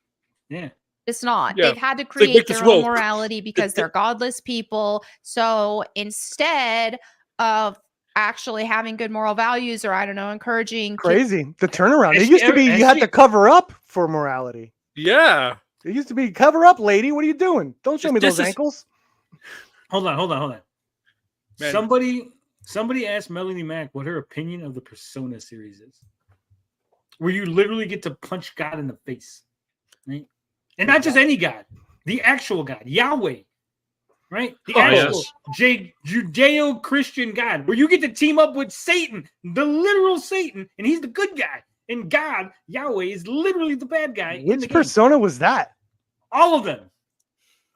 Yeah. It's not. Yeah. They've had to like, create make their this own woke. morality because they're godless people. So instead of actually having good moral values or, I don't know, encouraging Crazy. The turnaround. It used to be you had to cover up for morality. Yeah. It used to be cover up, lady. What are you doing? Don't show me those ankles. Hold on. Man. Somebody asked Melonie Mac what her opinion of the Persona series is. Where you literally get to punch God in the face. Right? And not just any God, the actual God, Yahweh, right? The actual Judeo-Christian God, where you get to team up with Satan, the literal Satan, and he's the good guy. And God, Yahweh, is literally the bad guy. Which Persona was that? All of them.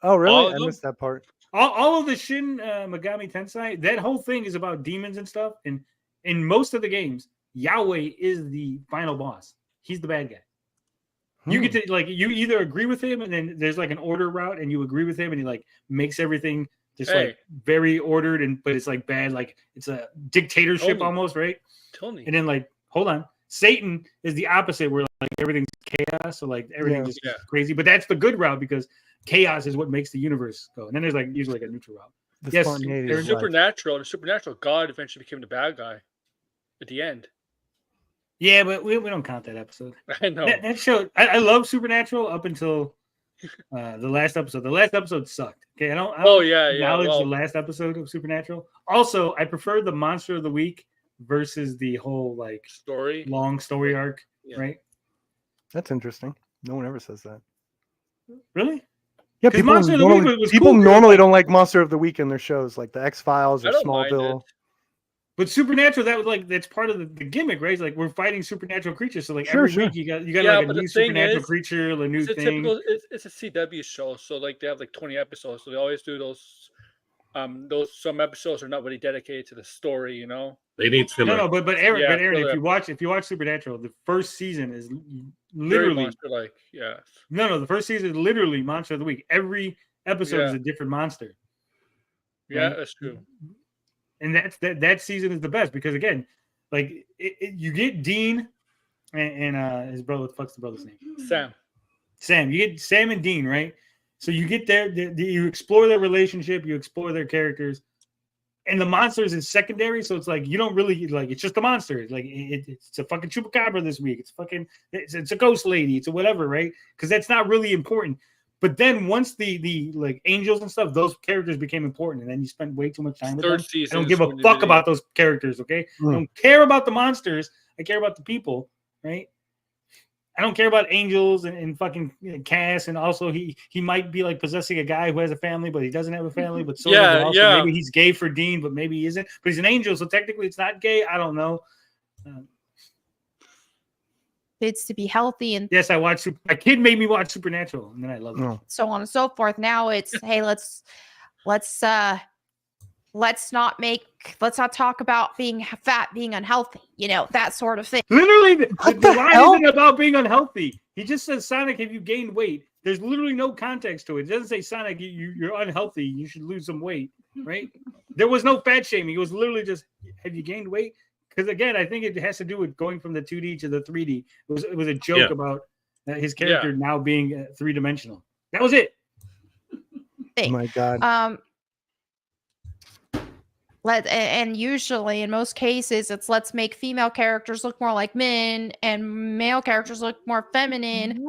Oh, really? I missed that part. All of the Shin Megami Tensei, that whole thing is about demons and stuff. And in most of the games, Yahweh is the final boss. He's the bad guy. You get to like you either agree with him and then there's like an order route and you agree with him and he like makes everything just like very ordered but it's like bad, like it's a dictatorship almost, right? Tony. And then like hold on, Satan is the opposite where like everything's chaos, so like everything just crazy. But that's the good route because chaos is what makes the universe go. And then there's like usually like a neutral route. The supernatural God eventually became the bad guy at the end. Yeah, but we don't count that episode. I know. That show, I love Supernatural up until the last episode. The last episode sucked. Okay, I don't acknowledge the last episode of Supernatural. Also, I prefer the Monster of the Week versus the whole like long story arc, right? That's interesting. No one ever says that. Really? Yeah, people normally don't like Monster of the Week in their shows, like the X-Files or Smallville. But Supernatural, that's part of the gimmick, right? It's like we're fighting supernatural creatures. So like every week you got like a new supernatural creature, a new thing. It's a CW show, so like they have like 20 episodes. So they always do those. Some episodes are not really dedicated to the story, you know. They need filler. No, but Aaron, if you watch Supernatural, the first season is literally like No, the first season is literally Monster of the Week. Every episode is a different monster. Yeah, right? That's true. And that season is the best because again, like you get Dean and his brother. What the fuck's the brother's name? Sam. You get Sam and Dean, right? So you get there, you explore their relationship, you explore their characters, and the monsters is secondary. So it's like you don't really like. It's just a monster. It's like it's a fucking chupacabra this week. It's a ghost lady. It's a whatever, right? Because that's not really important. But then once the like angels and stuff, those characters became important, and then you spent way too much time with them. I don't give a fuck about those characters, okay? I don't care about the monsters. I care about the people, right? I don't care about angels and fucking Cass, and also he might be like possessing a guy who has a family, but he doesn't have a family. But maybe he's gay for Dean, but maybe he isn't. But he's an angel, so technically it's not gay. I don't know. Kids to be healthy and yes, I watched. My kid made me watch Supernatural, and then I loved it. So on and so forth. Now it's hey, let's not talk about being fat, being unhealthy. You know, that sort of thing. Literally, the line isn't about being unhealthy. He just says, "Sonic, have you gained weight?" There's literally no context to it. It doesn't say Sonic, you're unhealthy. You should lose some weight, right? There was no fat shaming. It was literally just, have you gained weight? Because again, I think it has to do with going from the 2D to the 3D. It was a joke about his character now being 3-dimensional. That was it. Oh my god. And usually in most cases it's let's make female characters look more like men and male characters look more feminine.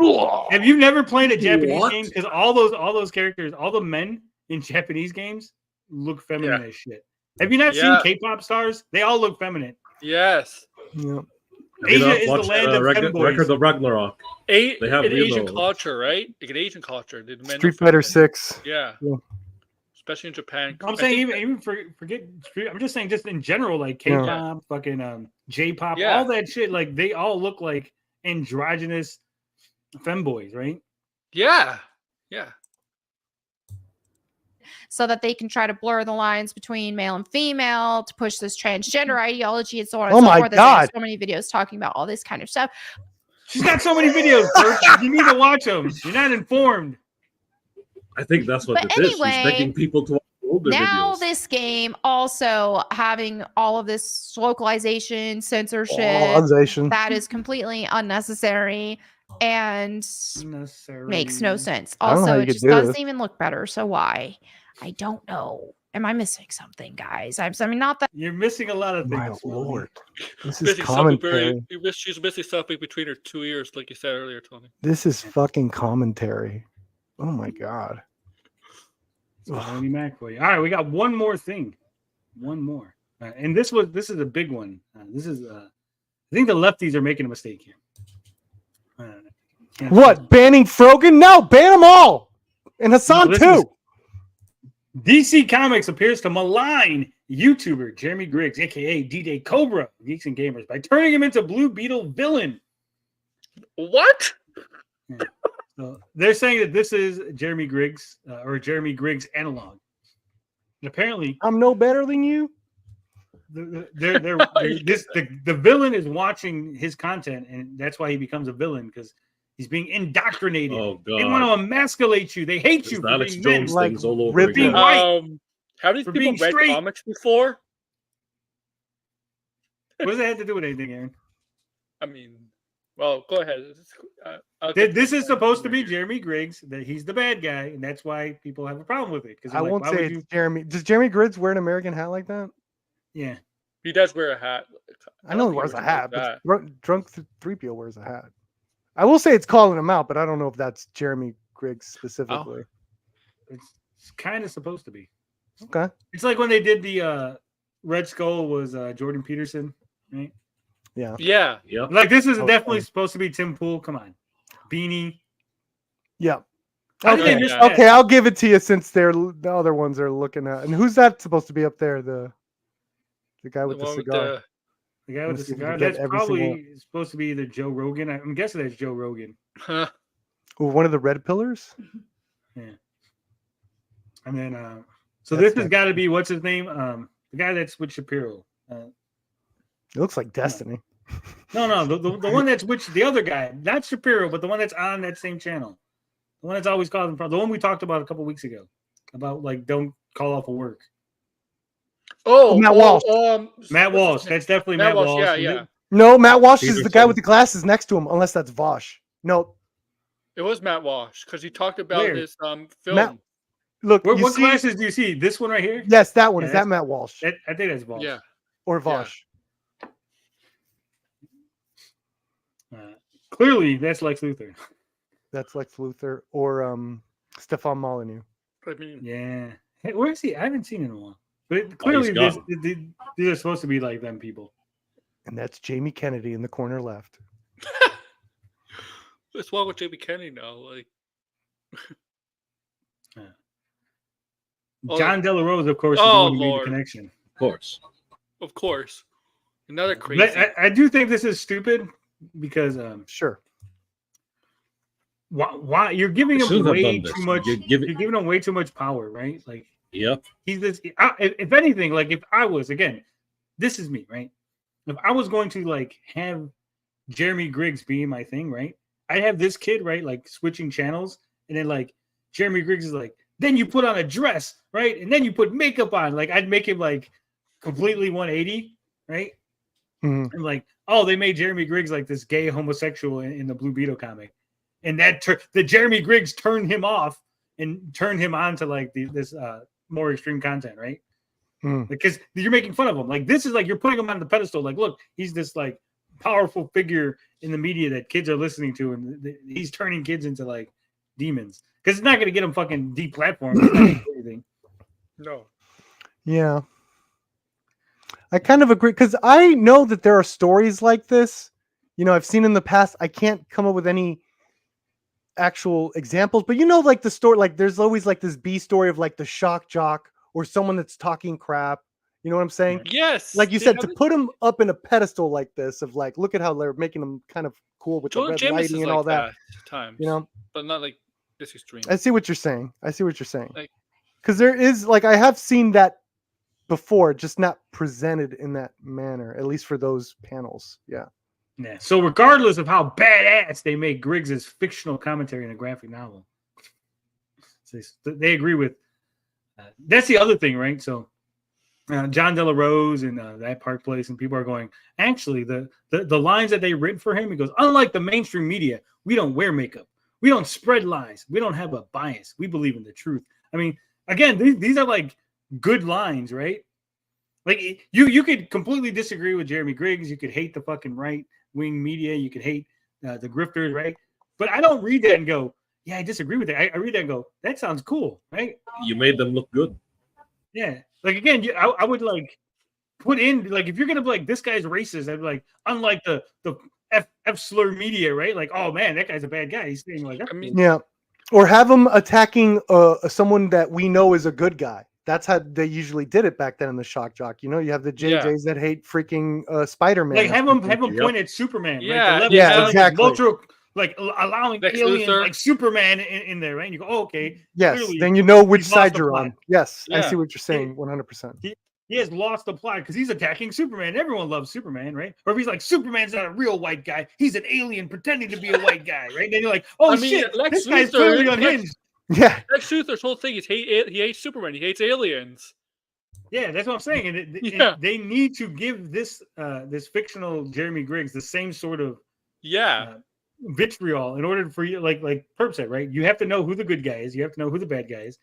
Have you never played a Japanese game? Because all those characters, all the men in Japanese games look feminine as shit. Have you not seen K-pop stars? They all look feminine. Yes. Yeah. Asia is the land of femboys. Record of Ragnarok. They have an real Asian culture, right? Like an Asian culture. The men Street Fighter 6. Yeah. Especially in Japan. I'm saying even forget. I'm just saying just in general, like K-pop, fucking J-pop, all that shit. Like they all look like androgynous femboys, right? Yeah. Yeah. So that they can try to blur the lines between male and female to push this transgender ideology and so on and so forth. There's so many videos talking about all this kind of stuff. She's got so many videos, Bert. You need to watch them. You're not informed. I think that's what it is. She's begging people to watch older now videos. this game also having all of this localization, censorship, that is completely unnecessary and makes no sense. Also, it just doesn't even look better. So why? I don't know. Am I missing something, guys? I mean, not that you're missing a lot of things. My lord, this missing is commentary. She's missing something between her 2 ears, like you said earlier, Tony. This is fucking commentary. Oh my god. Melonie Mac for you. All right, we got one more thing. One more. And this is a big one. This is I think the lefties are making a mistake here. What? Banning Frogan? No, ban them all. And Hassan too. DC Comics appears to malign YouTuber Jerey Griggs, aka D-Day Cobra, Geeks and Gamers, by turning him into Blue Beetle villain. What? Yeah. So they're saying that this is Jerey Griggs or Jerey Griggs analog. And apparently, I'm no better than you. The villain is watching his content, and that's why he becomes a villain because he's being indoctrinated. Oh, God. They want to emasculate you. They hate you. Alex for being Jones men. things all over Ripping again. white. How many For people being read straight. comics before? What does that have to do with anything, Aaron? I mean, well, go ahead. This is supposed to be Jerey Griggs. That he's the bad guy, and that's why people have a problem with it. Because I won't say it's Jeremy. Does Jerey Griggs wear an American hat like that? Yeah, he does wear a hat. I know he wears a hat, but Drunk 3PO wears a hat. I will say it's calling him out, but I don't know if that's Jerey Griggs specifically. It's kind of supposed to be. Okay. It's like when they did the Red Skull was Jordan Peterson, right? Yeah. Yeah. Yep. Like this is definitely supposed to be Tim Pool. Come on, Beanie. Yeah. How did they Okay. miss that? Okay, I'll give it to you since the other ones are looking at. And who's that supposed to be up there? The guy with the cigar. The guy with the Let's see if we cigar. can get That's every probably single- supposed to be either Joe Rogan. I'm guessing that's Joe Rogan. Huh. Ooh, one of the red pillars. Yeah. And then, so That's this has got to be what's his name? The guy that's with Shapiro. It looks like Destiny. No, the one that's with the other guy, not Shapiro, but the one that's on that same channel. The one that's always causing problems. The one we talked about a couple weeks ago about like don't call off of work. Oh, Matt Walsh. Matt Walsh. That's definitely Matt Walsh. Yeah. No, Matt Walsh is the guy with the glasses next to him, unless that's Vosh. No. It was Matt Walsh because he talked about Where? his film. Look, what glasses do you see? This one right here? Yes, that one. Yeah, Is that Matt Walsh? I think that's Walsh. Yeah. Or Vosh? Clearly, that's Lex Luthor. That's Lex Luthor or Stefan Molyneux. I mean, Yeah. Hey, where is he? I haven't seen him in a while. But clearly, gone. these are supposed to be like them people. And that's Jamie Kennedy in the corner left. what's wrong with Jamie Kennedy now? Like, John De La Rose, of course, is the Oh, one who made the Lord. connection. Of course. Another crazy. But I do think this is stupid because Sure. why you're giving They him shouldn't have way done this. too much. You give it- You're giving him way too much power, right? Like Yep. he's this. If anything, like if I was again, this is me, right? If I was going to like have Jerey Griggs be my thing, right? I'd have this kid, right, like switching channels And then like Jeremy Griggs is like, then you put on a dress, right? And then you put makeup on. Like I'd make him like completely 180, right? Mhm. And like, oh, they made Jeremy Griggs like this gay homosexual in the Blue Beetle comic, and that the Jeremy Griggs turned him off and turned him on to like this more extreme content, right? Because you're making fun of him. Like this is like you're putting him on the pedestal. Like, look, he's this like powerful figure in the media that kids are listening to, and he's turning kids into like demons. Because it's not going to get him fucking deplatformed. It's not gonna do anything. No. Yeah. I kind of agree because I know that there are stories like this. You know, I've seen in the past. I can't come up with any actual examples, but you know, like the story, like there's always like this B story of like the shock jock or someone that's talking crap. You know what I'm saying? Yes. Like you they said, have to it- put him up in a pedestal like this of like, look at how they're making him kind of cool with the Joel red James lighting is and like all that. times, You know, but not like this extreme. I see what you're saying. I see what you're saying. Like- Because there is like I have seen that before, just not presented in that manner, at least for those panels. Yeah. Yeah. So regardless of how badass they make Griggs' fictional commentary in a graphic novel, they agree with. That's the other thing, right? So John De La Rose and that Park Place, and people are going. Actually, the lines that they written for him, he goes, unlike the mainstream media, we don't wear makeup, we don't spread lies, we don't have a bias, we believe in the truth. I mean, again, these are like good lines, right? Like you could completely disagree with Jeremy Griggs, you could hate the fucking right wing media, you could hate the grifters, right? But I don't read that and go, yeah, I disagree with that. I read that and go, that sounds cool, right? You made them look good. Yeah, like again, I would like put in like if you're gonna be like this guy's racist, I'd be like unlike the F slur media, right? Like, oh man, that guy's a bad guy. He's saying like, I mean, Yeah. Or have them attacking someone that we know is a good guy. That's how they usually did it back then in the shock jock. You know, you have the JJs that hate freaking Spider-Man. like have them point at Superman, Yeah, right? The yeah, level exactly. Multiple, like allowing Lex aliens Luthor. like Superman in there, right? And you go, oh, okay, Yes, clearly then you know which he's lost side the you're plot. on. Yes, I Yeah. see what you're saying 100%. He has lost the plot because he's attacking Superman. Everyone loves Superman, right? Or if he's like, Superman's not a real white guy, he's an alien pretending to be a white guy, right? Then you're like, oh I mean, shit, Lex this guy's Luthor- clearly Lex- unhinged. Yeah. Lex Luthor's whole thing is he hates Superman. He hates aliens. Yeah, that's what I'm saying. And Yeah. they need to give this this fictional Jeremy Griggs the same sort of vitriol in order for you, like Perp said, right? You have to know who the good guy is. You have to know who the bad guy is.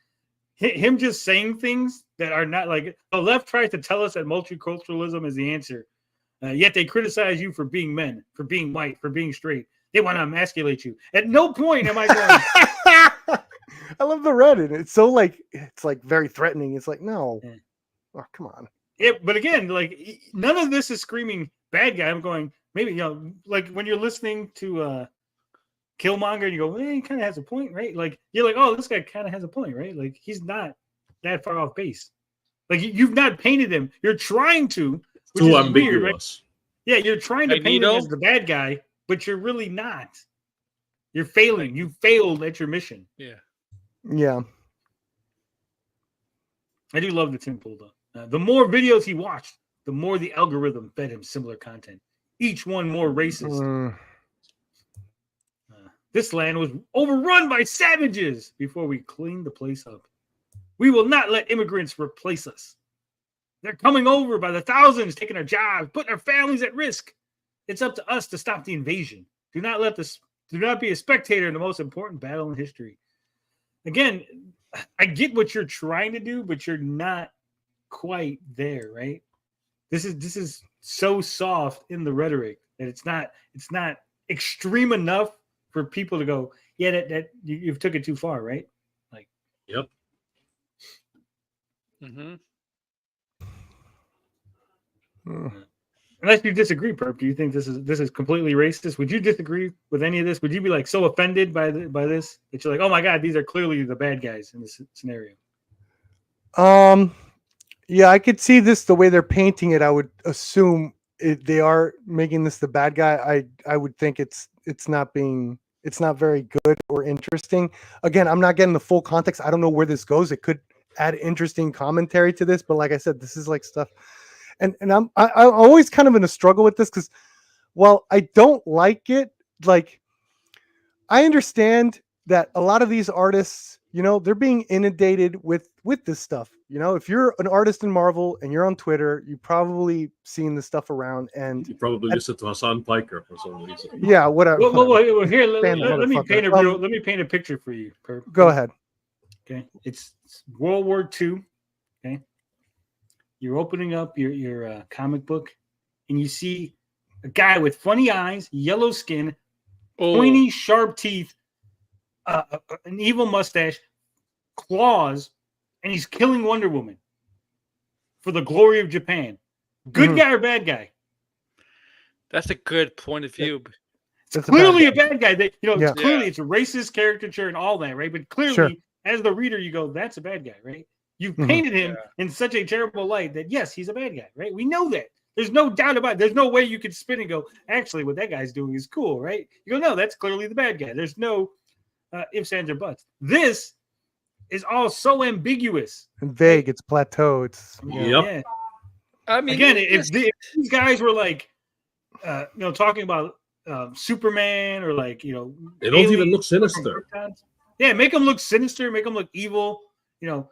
Him just saying things that are not like the left tries to tell us that multiculturalism is the answer. Yet they criticize you for being men, for being white, for being straight. They want to emasculate you. At no point am I going. I love the Reddit. It's so like it's like very threatening. It's like no, oh come on. Yeah, but again, like none of this is screaming bad guy. I'm going maybe like when you're listening to Killmonger and you go, he kind of has a point, right? Like you're like, oh, this guy kind of has a point, right? Like he's not that far off base. Like you've not painted him. You're trying to. Which Too is ambiguous. weird, right? Yeah, you're trying to paint him Magneto? as the bad guy, but you're really not. You're failing. You failed at your mission. Yeah. Yeah. I do love the Tim Pool though. The more videos he watched, the more the algorithm fed him similar content. Each one more racist. This land was overrun by savages before we cleaned the place up. We will not let immigrants replace us. They're coming over by the thousands, taking our jobs, putting our families at risk. It's up to us to stop the invasion. Do not be a spectator in the most important battle in history. Again, I get what you're trying to do, but you're not quite there, right? This is so soft in the rhetoric that it's not extreme enough for people to go, yeah, that you've took it too far, right? Like, yep. Mm-hmm. Unless you disagree, Perp, do you think this is completely racist? Would you disagree with any of this? Would you be like so offended by this that you're like, oh my god, these are clearly the bad guys in this scenario? Yeah, I could see this the way they're painting it. I would assume they are making this the bad guy. I would think it's not very good or interesting. Again, I'm not getting the full context. I don't know where this goes. It could add interesting commentary to this, but like I said, this is like stuff. And I'm always kind of in a struggle with this because while I don't like it, like I understand that a lot of these artists, they're being inundated with this stuff. If you're an artist in Marvel and you're on Twitter, you've probably seen this stuff around, and You probably listen to Hassan Piker for some reason. yeah, whatever. Well, here, let me motherfucker. paint a let me paint a picture for you. Go ahead. Okay, it's World War II. Okay, you're opening up your comic book, and you see a guy with funny eyes, yellow skin, pointy, sharp teeth, an evil mustache, claws, and he's killing Wonder Woman for the glory of Japan. Good guy or bad guy? That's a good point of view. It's Clearly a bad guy. It's Yeah. clearly it's a racist caricature and all that, right? But clearly, as the reader, you go, "That's a bad guy," right? You've painted him in such a terrible light that yes, he's a bad guy, right? We know that. There's no doubt about it. There's no way you could spin and go, "Actually, what that guy's doing is cool," right? You go, "No, that's clearly the bad guy." There's no ifs, ands, or buts. This is all so ambiguous and vague. It's plateau. It's yeah. I mean, Again, if these guys were like, talking about Superman or like, They don't aliens even look sinister. Yeah, make them look sinister, make them look evil. Yeah,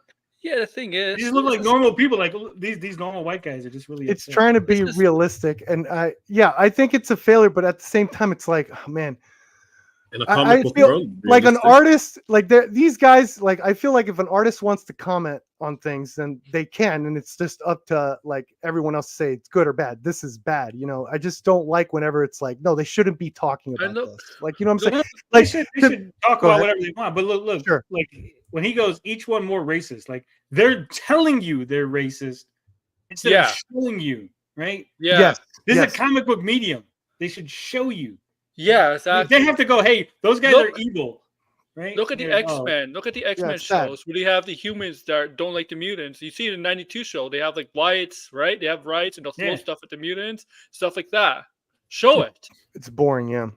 the thing is, These look like normal people. Like these normal white guys are just really. It's upset. trying to be realistic, and I think it's a failure. But at the same time, it's like, oh man. In a comic book world, like an realistic. artist, like these guys, like I feel like if an artist wants to comment on things, then they can, and it's just up to like everyone else to say it's good or bad. This is bad, I just don't like whenever it's like, no, they shouldn't be talking about this. Like, what I'm saying? They should talk Go about ahead. whatever they want. But look, Sure. like when he goes, each one more racist. Like they're telling you they're racist instead of showing you, right? Yeah. Yes. This Yes. is a comic book medium. They should show you. Yeah, exactly. They have to go, hey, those guys are evil, right? Look at the Yeah, X-Men. Look at the X-Men it's sad. shows where they have the humans that don't like the mutants. You see the 92 show, they have like riots, right? They have riots and they'll throw stuff at the mutants, stuff like that. Show it. It's boring, yeah.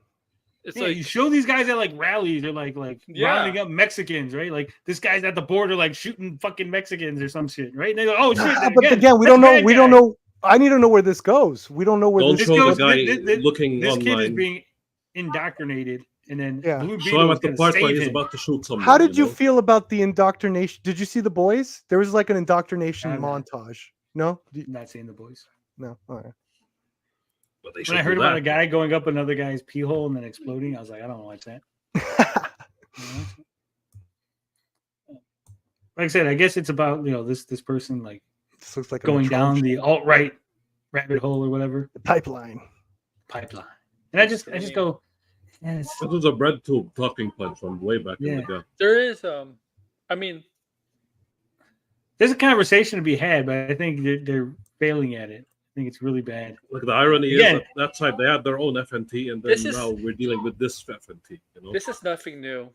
It's like like you show these guys at like rallies, they're like rounding up Mexicans, right? Like this guy's at the border, like shooting fucking Mexicans or some shit, right? And they go, oh shit! But again, we don't know. We don't know. I need to know where this goes. We don't know where Don't this show goes. the guy looking This kid is online. being indoctrinated, and then Blue Show him Beetle at the part where he's about to shoot someone. How did you feel about the indoctrination? Did you see The Boys? There was like an indoctrination montage. No, not seeing The Boys. No, all right. But they When I heard about a guy going up another guy's pee hole and then exploding, I was like, I don't want to watch that. Like I said, I guess it's about this person like this looks like going down the alt-right rabbit hole or whatever. The pipeline. And I just go, That was a bread tube talking punch from way back in the day. there is I mean, there's a conversation to be had, but I think they're failing at it. I think it's really bad. Like the irony is that that side they had their own FNT, and then now we're dealing with this FNT. This is nothing new.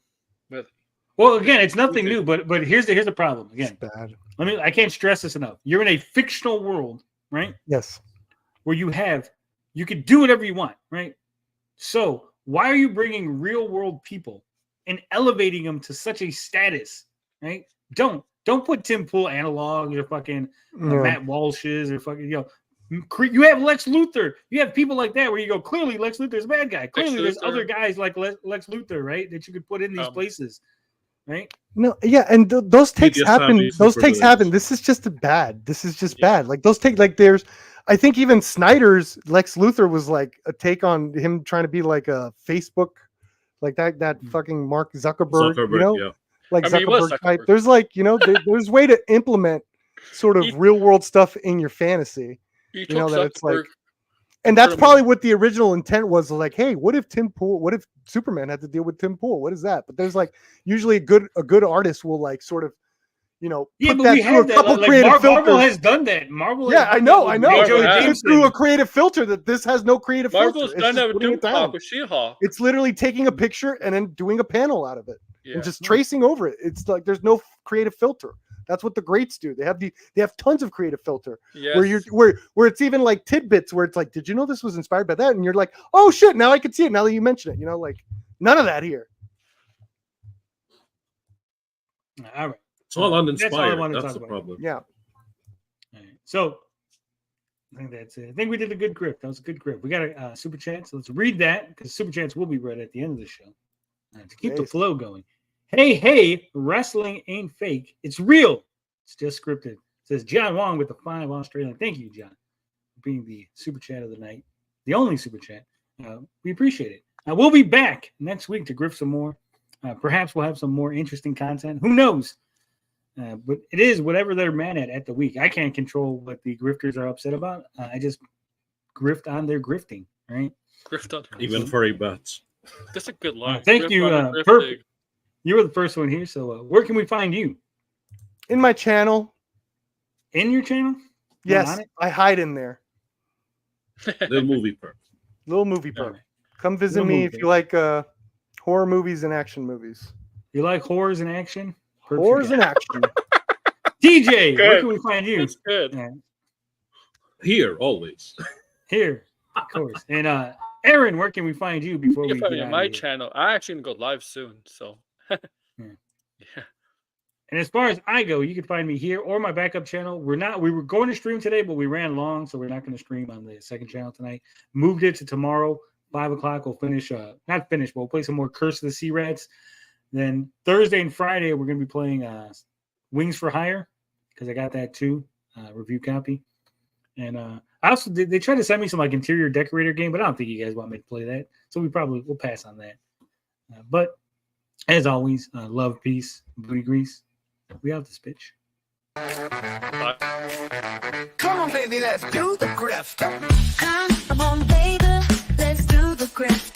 Really. Well, again, it's nothing new, but here's the problem. Again, it's bad. I can't stress this enough. You're in a fictional world, right? Yes. Where you could do whatever you want, right? So why are you bringing real world people and elevating them to such a status, right? Don't put Tim Pool analogs or fucking Matt Walsh's or fucking you have Lex Luthor. You have people like that where you go, clearly Lex Luthor's a bad guy. Clearly there's other guys like Lex Luthor, right? That you could put in these places, right? No, yeah, and those takes happen. Those takes happen. This is just bad. This is just bad. Like those take, like I think even Snyder's Lex Luthor was like a take on him trying to be like a Facebook, like that fucking Mark Zuckerberg, like Zuckerberg type. There's like, there's way to implement sort of real world stuff in your fantasy. That it's like, and that's probably what the original intent was. Like, hey, what if Superman had to deal with Tim Pool? What is that? But there's like usually a good artist will like sort of, put that through a couple creative filters. Marvel has done that. Marvel, I know. It's through a creative filter that this has no creative filter. Marvel's done that with Doomhawk with She-Hulk. It's literally taking a picture and then doing a panel out of it and just tracing over it. It's like there's no creative filter. That's what the greats do. They have tons of creative filter where it's even like tidbits where it's like, did you know this was inspired by that? And you're like, oh shit, now I can see it now that you mention it. Like none of that here. All right. It's all uninspired. That's the problem. Yeah. All right. So I think that's it. I think we did a good grift. That was a good grift. We got a super chat. So let's read that because super chats will be read at the end of the show. to keep the Yes. flow going. Hey, wrestling ain't fake. It's real. It's just scripted. Says John Wong with the 5 Australian. Thank you, John, for being the super chat of the night. The only super chat. We appreciate it. We'll be back next week to grift some more. Perhaps we'll have some more interesting content. Who knows? But it is whatever they're mad at the week. I can't control what the grifters are upset about. I just grift on their grifting, right? Grift on. Even furry bats. That's a good line. Thank Grift you, on the Perp. grifting. You were the first one here, so where can we find you? In my channel. In your channel? Yes, on it? I hide in there. The movie perk. Little movie perk. Alright. Come visit Little me movie if you like horror movies and action movies. You like horrors in action? Perp, you Horrors got and action. TJ, where Good. can we find you? That's good. Here, always. Here, of course. And Aaron, where can we find you before You we can find get me out on of my here? channel. I actually gonna go live soon, so yeah. And as far as I go, you can find me here or my backup channel. We were going to stream today, but we ran long, so we're not going to stream on the second channel tonight. Moved it to tomorrow, 5 o'clock. We'll finish, not finish, but we'll play some more Curse of the Sea Rats. Then Thursday and Friday, we're going to be playing Wings for Hire, because I got that too, review copy. And I also they tried to send me some like interior decorator game, but I don't think you guys want me to play that. So we'll pass on that. But as always, love, peace, booty grease. We out this bitch. Come on, baby, let's do the grift. Come on, baby, let's do the grift.